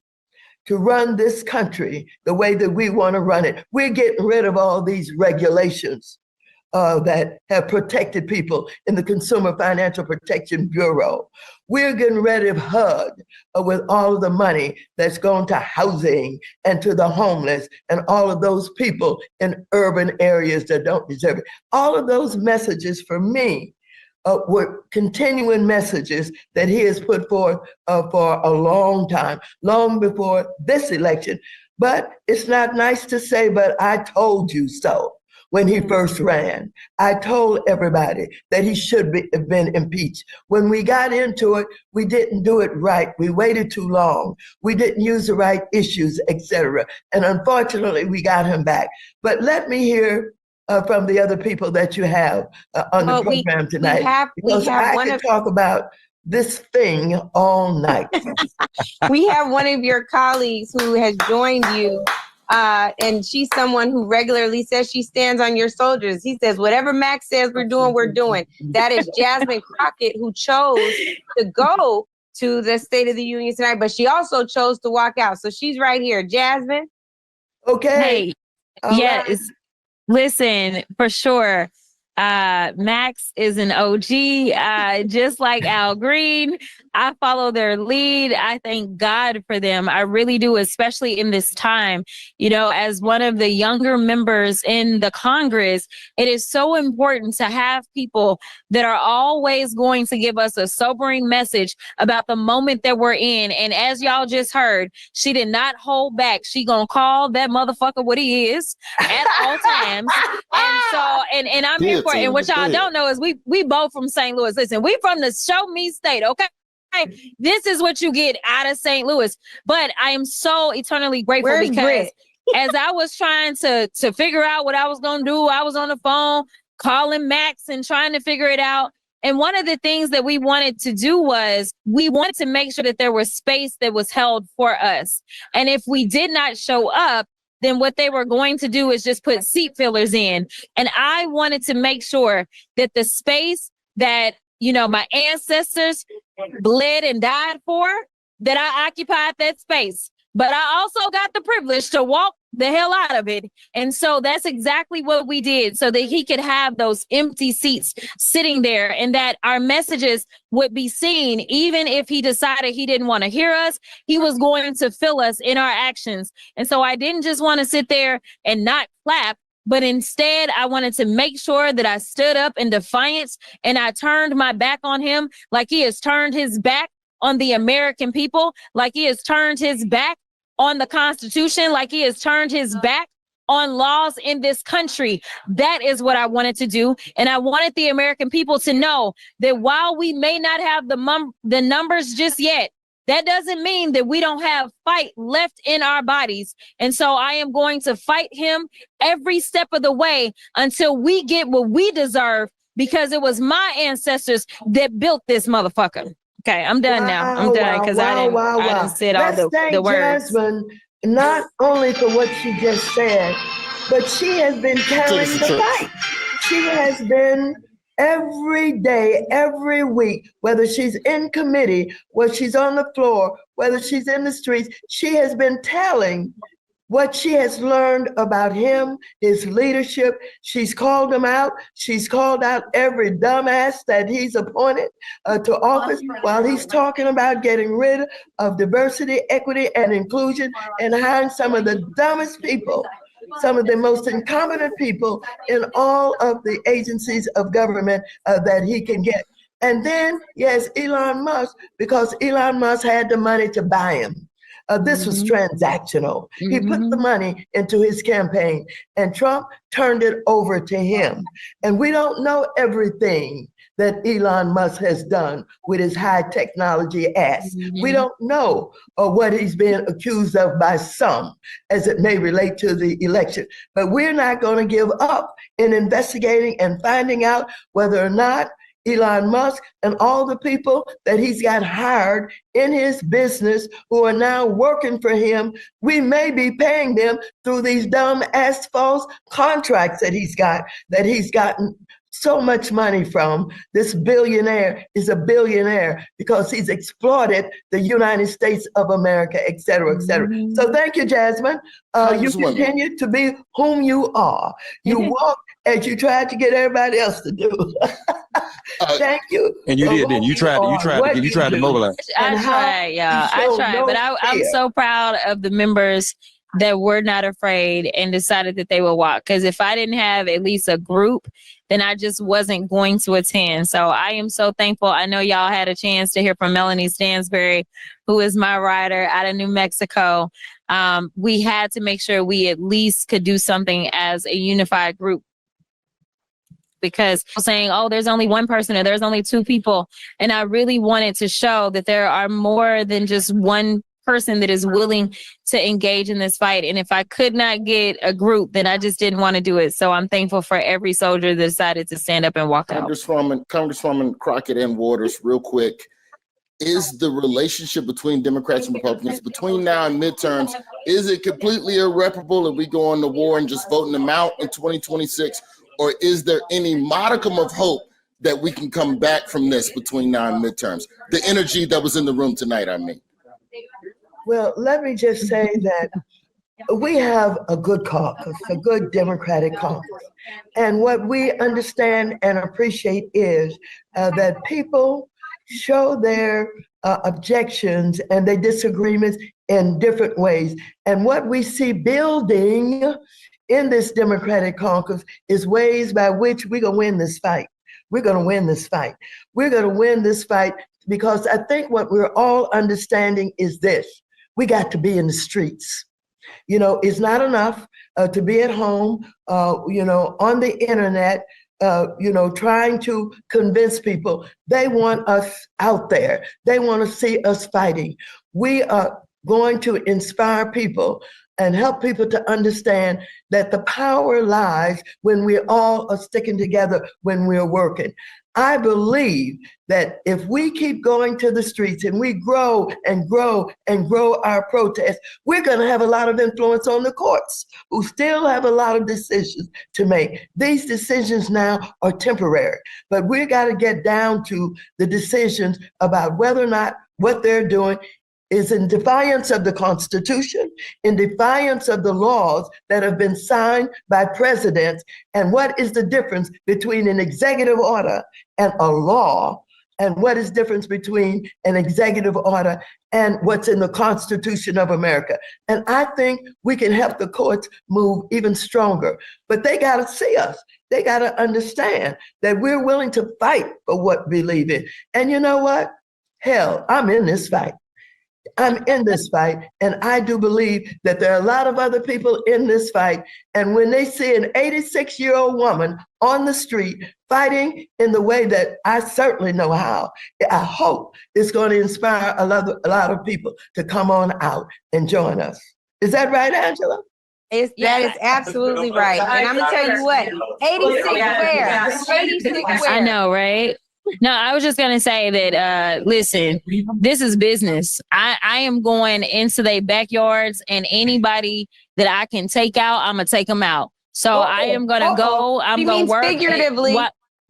to run this country the way that we want to run it. We're getting rid of all these regulations that have protected people in the Consumer Financial Protection Bureau. We're getting rid of HUD with all of the money that's going to housing and to the homeless and all of those people in urban areas that don't deserve it. All of those messages for me were continuing messages that he has put forth for a long time, long before this election. But it's not nice to say, but I told you so. When he first ran, I told everybody that he should have been impeached. When we got into it, we didn't do it right. We waited too long. We didn't use the right issues, etc. And unfortunately, we got him back. But let me hear from the other people that you have on the program tonight. Because I could talk about this thing all night. We have one of your colleagues who has joined you. And she's someone who regularly says she stands on your soldiers. He says, whatever Max says we're doing, we're doing. That is Jasmine Crockett, who chose to go to the State of the Union tonight, but she also chose to walk out. So she's right here. Jasmine? Okay. Hey, yes. Right. Listen, for sure. Max is an OG, just like Al Green. I follow their lead. I thank God for them. I really do, especially in this time. You know, as one of the younger members in the Congress, it is so important to have people that are always going to give us a sobering message about the moment that we're in. And as y'all just heard, she did not hold back. She gonna call that motherfucker what he is at all times. And so, and I'm here for it. And what y'all don't know is we both from St. Louis. Listen, we from the show me state, okay? This is what you get out of St. Louis. But I am so eternally grateful because as I was trying to figure out what I was going to do, I was on the phone calling Max and trying to figure it out. And one of the things that we wanted to do was we wanted to make sure that there was space that was held for us. And if we did not show up, then what they were going to do is just put seat fillers in. And I wanted to make sure that the space that, you know, my ancestors bled and died for, that I occupied that space. But I also got the privilege to walk the hell out of it. And so that's exactly what we did so that he could have those empty seats sitting there and that our messages would be seen. Even if he decided he didn't want to hear us, he was going to fill us in our actions. And so I didn't just want to sit there and not clap, but instead I wanted to make sure that I stood up in defiance and I turned my back on him like he has turned his back on the American people, like he has turned his back on the Constitution, like he has turned his back on laws in this country. That is what I wanted to do. And I wanted the American people to know that while we may not have the numbers just yet, that doesn't mean that we don't have fight left in our bodies. And so I am going to fight him every step of the way until we get what we deserve, because it was my ancestors that built this motherfucker. Okay, I'm done now. I'm done because I didn't say all the words. Jasmine, not only for what she just said, but she has been carrying the fight. She has been every day, every week, whether she's in committee, whether she's on the floor, whether she's in the streets, she has been telling what she has learned about him, his leadership. She's called him out. She's called out every dumbass that he's appointed to office while he's talking about getting rid of diversity, equity, and inclusion and hiring some of the dumbest people, some of the most incompetent people in all of the agencies of government that he can get. And then, yes, Elon Musk, because Elon Musk had the money to buy him. This was transactional. He put the money into his campaign, and Trump turned it over to him. And we don't know everything that Elon Musk has done with his high technology ass. We don't know what he's been accused of by some, as it may relate to the election. But we're not going to give up in investigating and finding out whether or not Elon Musk and all the people that he's got hired in his business who are now working for him, we may be paying them through these dumb ass false contracts that he's gotten so much money from. This billionaire is a billionaire because he's exploited the United States of America, et cetera, et cetera. So thank you, Jasmine. You continue to be whom you are. You walk as you tried to get everybody else to do. Thank you. And you did. Then you tried to mobilize. I tried, y'all. I tried, but I'm so proud of the members that were not afraid and decided that they would walk. Because if I didn't have at least a group, then I just wasn't going to attend. So I am so thankful. I know y'all had a chance to hear from Melanie Stansberry, who is my rider out of New Mexico. We had to make sure we at least could do something as a unified group. Because saying, oh, there's only one person or there's only two people. And I really wanted to show that there are more than just one person that is willing to engage in this fight. And if I could not get a group, then I just didn't want to do it. So I'm thankful for every soldier that decided to stand up and walk out. Congresswoman Crockett and Waters, real quick, is the relationship between Democrats and Republicans between now and midterms, is it completely irreparable and we go on to war and just voting them out in 2026? Or is there any modicum of hope that we can come back from this between now and midterms? The energy that was in the room tonight, I mean. Well, let me just say that we have a good caucus, a good Democratic caucus. And what we understand and appreciate is that people show their objections and their disagreements in different ways. And what we see building in this Democratic caucus is ways by which we're going to win this fight. We're going to win this fight. We're going to win this fight because I think what we're all understanding is this. We got to be in the streets. You know, it's not enough to be at home, on the internet, trying to convince people. They want us out there. They want to see us fighting. We are going to inspire people and help people to understand that the power lies when we all are sticking together, when we're working. I believe that if we keep going to the streets and we grow and grow and grow our protests, we're going to have a lot of influence on the courts, who still have a lot of decisions to make. These decisions now are temporary, but we got to get down to the decisions about whether or not what they're doing is in defiance of the Constitution, in defiance of the laws that have been signed by presidents. And what is the difference between an executive order and a law? And what is the difference between an executive order and what's in the Constitution of America? And I think we can help the courts move even stronger. But they got to see us. They got to understand that we're willing to fight for what we believe in. And you know what? Hell, I'm in this fight. I'm in this fight, and I do believe that there are a lot of other people in this fight. And when they see an 86-year-old woman on the street fighting in the way that I certainly know how, I hope it's going to inspire a lot of people to come on out and join us. Is that right, Angela? That is absolutely right. And I'm going to tell you what, 86 where? 86 where? I know, right? No, I was just going to say that, listen, this is business. I am going into their backyards, and anybody that I can take out, I'm going to take them out. So I am going to go. I'm going to work. Figuratively.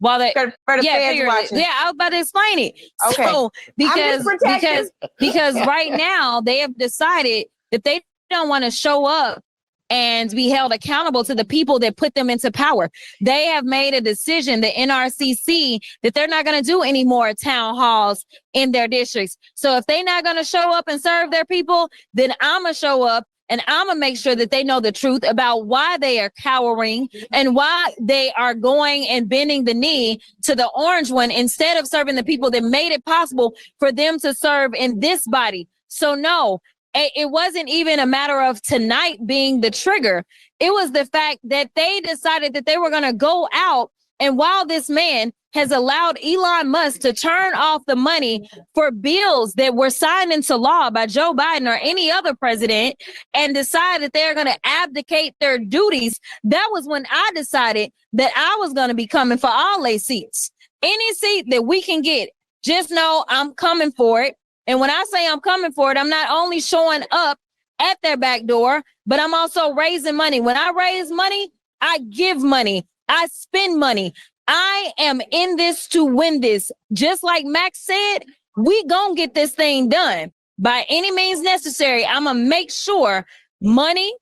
While they, for the fans watching. Yeah, I was about to explain it. Okay. So, because right now they have decided that they don't want to show up and be held accountable to the people that put them into power. They have made a decision, the NRCC, that they're not going to do any more town halls in their districts. So if they're not going to show up and serve their people, then I'm going to show up and I'm going to make sure that they know the truth about why they are cowering and why they are going and bending the knee to the orange one instead of serving the people that made it possible for them to serve in this body. So no, it wasn't even a matter of tonight being the trigger. It was the fact that they decided that they were going to go out. And while this man has allowed Elon Musk to turn off the money for bills that were signed into law by Joe Biden or any other president and decide that they're going to abdicate their duties, that was when I decided that I was going to be coming for all their seats. Any seat that we can get, just know I'm coming for it. And when I say I'm coming for it, I'm not only showing up at their back door, but I'm also raising money. When I raise money, I give money. I spend money. I am in this to win this. Just like Max said, we gonna get this thing done by any means necessary. I'm gonna make sure money,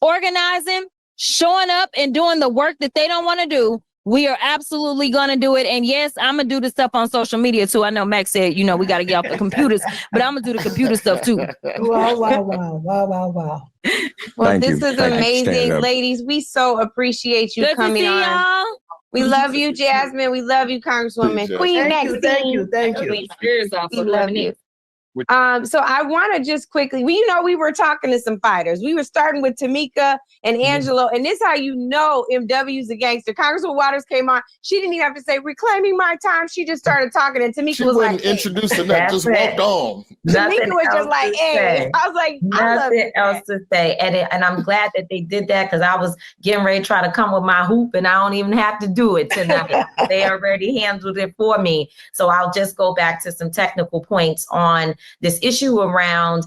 organizing, showing up and doing the work that they don't want to do. We are absolutely going to do it. And yes, I'm going to do the stuff on social media too. I know Max said, you know, we got to get off the computers, but I'm going to do the computer stuff too. Wow, wow, wow, wow, wow, wow. Well, this is amazing, ladies. We so appreciate you coming on. Y'all. We love you, Jasmine. We love you, Congresswoman. Queen Maxine. Thank you. We love you. So I want to just quickly, we were talking to some fighters. We were starting with Tamika and Angelo, and this is how you know MW's a gangster. Congresswoman Waters came on. She didn't even have to say reclaiming my time. She just started talking, and Tamika was like, introducing that, just walked on. Tamika was just like, hey. I was like, nothing else to say. And I'm glad that they did that, because I was getting ready to try to come with my hoop, and I don't even have to do it tonight. They already handled it for me. So I'll just go back to some technical points on this issue around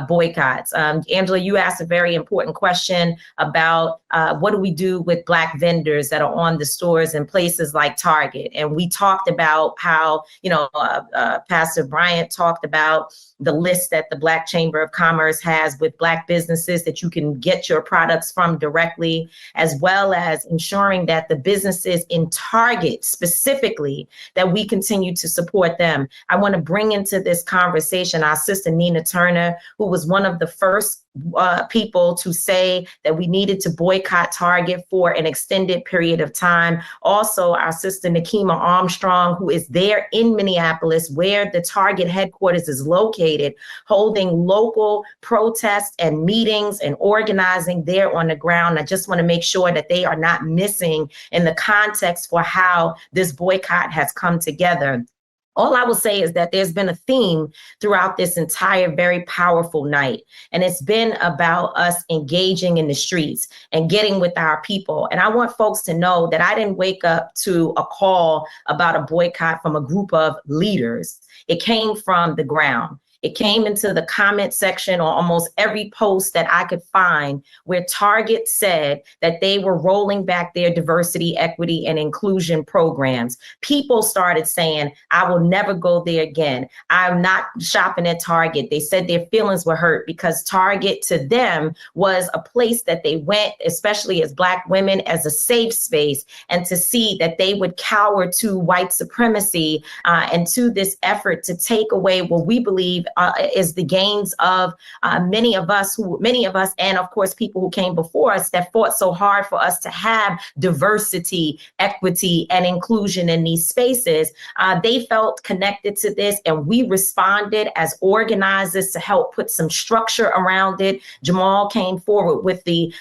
boycotts. Angela, you asked a very important question about what do we do with Black vendors that are on the stores in places like Target. And we talked about how, Pastor Bryant talked about the list that the Black Chamber of Commerce has with Black businesses that you can get your products from directly, as well as ensuring that the businesses in Target specifically, that we continue to support them. I want to bring into this conversation our sister Nina Turner, who was one of the first people to say that we needed to boycott Target for an extended period of time. Also, our sister Nakima Armstrong, who is there in Minneapolis, where the Target headquarters is located, holding local protests and meetings and organizing there on the ground. I just want to make sure that they are not missing in the context for how this boycott has come together. All I will say is that there's been a theme throughout this entire very powerful night, and it's been about us engaging in the streets and getting with our people. And I want folks to know that I didn't wake up to a call about a boycott from a group of leaders. It came from the ground. It came into the comment section on almost every post that I could find where Target said that they were rolling back their diversity, equity, and inclusion programs. People started saying, I will never go there again. I'm not shopping at Target. They said their feelings were hurt because Target to them was a place that they went, especially as Black women, as a safe space, and to see that they would cower to white supremacy and to this effort to take away what we believe is the gains of many of us, and of course people who came before us that fought so hard for us to have diversity, equity, and inclusion in these spaces. They felt connected to this, and we responded as organizers to help put some structure around it. Jamal came forward with the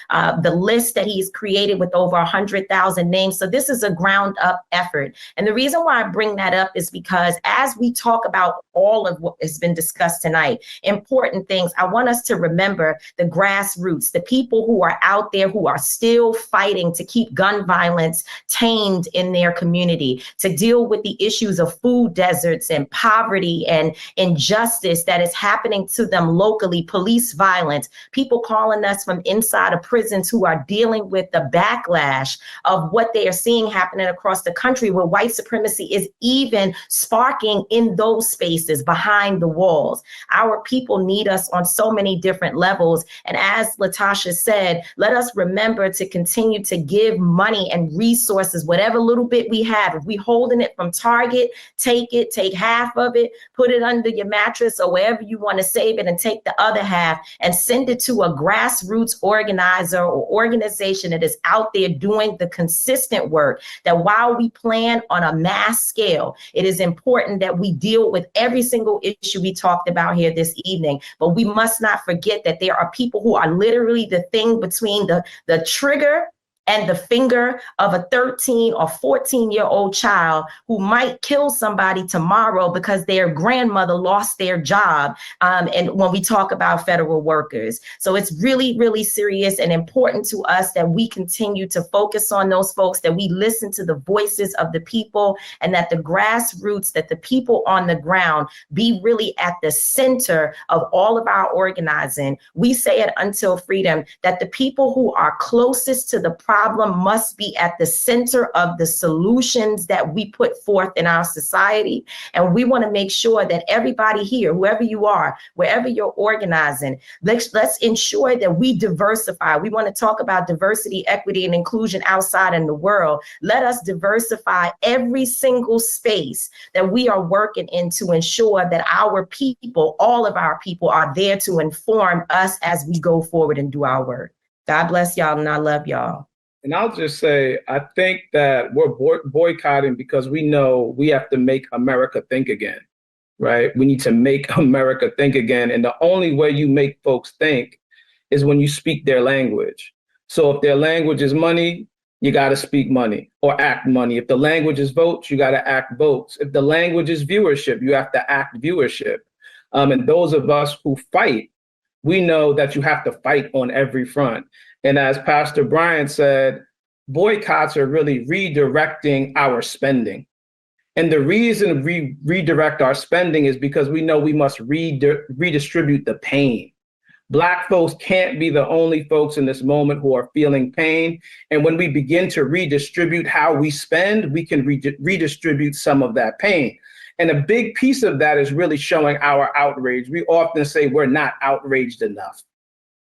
list that he's created with over 100,000 names. So this is a ground up effort. And the reason why I bring that up is because as we talk about all of what has been discussed tonight, important things, I want us to remember the grassroots, the people who are out there who are still fighting to keep gun violence tamed in their community, to deal with the issues of food deserts and poverty and injustice that is happening to them locally, police violence, people calling us from inside of prisons who are dealing with the backlash of what they are seeing happening across the country, where white supremacy is even sparking in those spaces behind the walls. Our people need us on so many different levels. And as LaTosha said, let us remember to continue to give money and resources, whatever little bit we have. If we holding it from Target, take half of it, put it under your mattress or wherever you want to save it, and take the other half and send it to a grassroots organizer or organization that is out there doing the consistent work. That while we plan on a mass scale, it is important that we deal with every single issue we talk talked about here this evening. But we must not forget that there are people who are literally the thing between the trigger and the finger of a 13 or 14-year-old child who might kill somebody tomorrow because their grandmother lost their job. And when we talk about federal workers. So it's really, really serious and important to us that we continue to focus on those folks, that we listen to the voices of the people, and that the grassroots, that the people on the ground be really at the center of all of our organizing. We say it Until Freedom, that the people who are closest to the problem must be at the center of the solutions that we put forth in our society. And we want to make sure that everybody here, whoever you are, wherever you're organizing, let's ensure that we diversify. We want to talk about diversity, equity, and inclusion outside in the world. Let us diversify every single space that we are working in to ensure that our people, all of our people, are there to inform us as we go forward and do our work. God bless y'all, and I love y'all. And I'll just say, I think that we're boycotting because we know we have to make America think again, right? We need to make America think again. And the only way you make folks think is when you speak their language. So if their language is money, you got to speak money or act money. If the language is votes, you got to act votes. If the language is viewership, you have to act viewership. And those of us who fight, we know that you have to fight on every front. And as Pastor Bryant said, boycotts are really redirecting our spending. And the reason we redirect our spending is because we know we must redistribute the pain. Black folks can't be the only folks in this moment who are feeling pain. And when we begin to redistribute how we spend, we can redistribute some of that pain. And a big piece of that is really showing our outrage. We often say we're not outraged enough.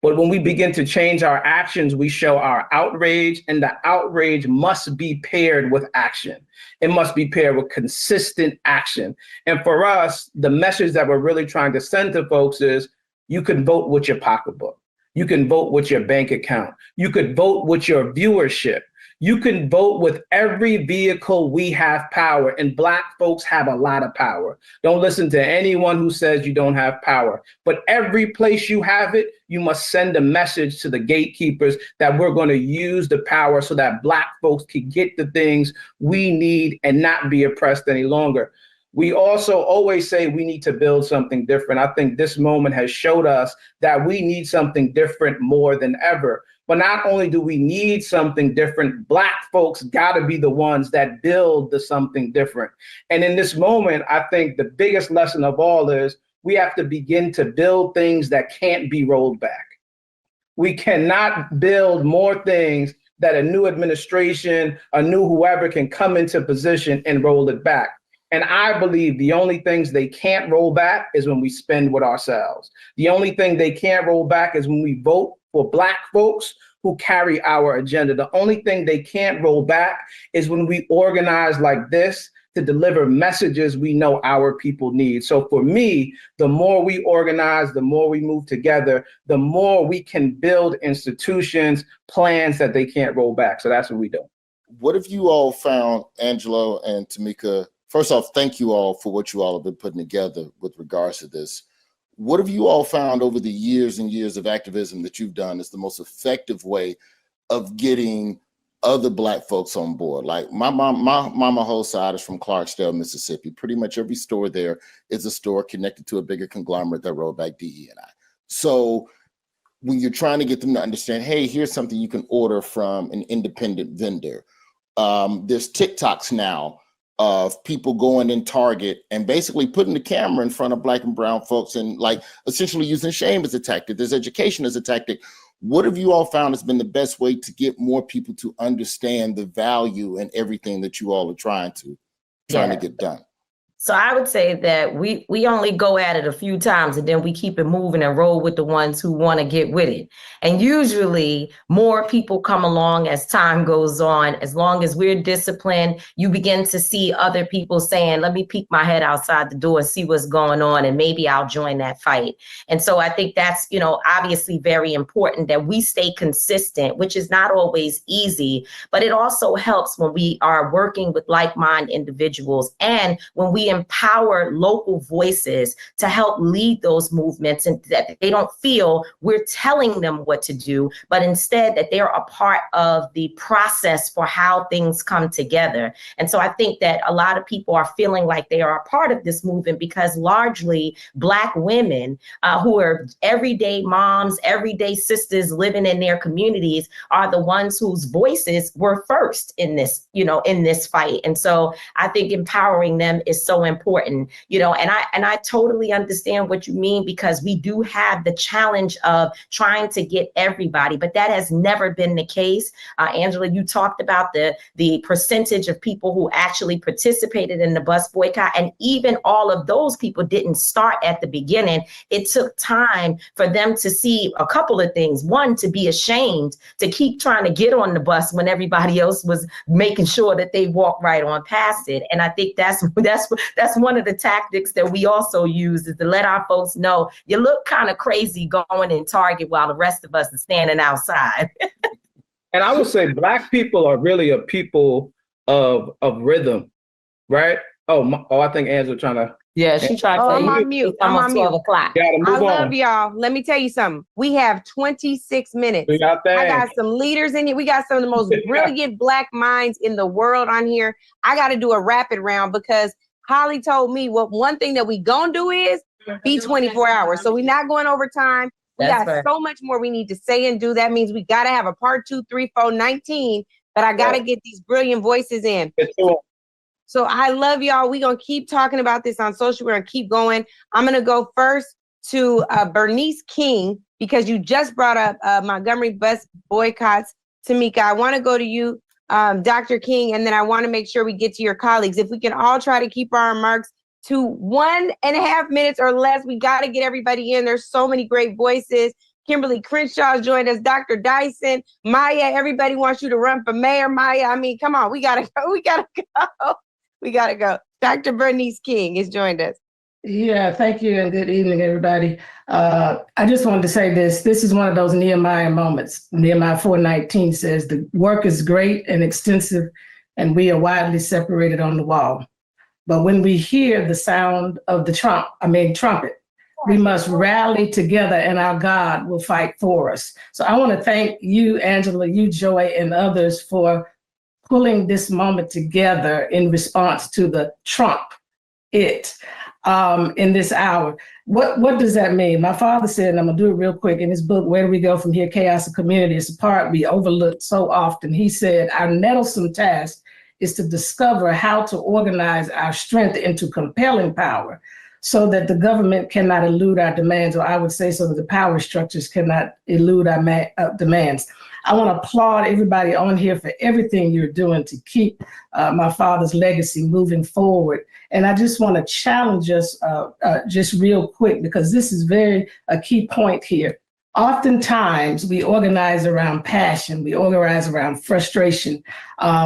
But when we begin to change our actions, we show our outrage, and the outrage must be paired with action. It must be paired with consistent action. And for us, the message that we're really trying to send to folks is you can vote with your pocketbook. You can vote with your bank account. You could vote with your viewership. You can vote with every vehicle. We have power, and Black folks have a lot of power. Don't listen to anyone who says you don't have power. But every place you have it, you must send a message to the gatekeepers that we're going to use the power so that Black folks can get the things we need and not be oppressed any longer. We also always say we need to build something different. I think this moment has showed us that we need something different more than ever. But not only do we need something different, Black folks got to be the ones that build the something different. And in this moment, I think the biggest lesson of all is we have to begin to build things that can't be rolled back. We cannot build more things that a new administration, a new whoever can come into position and roll it back. And I believe the only things they can't roll back is when we spend with ourselves. The only thing they can't roll back is when we vote for Black folks who carry our agenda. The only thing they can't roll back is when we organize like this to deliver messages we know our people need. So for me, the more we organize, the more we move together, the more we can build institutions, plans that they can't roll back. So that's what we do. What have you all found, Angelo and Tamika? First off, thank you all for what you all have been putting together with regards to this. What have you all found over the years and years of activism that you've done is the most effective way of getting other Black folks on board? Like my mama whole side is from Clarksdale, Mississippi. Pretty much every store there is a store connected to a bigger conglomerate that rolled back DE&I. So when you're trying to get them to understand, hey, here's something you can order from an independent vendor. There's TikToks now of people going in Target and basically putting the camera in front of Black and brown folks and like essentially using shame as a tactic. There's education as a tactic. What have you all found has been the best way to get more people to understand the value and everything that you all are trying to get done? So I would say that we only go at it a few times and then we keep it moving and roll with the ones who want to get with it. And usually more people come along as time goes on. As long as we're disciplined, you begin to see other people saying, let me peek my head outside the door and see what's going on, and maybe I'll join that fight. And so I think that's, obviously very important that we stay consistent, which is not always easy, but it also helps when we are working with like-minded individuals and when we empower local voices to help lead those movements, and that they don't feel we're telling them what to do, but instead that they're a part of the process for how things come together. And so I think that a lot of people are feeling like they are a part of this movement because largely Black women who are everyday moms, everyday sisters living in their communities are the ones whose voices were first in this, in this fight. And so I think empowering them is so important, and I totally understand what you mean, because we do have the challenge of trying to get everybody, but that has never been the case. Angela, you talked about the percentage of people who actually participated in the bus boycott, and even all of those people didn't start at the beginning. It took time for them to see a couple of things. One, to be ashamed to keep trying to get on the bus when everybody else was making sure that they walked right on past it. And I think that's one of the tactics that we also use, is to let our folks know you look kind of crazy going in Target while the rest of us are standing outside. And I would say Black people are really a people of rhythm, right? I think Angela trying to. Yeah, she tried to. I'm on mute. I'm on mute. 12 o'clock. I love y'all. Let me tell you something. We have 26 minutes. I got some leaders in here. We got some of the most brilliant Black minds in the world on here. I got to do a rapid round because Holly told me one thing that we gonna do is be 24 hours. So we're not going over time. We got so much more we need to say and do. That means we got to have a part 2, 3, 4, 19. But I got to get these brilliant voices in. So I love y'all. We're going to keep talking about this on social. We're going to keep going. I'm going to go first to Bernice King, because you just brought up Montgomery bus boycotts. Tamika, I want to go to you, Dr. King, and then I want to make sure we get to your colleagues. If we can all try to keep our remarks to 1.5 minutes or less, we got to get everybody in. There's so many great voices. Kimberly Crenshaw joined us, Dr. Dyson, Maya, everybody wants you to run for mayor, Maya. I mean, come on, we got to go. We got to go. Dr. Bernice King has joined us. Yeah, thank you and good evening, everybody. I just wanted to say this. This is one of those Nehemiah moments. Nehemiah 4:19 says, the work is great and extensive, and we are widely separated on the wall. But when we hear the sound of the trumpet, we must rally together and our God will fight for us. So I want to thank you, Angela, you, Joy, and others for pulling this moment together in response to the in this hour. What does that mean? My father said, and I'm gonna do it real quick, in his book, Where Do We Go From Here? Chaos and Community. It's a part we overlook so often. He said, our nettlesome task is to discover how to organize our strength into compelling power so that the government cannot elude our demands, or I would say so that the power structures cannot elude our demands. I want to applaud everybody on here for everything you're doing to keep my father's legacy moving forward. And I just want to challenge us just real quick, because this is a key point here. Oftentimes we organize around passion, we organize around frustration,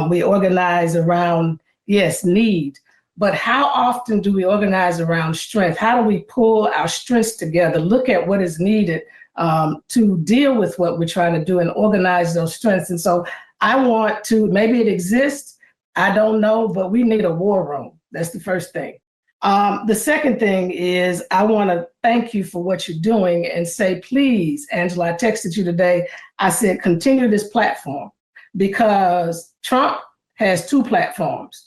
we organize around, need. But how often do we organize around strength? How do we pull our strengths together, look at what is needed to deal with what we're trying to do and organize those strengths? And so I want to, maybe it exists, I don't know, but we need a war room. That's the first thing. The second thing is I want to thank you for what you're doing and say, please, Angela, I texted you today. I said, continue this platform, because Trump has 2 platforms.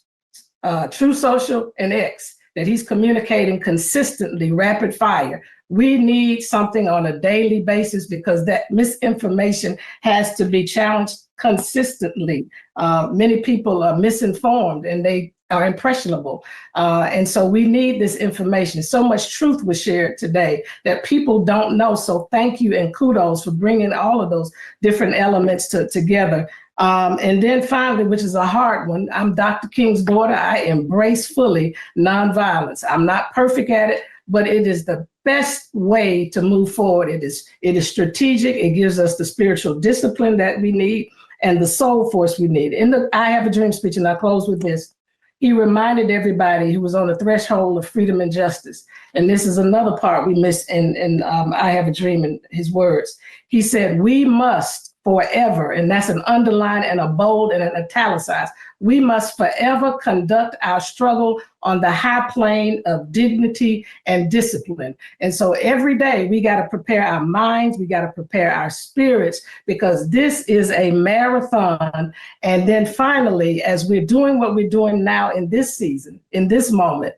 True Social and X, that he's communicating consistently, rapid fire. We need something on a daily basis, because that misinformation has to be challenged consistently. Many people are misinformed and they are impressionable. And so we need this information. So much truth was shared today that people don't know. So thank you and kudos for bringing all of those different elements together. And then finally, which is a hard one, I'm Dr. King's daughter. I embrace fully nonviolence. I'm not perfect at it, but it is the best way to move forward. It is strategic. It gives us the spiritual discipline that we need and the soul force we need. In the I Have a Dream speech, and I close with this, he reminded everybody who was on the threshold of freedom and justice. And this is another part we miss in I Have a Dream in his words. He said, we must forever. And that's an underline and a bold and an italicized. We must forever conduct our struggle on the high plane of dignity and discipline. And so every day we got to prepare our minds, we got to prepare our spirits, because this is a marathon. And then finally, as we're doing what we're doing now in this season, in this moment,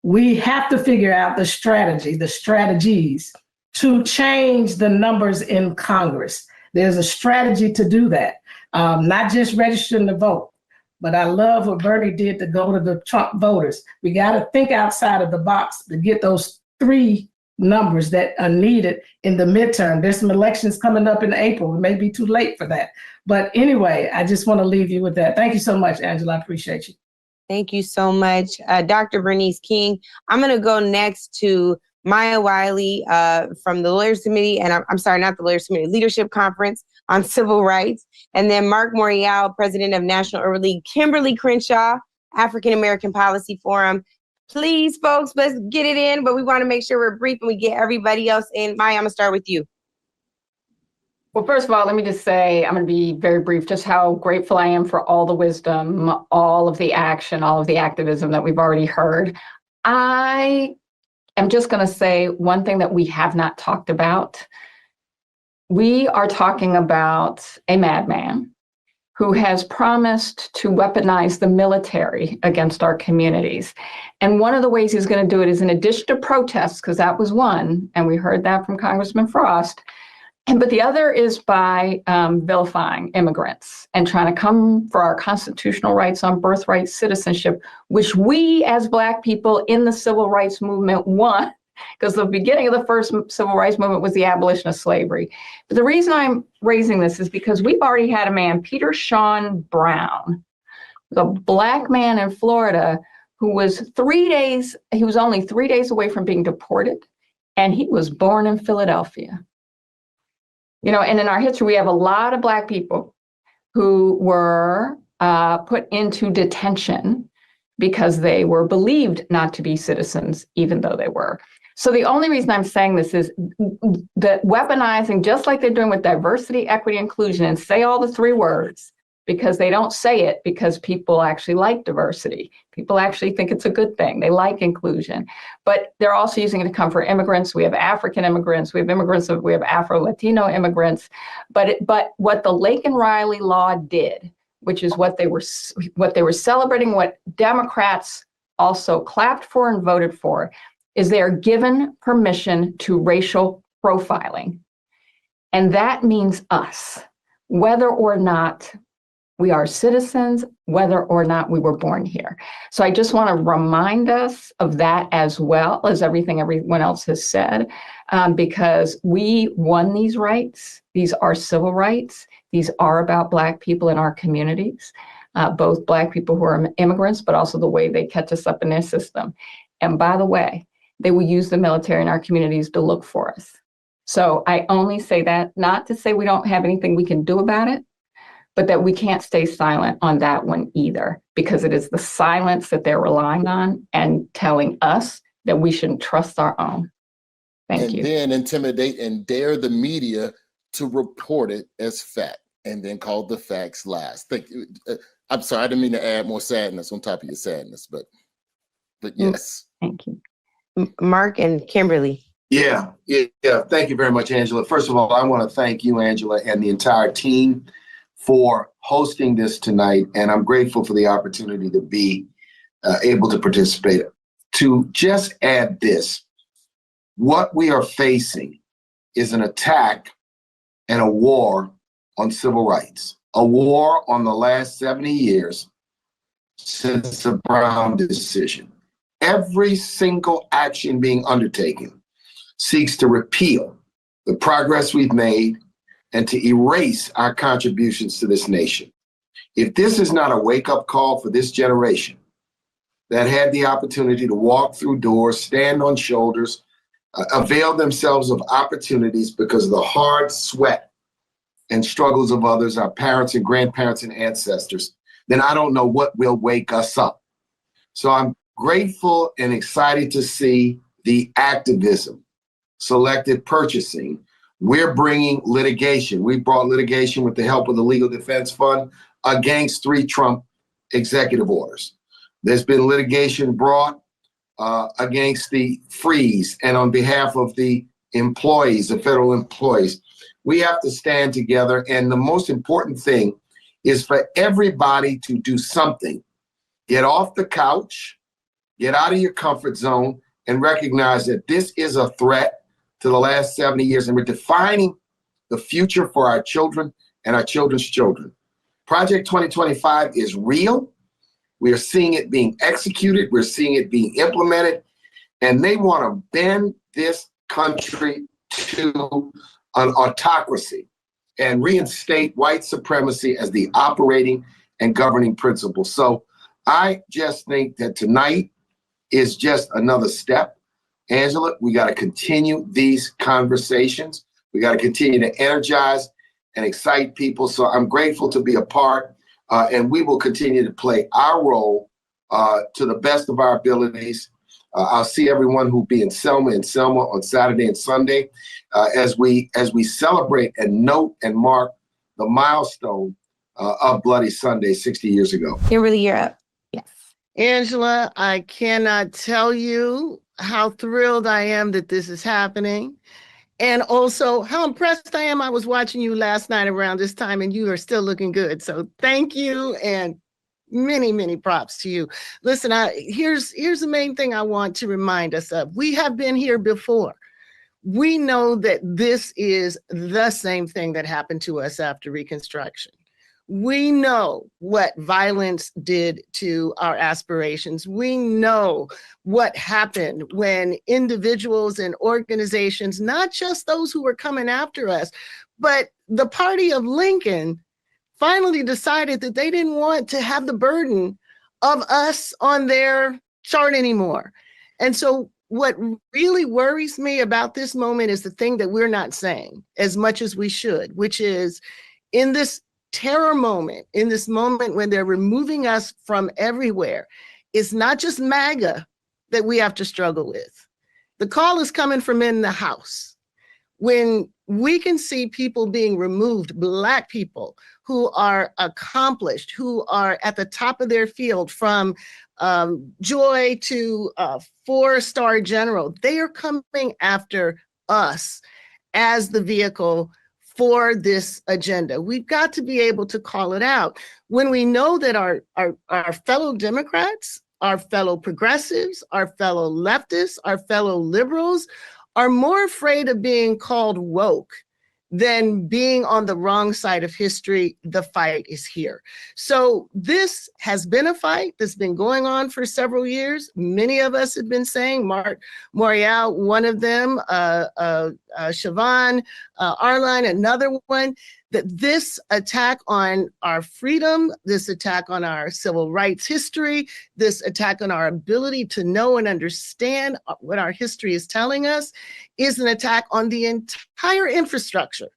we have to figure out the strategies to change the numbers in Congress. There's a strategy to do that, not just registering to vote. But I love what Bernie did to go to the Trump voters. We got to think outside of the box to get those 3 numbers that are needed in the midterm. There's some elections coming up in April. It may be too late for that. But anyway, I just want to leave you with that. Thank you so much, Angela. I appreciate you. Thank you so much, Dr. Bernice King. I'm going to go next to Maya Wiley from the Lawyers Committee, and I'm sorry, not the Lawyers Committee, Leadership Conference on Civil Rights, and then Mark Morial, President of National Urban League, Kimberly Crenshaw, African American Policy Forum. Please, folks, let's get it in, but we want to make sure we're brief and we get everybody else in. Maya, I'm going to start with you. Well, first of all, let me just say, I'm going to be very brief, just how grateful I am for all the wisdom, all of the action, all of the activism that we've already heard. I am just going to say one thing that we have not talked about. We are talking about a madman who has promised to weaponize the military against our communities. And one of the ways he's going to do it is, in addition to protests, because that was one, and we heard that from Congressman Frost, but the other is by vilifying immigrants and trying to come for our constitutional rights on birthright citizenship, which we as Black people in the civil rights movement won, because the beginning of the first civil rights movement was the abolition of slavery. But the reason I'm raising this is because we've already had a man, Peter Sean Brown, a Black man in Florida, who was only 3 days away from being deported, and he was born in Philadelphia. You know, and in our history, we have a lot of Black people who were put into detention because they were believed not to be citizens, even though they were. So the only reason I'm saying this is that weaponizing, just like they're doing with diversity, equity, inclusion, and say all the 3 words, because they don't say it because people actually like diversity. People actually think it's a good thing. They like inclusion, but they're also using it to come for immigrants. We have African immigrants, we have Afro-Latino immigrants, but what the Lake and Riley law did, which is what they were celebrating, what Democrats also clapped for and voted for, is they are given permission to racial profiling. And that means us, whether or not we are citizens, whether or not we were born here. So I just want to remind us of that, as well as everything everyone else has said, because we won these rights. These are civil rights. These are about Black people in our communities, both Black people who are immigrants, but also the way they catch us up in their system. And by the way, they will use the military in our communities to look for us. So I only say that, not to say we don't have anything we can do about it, but that we can't stay silent on that one either, because it is the silence that they're relying on and telling us that we shouldn't trust our own. Thank you. And then intimidate and dare the media to report it as fact, and then call the facts lies. Thank you. I'm sorry, I didn't mean to add more sadness on top of your sadness, but yes. Thank you. Mark and Kimberly. Yeah. Thank you very much, Angela. First of all, I want to thank you, Angela, and the entire team for hosting this tonight. And I'm grateful for the opportunity to be able to participate. To just add this, what we are facing is an attack and a war on civil rights, a war on the last 70 years since the Brown decision. Every single action being undertaken seeks to repeal the progress we've made and to erase our contributions to this nation. If this is not a wake-up call for this generation that had the opportunity to walk through doors, stand on shoulders, avail themselves of opportunities because of the hard sweat and struggles of others, our parents and grandparents and ancestors, then I don't know what will wake us up. So I'm grateful and excited to see the activism, selective purchasing We're bringing litigation. We brought litigation with the help of the Legal Defense Fund against 3 Trump executive orders. There's been litigation brought against the freeze and on behalf of the employees, the federal employees. We have to stand together. And the most important thing is for everybody to do something. Get off the couch, get out of your comfort zone, and recognize that this is a threat to the last 70 years. And we're defining the future for our children and our children's children. Project 2025 is real. We are seeing it being executed. We're seeing it being implemented. And they want to bend this country to an autocracy and reinstate white supremacy as the operating and governing principle. So I just think that tonight is just another step. Angela, we got to continue these conversations. We got to continue to energize and excite people. So I'm grateful to be a part, and we will continue to play our role to the best of our abilities. I'll see everyone who'll be in Selma on Saturday and Sunday as we celebrate and note and mark the milestone of Bloody Sunday 60 years ago. You're up. Yes. Angela, I cannot tell you how thrilled I am that this is happening. And also how impressed I am. I was watching you last night around this time and you are still looking good. So thank you and many, many props to you. Listen, here's the main thing I want to remind us of. We have been here before. We know that this is the same thing that happened to us after Reconstruction. We know what violence did to our aspirations. We know what happened when individuals and organizations, not just those who were coming after us, but the party of Lincoln finally decided that they didn't want to have the burden of us on their chart anymore. And so what really worries me about this moment is the thing that we're not saying as much as we should, which is in this terror moment, in this moment when they're removing us from everywhere, it's not just MAGA that we have to struggle with. The call is coming from in the house. When we can see people being removed, Black people who are accomplished, who are at the top of their field, from Joy to 4-star general, they are coming after us as the vehicle for this agenda. We've got to be able to call it out. When we know that our fellow Democrats, our fellow progressives, our fellow leftists, our fellow liberals are more afraid of being called woke than being on the wrong side of history, the fight is here. So this has been a fight that's been going on for several years. Many of us have been saying, Mark Morial, one of them, Siobhan, Arline, another one, that this attack on our freedom, this attack on our civil rights history, this attack on our ability to know and understand what our history is telling us is an attack on the entire infrastructure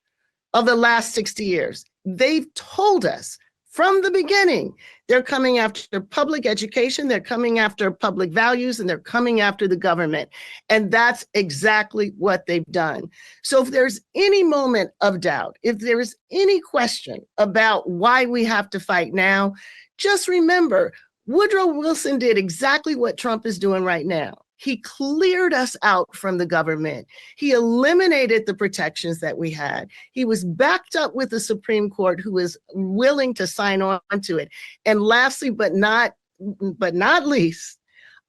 of the last 60 years. They've told us from the beginning, they're coming after public education, they're coming after public values, and they're coming after the government. And that's exactly what they've done. So if there's any moment of doubt, if there is any question about why we have to fight now, just remember, Woodrow Wilson did exactly what Trump is doing right now. He cleared us out from the government. He eliminated the protections that we had. He was backed up with the Supreme Court, who was willing to sign on to it. And lastly, but not least,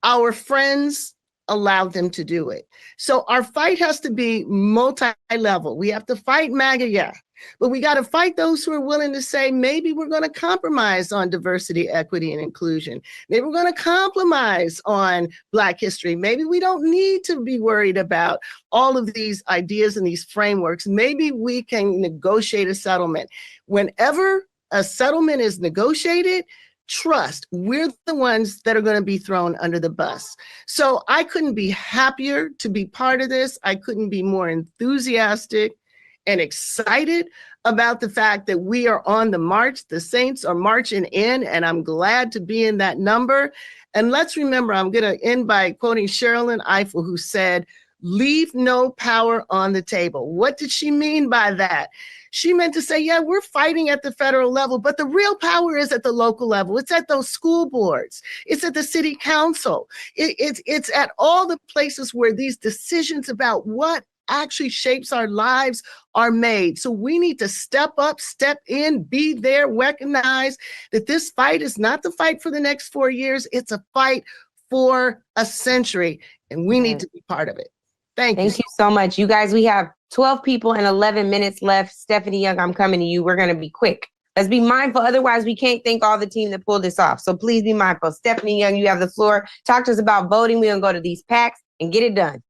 our friends allowed them to do it. So our fight has to be multi-level. We have to fight MAGA, yeah. But we got to fight those who are willing to say, maybe we're going to compromise on diversity, equity, and inclusion. Maybe we're going to compromise on Black history. Maybe we don't need to be worried about all of these ideas and these frameworks. Maybe we can negotiate a settlement. Whenever a settlement is negotiated, trust, we're the ones that are going to be thrown under the bus. So I couldn't be happier to be part of this. I couldn't be more enthusiastic and excited about the fact that we are on the march. The Saints are marching in, and I'm glad to be in that number. And let's remember, I'm going to end by quoting Sherilyn Ifill, who said, leave no power on the table. What did she mean by that? She meant to say, yeah, we're fighting at the federal level, but the real power is at the local level. It's at those school boards. It's at the city council. It's at all the places where these decisions about what actually shapes our lives are made. So we need to step up, step in, be there, recognize that this fight is not the fight for the next 4 years. It's a fight for a century, and we need to be part of it. Thank you so much. You guys, we have 12 people and 11 minutes left. Stephanie Young, I'm coming to you. We're going to be quick. Let's be mindful. Otherwise, we can't thank all the team that pulled this off. So please be mindful. Stephanie Young, you have the floor. Talk to us about voting. We're going to go to these packs and get it done.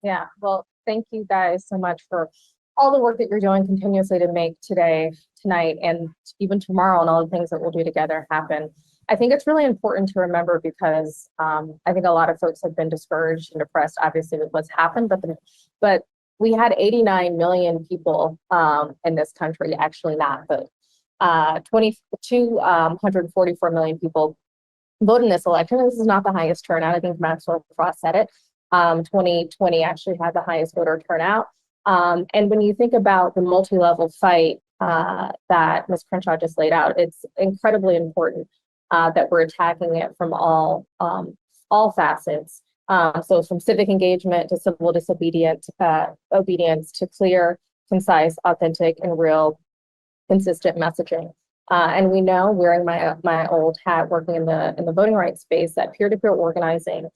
Yeah, well, thank you guys so much for all the work that you're doing continuously to make today, tonight, and even tomorrow, and all the things that we'll do together happen. I think it's really important to remember because I think a lot of folks have been discouraged and depressed, obviously, with what's happened, but we had 89 million people in this country actually not vote. 244 million people voted in this election. This is not the highest turnout. I think Maxwell Frost said it. 2020 actually had the highest voter turnout. And when you think about the multi-level fight that Ms. Crenshaw just laid out, it's incredibly important that we're attacking it from all facets. So from civic engagement to civil disobedience, obedience to clear, concise, authentic, and real, consistent messaging. And we know, wearing my old hat, working in the voting rights space, that peer-to-peer organizing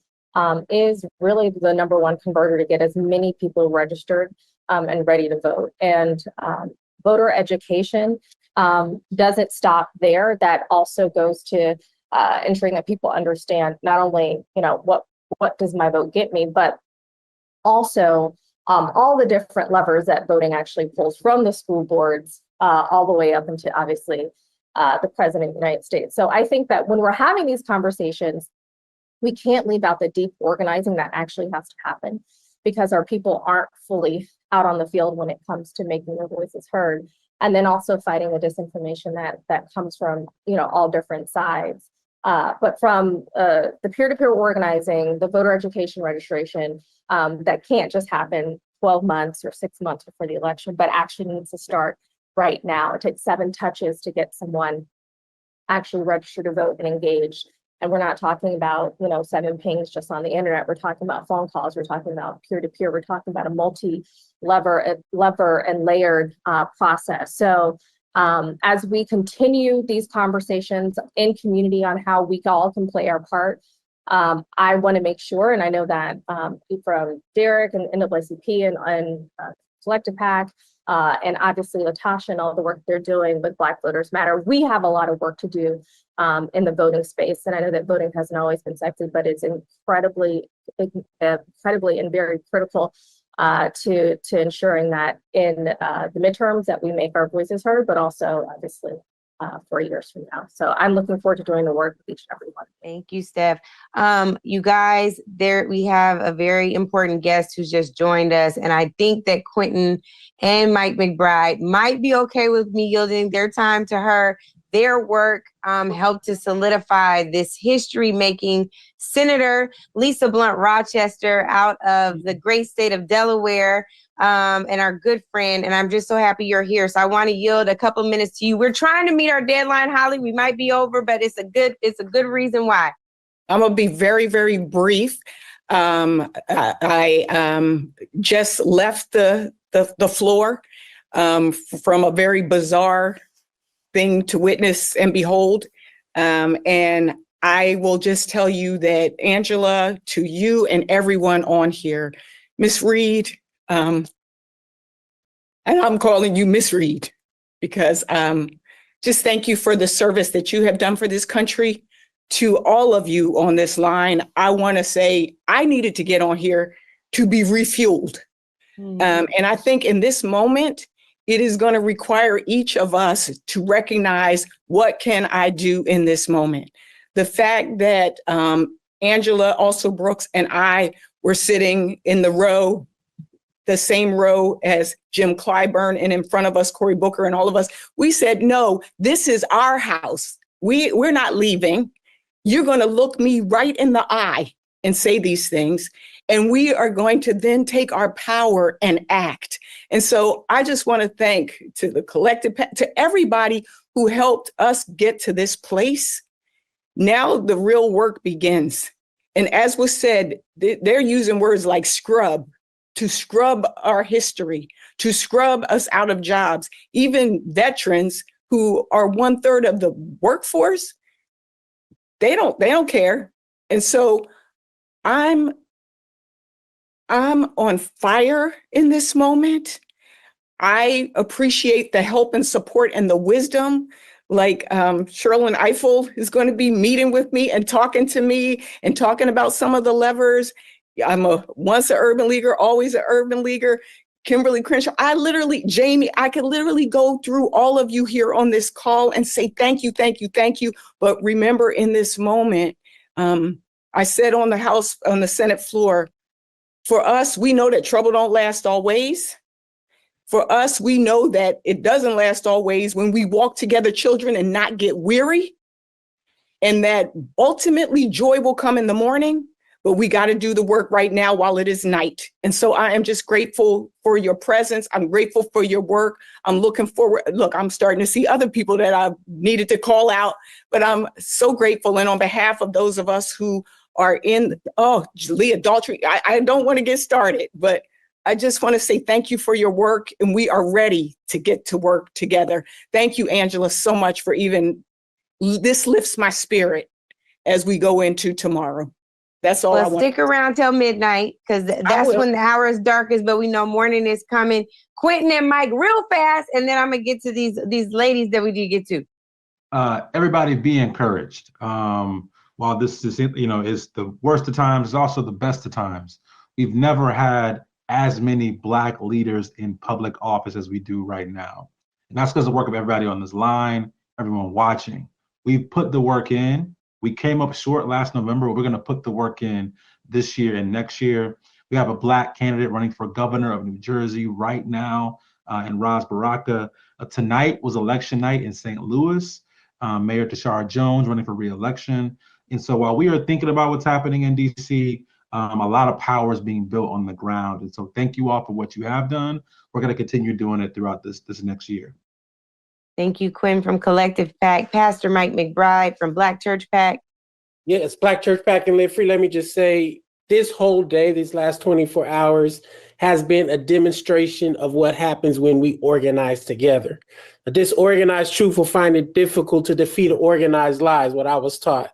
is really the number one converter to get as many people registered and ready to vote. And voter education doesn't stop there. That also goes to ensuring that people understand not only, what does my vote get me, but also all the different levers that voting actually pulls, from the school boards all the way up into, obviously, the President of the United States. So I think that when we're having these conversations, we can't leave out the deep organizing that actually has to happen, because our people aren't fully out on the field when it comes to making their voices heard. And then also fighting the disinformation that comes from, all different sides. But from the peer-to-peer organizing, the voter education registration, that can't just happen 12 months or 6 months before the election, but actually needs to start right now. It takes 7 touches to get someone actually registered to vote and engaged. And we're not talking about, 7 pings just on the internet. We're talking about phone calls. We're talking about peer-to-peer. We're talking about a multi-lever and layered process. So as we continue these conversations in community on how we all can play our part, I want to make sure, and I know that from Derek and NAACP and Collective PAC, and obviously LaTosha and all the work they're doing with Black Voters Matter, we have a lot of work to do in the voting space. And I know that voting hasn't always been sexy, but it's incredibly and very critical to ensuring that in the midterms that we make our voices heard, but also obviously 4 years from now. So I'm looking forward to doing the work with each and every one. Thank you, Steph. You guys, we have a very important guest who's just joined us. And I think that Quentin and Mike McBride might be okay with me yielding their time to her. Their work helped to solidify this history-making Senator Lisa Blunt Rochester out of the great state of Delaware, and our good friend. And I'm just so happy you're here. So I want to yield a couple minutes to you. We're trying to meet our deadline, Holly. We might be over, but it's a good reason why. I'm gonna be very, very brief. I just left the floor from a very bizarre thing to witness and behold. And I will just tell you that, Angela, to you and everyone on here, Miss Reid, and I'm calling you Miss Reid because just thank you for the service that you have done for this country. To all of you on this line, I want to say I needed to get on here to be refueled. And I think in this moment, it is going to require each of us to recognize, what can I do in this moment? The fact that Angela also Brooks and I were sitting in the same row as Jim Clyburn, and in front of us, Cory Booker and all of us, we said, no, this is our house. We're not leaving. You're going to look me right in the eye and say these things. And we are going to then take our power and act. And so I just want to thank to the collective, to everybody who helped us get to this place. Now the real work begins. And as was said, they're using words like scrub, to scrub our history, to scrub us out of jobs. Even veterans who are 1/3 of the workforce, they don't care. And so I'm on fire in this moment. I appreciate the help and support and the wisdom. Like Sherlyn Eiffel is going to be meeting with me and talking to me and talking about some of the levers. I'm once an urban leaguer, always an urban leaguer. Kimberly Crenshaw, Jamie, I could literally go through all of you here on this call and say thank you, thank you, thank you. But remember, in this moment, I said on the Senate floor, for us, we know that trouble don't last always. For us, we know that it doesn't last always when we walk together, children, and not get weary. And that ultimately joy will come in the morning, but we got to do the work right now while it is night. And so I am just grateful for your presence. I'm grateful for your work. I'm looking forward. Look, I'm starting to see other people that I needed to call out, but I'm so grateful. And on behalf of those of us who are Leah, Daughtry, I don't want to get started, but I just want to say thank you for your work, and we are ready to get to work together. Thank you, Angela, so much for this lifts my spirit as we go into tomorrow. That's all I want. Stick around till midnight, because that's when the hour is darkest, but we know morning is coming. Quentin and Mike, real fast, and then I'm going to get to these ladies that we did get to. Everybody be encouraged. While this is, is the worst of times, it's also the best of times. We've never had as many Black leaders in public office as we do right now. And that's because of the work of everybody on this line, everyone watching. We've put the work in. We came up short last November, but we're going to put the work in this year and next year. We have a Black candidate running for governor of New Jersey right now, in Ras Baraka. Tonight was election night in St. Louis. Mayor Tashara Jones running for re-election. And so while we are thinking about what's happening in DC, a lot of power is being built on the ground. And so thank you all for what you have done. We're going to continue doing it throughout this next year. Thank you, Quinn from Collective PAC. Pastor Mike McBride from Black Church PAC. Yes, Black Church PAC and Live Free. Let me just say, this whole day, these last 24 hours, has been a demonstration of what happens when we organize together. A disorganized truth will find it difficult to defeat organized lies, what I was taught.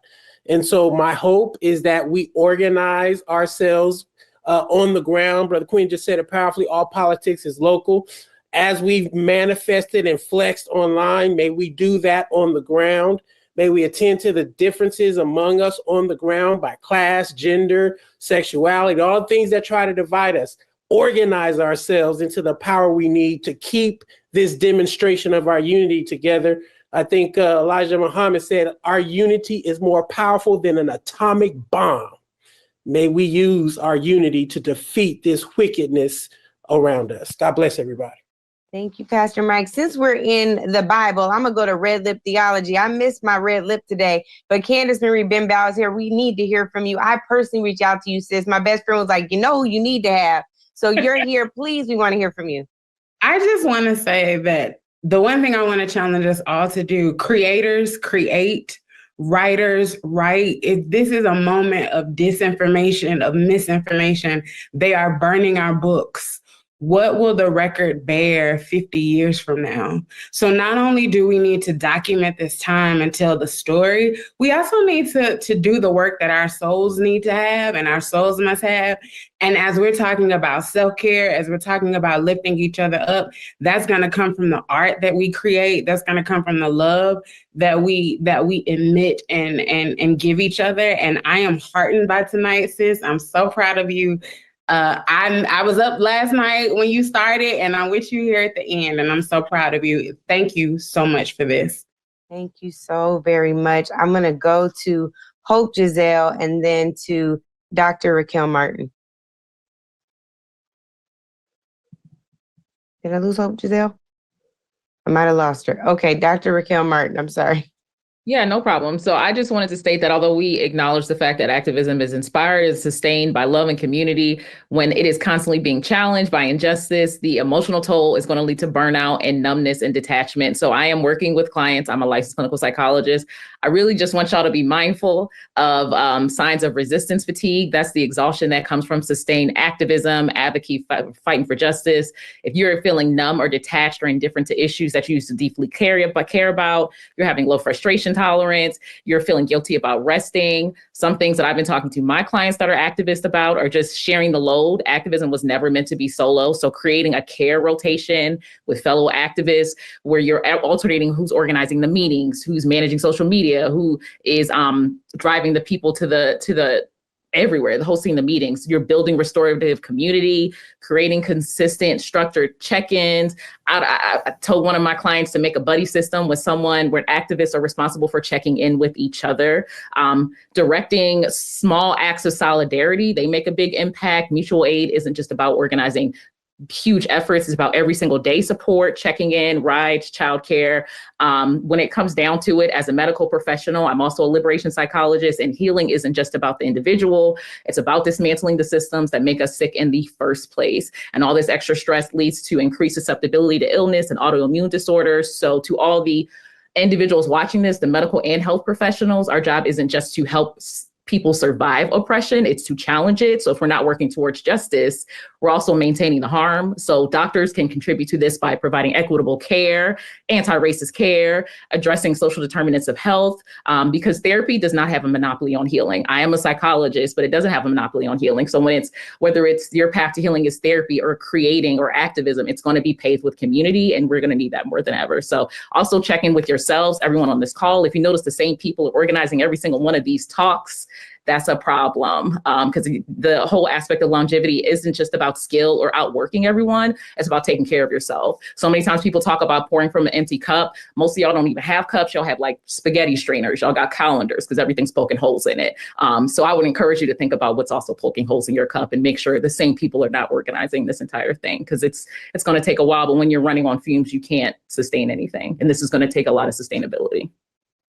And so my hope is that we organize ourselves on the ground. Brother Quinn just said it powerfully, all politics is local. As we've manifested and flexed online, may we do that on the ground. May we attend to the differences among us on the ground by class, gender, sexuality, all the things that try to divide us. Organize ourselves into the power we need to keep this demonstration of our unity together. I think Elijah Muhammad said, our unity is more powerful than an atomic bomb. May we use our unity to defeat this wickedness around us. God bless everybody. Thank you, Pastor Mike. Since we're in the Bible, I'm going to go to Red Lip Theology. I missed my red lip today, but Candace Marie Benbow is here. We need to hear from you. I personally reached out to you, sis. My best friend was like, you know who you need to have. So you're here. Please, we want to hear from you. I just want to say that the one thing I want to challenge us all to do, creators, create, writers, write. If this is a moment of disinformation, of misinformation, they are burning our books. What will the record bear 50 years from now? So not only do we need to document this time and tell the story, we also need to do the work that our souls need to have and our souls must have. And as we're talking about self-care, as we're talking about lifting each other up, that's going to come from the art that we create. That's going to come from the love that we emit and give each other. And I am heartened by tonight, sis. I'm so proud of you. I was up last night when you started, and I'm with you here at the end, and I'm so proud of you. Thank you so much for this. Thank you so very much. I'm going to go to Hope Giselle and then to Dr. Raquel Martin. Did I lose Hope Giselle? I might have lost her. Okay, Dr. Raquel Martin, I'm sorry. Yeah, no problem. So I just wanted to state that although we acknowledge the fact that activism is inspired and sustained by love and community, when it is constantly being challenged by injustice, the emotional toll is going to lead to burnout and numbness and detachment. So I am working with clients. I'm a licensed clinical psychologist. I really just want y'all to be mindful of signs of resistance fatigue. That's the exhaustion that comes from sustained activism, advocacy, fighting for justice. If you're feeling numb or detached or indifferent to issues that you used to deeply care about, you're having low frustration tolerance, you're feeling guilty about resting. Some things that I've been talking to my clients that are activists about are just sharing the load. Activism was never meant to be solo. So creating a care rotation with fellow activists where you're alternating who's organizing the meetings, who's managing social media, who is driving the people to the everywhere, the hosting the meetings. You're building restorative community, creating consistent structured check-ins. I told one of my clients to make a buddy system with someone where activists are responsible for checking in with each other, directing small acts of solidarity. They make a big impact. Mutual aid isn't just about organizing huge efforts. It's about every single day support, checking in, rides, childcare. When it comes down to it, as a medical professional, I'm also a liberation psychologist, and healing isn't just about the individual. It's about dismantling the systems that make us sick in the first place. And all this extra stress leads to increased susceptibility to illness and autoimmune disorders. So to all the individuals watching this, the medical and health professionals, our job isn't just to help people survive oppression, it's to challenge it. So if we're not working towards justice, we're also maintaining the harm. So doctors can contribute to this by providing equitable care, anti-racist care, addressing social determinants of health, because therapy does not have a monopoly on healing. I am a psychologist, but it doesn't have a monopoly on healing. So whether it's your path to healing is therapy or creating or activism, it's going to be paved with community, and we're going to need that more than ever. So also check in with yourselves, everyone on this call. If you notice the same people are organizing every single one of these talks, that's a problem, because the whole aspect of longevity isn't just about skill or outworking everyone. It's about taking care of yourself. So many times people talk about pouring from an empty cup. Most of y'all don't even have cups. Y'all have like spaghetti strainers. Y'all got colanders because everything's poking holes in it. So I would encourage you to think about what's also poking holes in your cup and make sure the same people are not organizing this entire thing, because it's going to take a while. But when you're running on fumes, you can't sustain anything. And this is going to take a lot of sustainability.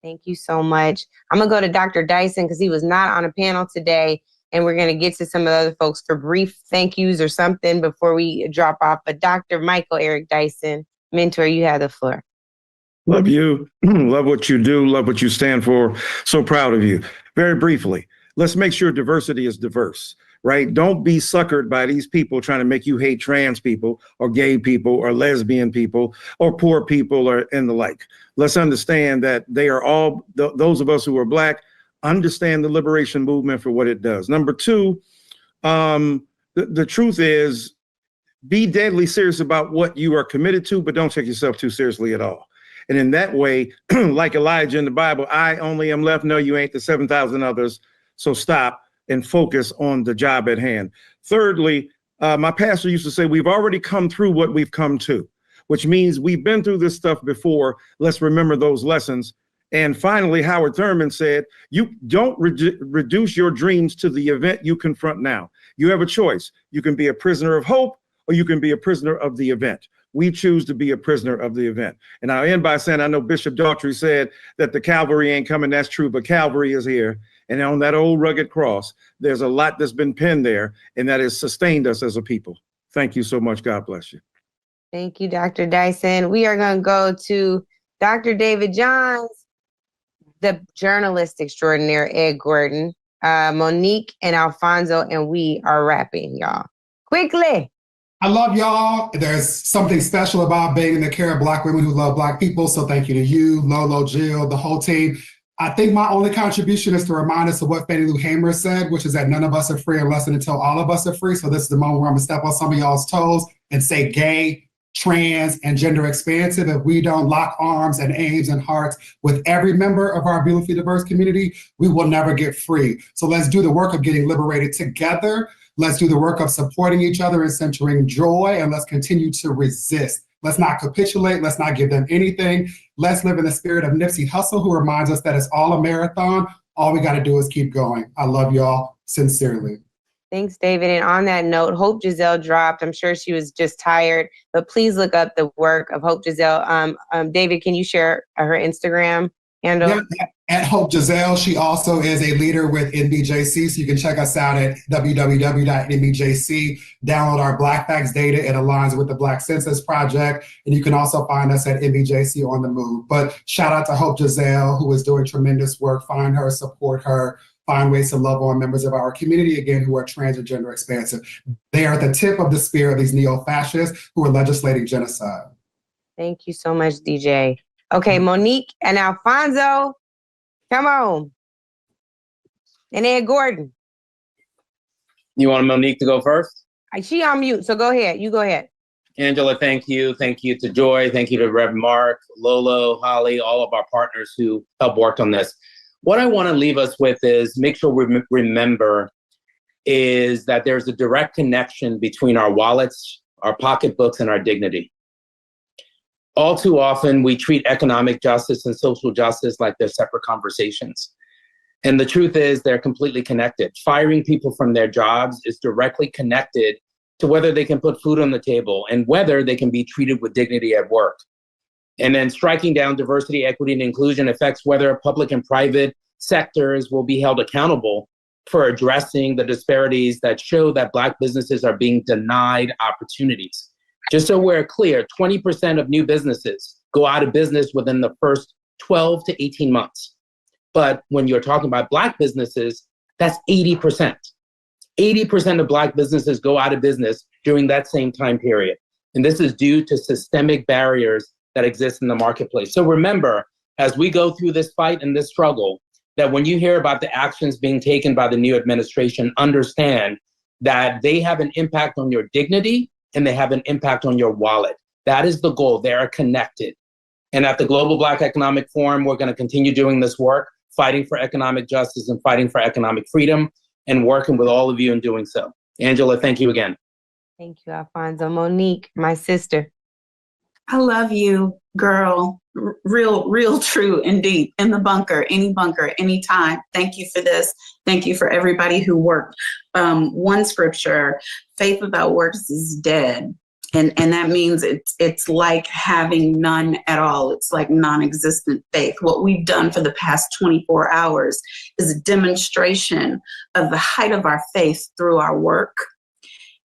Thank you so much. I'm going to go to Dr. Dyson because he was not on a panel today, and we're going to get to some of the other folks for brief thank yous or something before we drop off. But Dr. Michael Eric Dyson, mentor, you have the floor. Love you. Love what you do. Love what you stand for. So proud of you. Very briefly, let's make sure diversity is diverse, right? Don't be suckered by these people trying to make you hate trans people or gay people or lesbian people or poor people or and the like. Let's understand that they are all, those of us who are Black, understand the liberation movement for what it does. Number two, the truth is, be deadly serious about what you are committed to, but don't take yourself too seriously at all. And in that way, like Elijah in the Bible, I only am left. No, you ain't, the 7,000 others. So stop and focus on the job at hand. Thirdly, my pastor used to say, we've already come through what we've come to, which means we've been through this stuff before. Let's remember those lessons. And finally, Howard Thurman said, you don't reduce your dreams to the event you confront now. You have a choice. You can be a prisoner of hope, or you can be a prisoner of the event. We choose to be a prisoner of the event. And I'll end by saying, I know Bishop Daughtry said that the cavalry ain't coming. That's true, but Calvary is here. And on that old rugged cross, there's a lot that's been penned there, and that has sustained us as a people. Thank you so much. God bless you. Thank you, Dr. Dyson. We are going to go to Dr. David Johns, the journalist extraordinaire, Ed Gordon, Monique, and Alfonso, and we are wrapping, y'all. Quickly. I love y'all. There's something special about being in the care of Black women who love Black people. So thank you to you, Lolo, Jill, the whole team. I think my only contribution is to remind us of what Fannie Lou Hamer said, which is that none of us are free unless and until all of us are free. So this is the moment where I'm gonna step on some of y'all's toes and say gay, trans, and gender expansive. If we don't lock arms and aims and hearts with every member of our beautifully diverse community, we will never get free. So let's do the work of getting liberated together. Let's do the work of supporting each other and centering joy, and let's continue to resist. Let's not capitulate. Let's not give them anything. Let's live in the spirit of Nipsey Hussle, who reminds us that it's all a marathon. All we got to do is keep going. I love y'all sincerely. Thanks, David. And on that note, Hope Giselle dropped. I'm sure she was just tired, but please look up the work of Hope Giselle. David, can you share her Instagram handle? Yeah, at Hope Giselle, she also is a leader with NBJC, so you can check us out at www.nbjc. Download our Black Facts data. It aligns with the Black Census Project, and you can also find us at NBJC on the Move. But shout out to Hope Giselle, who is doing tremendous work. Find her, support her, find ways to love on members of our community, again, who are trans and gender expansive. They are at the tip of the spear of these neo-fascists who are legislating genocide. Thank you so much, DJ. Okay, Monique and Alfonso, come on. And Ed Gordon. You want Monique to go first? She on mute, so go ahead. You go ahead. Angela, thank you. Thank you to Joy. Thank you to Rev Mark, Lolo, Holly, all of our partners who helped work on this. What I want to leave us with is make sure we remember is that there's a direct connection between our wallets, our pocketbooks, and our dignity. All too often, we treat economic justice and social justice like they're separate conversations. And the truth is they're completely connected. Firing people from their jobs is directly connected to whether they can put food on the table and whether they can be treated with dignity at work. And then striking down diversity, equity, and inclusion affects whether public and private sectors will be held accountable for addressing the disparities that show that Black businesses are being denied opportunities. Just so we're clear, 20% of new businesses go out of business within the first 12 to 18 months. But when you're talking about Black businesses, that's 80%. 80% of Black businesses go out of business during that same time period. And this is due to systemic barriers that exist in the marketplace. So remember, as we go through this fight and this struggle, that when you hear about the actions being taken by the new administration, understand that they have an impact on your dignity and they have an impact on your wallet. That is the goal. They are connected. And at the Global Black Economic Forum, we're going to continue doing this work, fighting for economic justice and fighting for economic freedom, and working with all of you in doing so. Angela, thank you again. Thank you, Alfonso. Monique, my sister. I love you, girl. Real, true, and deep. In the bunker, anytime. Thank you for this. Thank you for everybody who worked. One scripture, faith without works is dead. And that means it's like having none at all. It's like non-existent faith. What we've done for the past 24 hours is a demonstration of the height of our faith through our work.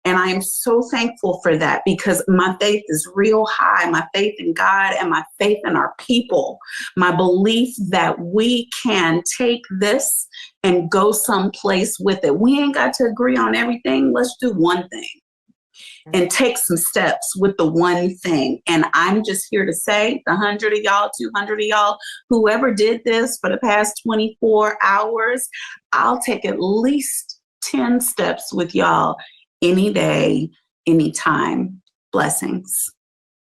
And I am so thankful for that because my faith is real high, my faith in God and my faith in our people. My belief that we can take this and go someplace with it. We ain't got to agree on everything. Let's do one thing and take some steps with the one thing. And I'm just here to say, the 100 of y'all, 200 of y'all, whoever did this for the past 24 hours, I'll take at least 10 steps with y'all. Any day, anytime. Blessings.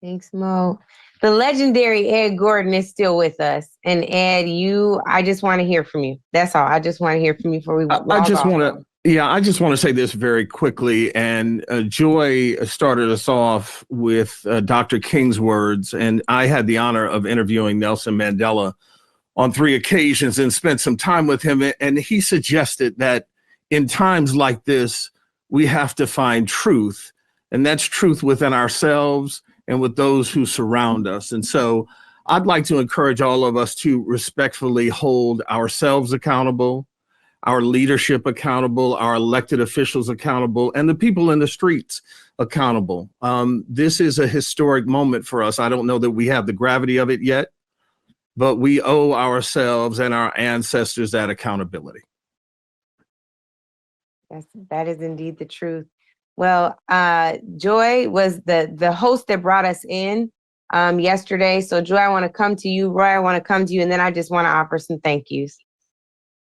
Thanks, Mo. The legendary Ed Gordon is still with us. And Ed, I just want to hear from you. That's all. I just want to hear from you before we I just want to say this very quickly. And Joy started us off with Dr. King's words. And I had the honor of interviewing Nelson Mandela on 3 occasions and spent some time with him. And he suggested that in times like this, we have to find truth, and that's truth within ourselves and with those who surround us. And so I'd like to encourage all of us to respectfully hold ourselves accountable, our leadership accountable, our elected officials accountable, and the people in the streets accountable. This is a historic moment for us. I don't know that we have the gravity of it yet, but we owe ourselves and our ancestors that accountability. Yes, that is indeed the truth. Well, Joy was the host that brought us in yesterday. So Joy, I want to come to you. Roy, I want to come to you. And then I just want to offer some thank yous.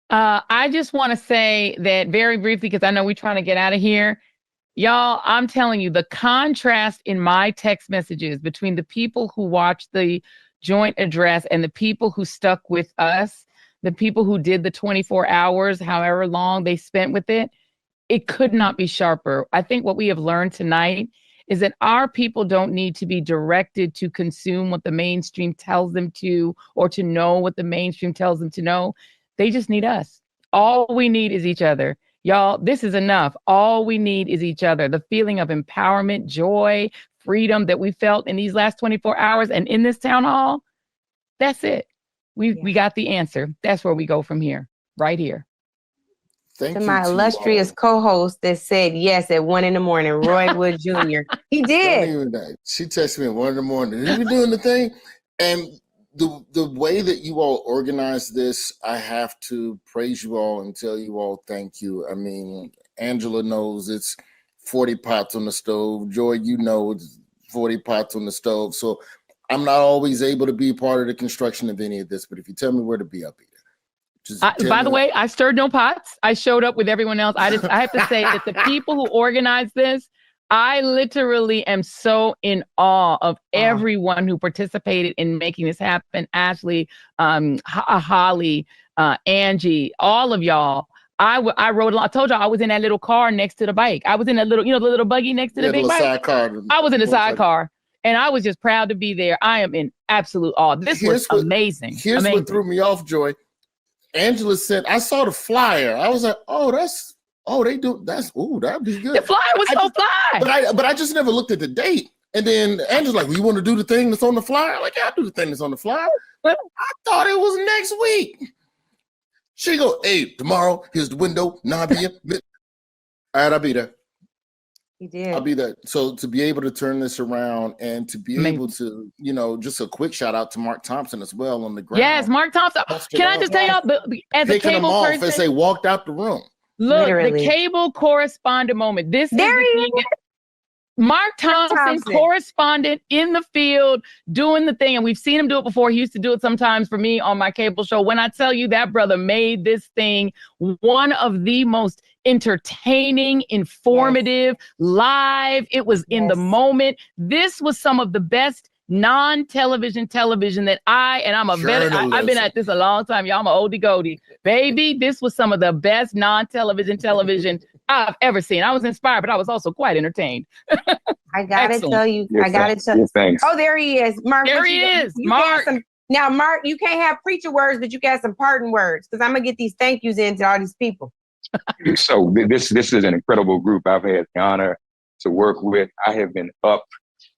I just want to say that very briefly, because I know we're trying to get out of here. Y'all, I'm telling you, the contrast in my text messages between the people who watched the joint address and the people who stuck with us, the people who did the 24 hours, however long they spent with it, it could not be sharper. I think what we have learned tonight is that our people don't need to be directed to consume what the mainstream tells them to, or to know what the mainstream tells them to know. They just need us. All we need is each other. Y'all, this is enough. All we need is each other. The feeling of empowerment, joy, freedom that we felt in these last 24 hours and in this town hall, that's it. we got the answer. That's where we go from here, right here. Thank to you my to illustrious co-host that said yes at 1 a.m, Roy Wood Jr. He Don't did. even that. She texted me at 1 a.m. Are you doing the thing? And the way that you all organize this, I have to praise you all and tell you all thank you. I mean, Angela knows it's 40 pots on the stove. Joy, you know it's 40 pots on the stove. So I'm not always able to be part of the construction of any of this, but if you tell me where to be, I'll be there. By the way, I stirred no pots. I showed up with everyone else. I have to say that the people who organized this, I literally am so in awe of everyone who participated in making this happen. Ashley, Holly, Angie, all of y'all. I rode along. I told y'all I was in that little car next to the bike. I was in that little, the little buggy next to the big bike. Sidecar. I was in the sidecar. And I was just proud to be there. I am in absolute awe. This was amazing. Here's what threw me off, Joy. Angela said, I saw the flyer. I was like, that'd be good. The flyer was so fly. But I just never looked at the date. And then Angela's like, well, you want to do the thing that's on the flyer? I'm like, yeah, I'll do the thing that's on the flyer. I thought it was next week. She go, hey, tomorrow, here's the window, 9 p.m. All right, I'll be there. He did. I'll be there. So to be able to turn this around and to be able to, just a quick shout out to Mark Thompson as well on the ground. Yes, Mark Thompson. Can I just tell y'all, as a cable person, as they walked out the room. Look, Literally. the cable correspondent moment. This is There the he thing. is. Mark Thompson, correspondent in the field, doing the thing. And we've seen him do it before. He used to do it sometimes for me on my cable show. When I tell you that brother made this thing one of the most entertaining, informative, live. It was in the moment. This was some of the best non-television television that I'm a veteran. I've been at this a long time. Y'all, I'm an oldie goldie. Baby, this was some of the best non-television television I've ever seen. I was inspired, but I was also quite entertained. I gotta tell you, Thanks. Oh, there he is. Mark. There he is. Mark. Now, Mark, you can't have preacher words, but you got some pardon words, because I'm gonna get these thank yous into all these people. So this is an incredible group I've had the honor to work with. I have been up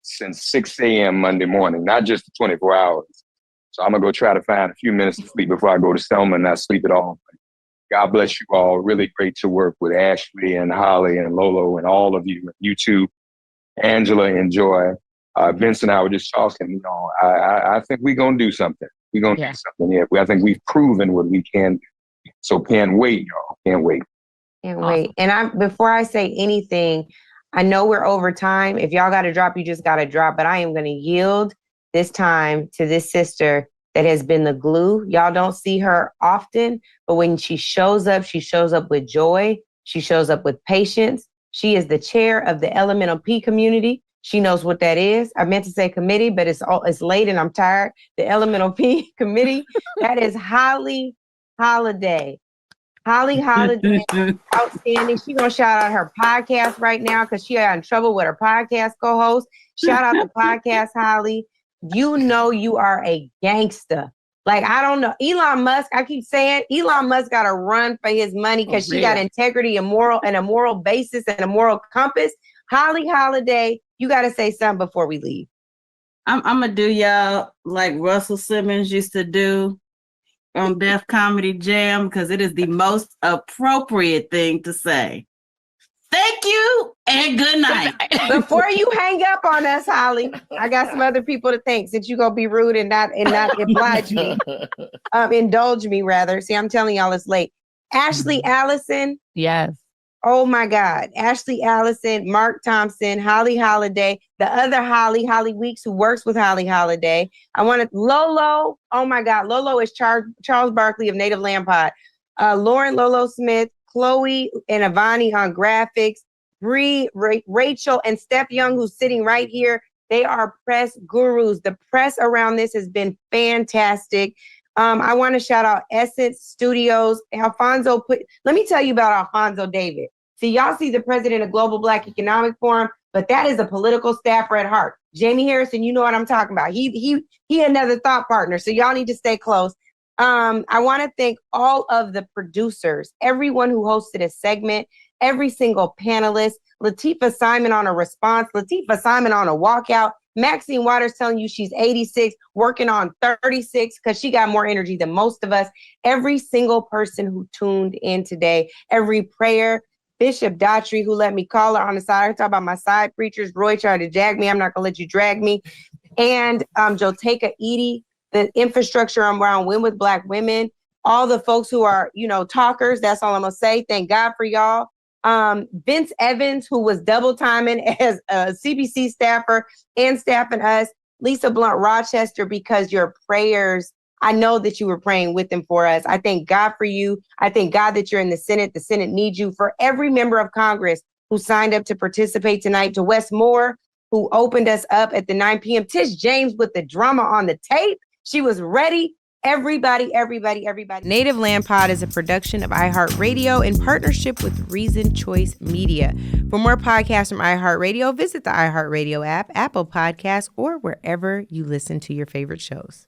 since 6 a.m. Monday morning, not just 24 hours. So I'm going to go try to find a few minutes to sleep before I go to Selma and not sleep at all. God bless you all. Really great to work with Ashley and Holly and Lolo and all of you, YouTube, Angela and Joy. Vince and I were just talking, I think we're going to do something. We're going to do something here. I think we've proven what we can do. So can't wait, y'all. Can't wait. Can't wait. And before I say anything, I know we're over time. If y'all got to drop, you just got to drop. But I am going to yield this time to this sister that has been the glue. Y'all don't see her often, but when she shows up with joy. She shows up with patience. She is the chair of the Elemental P community. She knows what that is. I meant to say committee, but it's late and I'm tired. The Elemental P committee. That is Holly Holiday. Holly Holiday, outstanding. She's going to shout out her podcast right now because she got in trouble with her podcast co-host. Shout out to Podcast Holly. You know you are a gangster. Like, I don't know. Elon Musk, I keep saying, Elon Musk got to run for his money because she got integrity and a moral basis and a moral compass. Holly Holiday, you got to say something before we leave. I'm going to do y'all like Russell Simmons used to do on Def Comedy Jam, because it is the most appropriate thing to say. Thank you and good night. Before you hang up on us, Holly, I got some other people to thank since you're gonna be rude and not oblige me. Indulge me rather. See, I'm telling y'all it's late. Ashley Allison. Yes. Oh my God. Ashley Allison, Mark Thompson, Holly Holiday, the other Holly Weeks, who works with Holly Holiday. Lolo. Oh my God. Lolo is Charles Barkley of Native Land Pod. Lauren Lolo Smith, Chloe and Avani on graphics, Bree, Rachel, and Steph Young, who's sitting right here. They are press gurus. The press around this has been fantastic. I want to shout out Essence Studios. Alfonso let me tell you about Alfonso David. See, y'all see the president of Global Black Economic Forum, but that is a political staffer at heart. Jamie Harrison, you know what I'm talking about. He another thought partner. So y'all need to stay close. I want to thank all of the producers, everyone who hosted a segment, every single panelist, Latifah Simon on a response, Latifah Simon on a walkout, Maxine Waters telling you she's 86, working on 36 because she got more energy than most of us. Every single person who tuned in today, every prayer, Bishop Daughtry, who let me call her on the side. I talk about my side preachers. Roy tried to jag me. I'm not going to let you drag me. And Joteka Edie, the infrastructure around Win with Black Women, all the folks who are, talkers. That's all I'm going to say. Thank God for y'all. Vince Evans, who was double timing as a CBC staffer and staffing us. Lisa Blunt Rochester, because your prayers, I know that you were praying with and for us. I thank God for you. I thank God that you're in the Senate. The Senate needs you. For every member of Congress who signed up to participate tonight, to Wes Moore, who opened us up at the 9 p.m. Tish James with the drama on the tape. She was ready. Everybody. Native Land Pod is a production of iHeartRadio in partnership with Reason Choice Media. For more podcasts from iHeartRadio, visit the iHeartRadio app, Apple Podcasts, or wherever you listen to your favorite shows.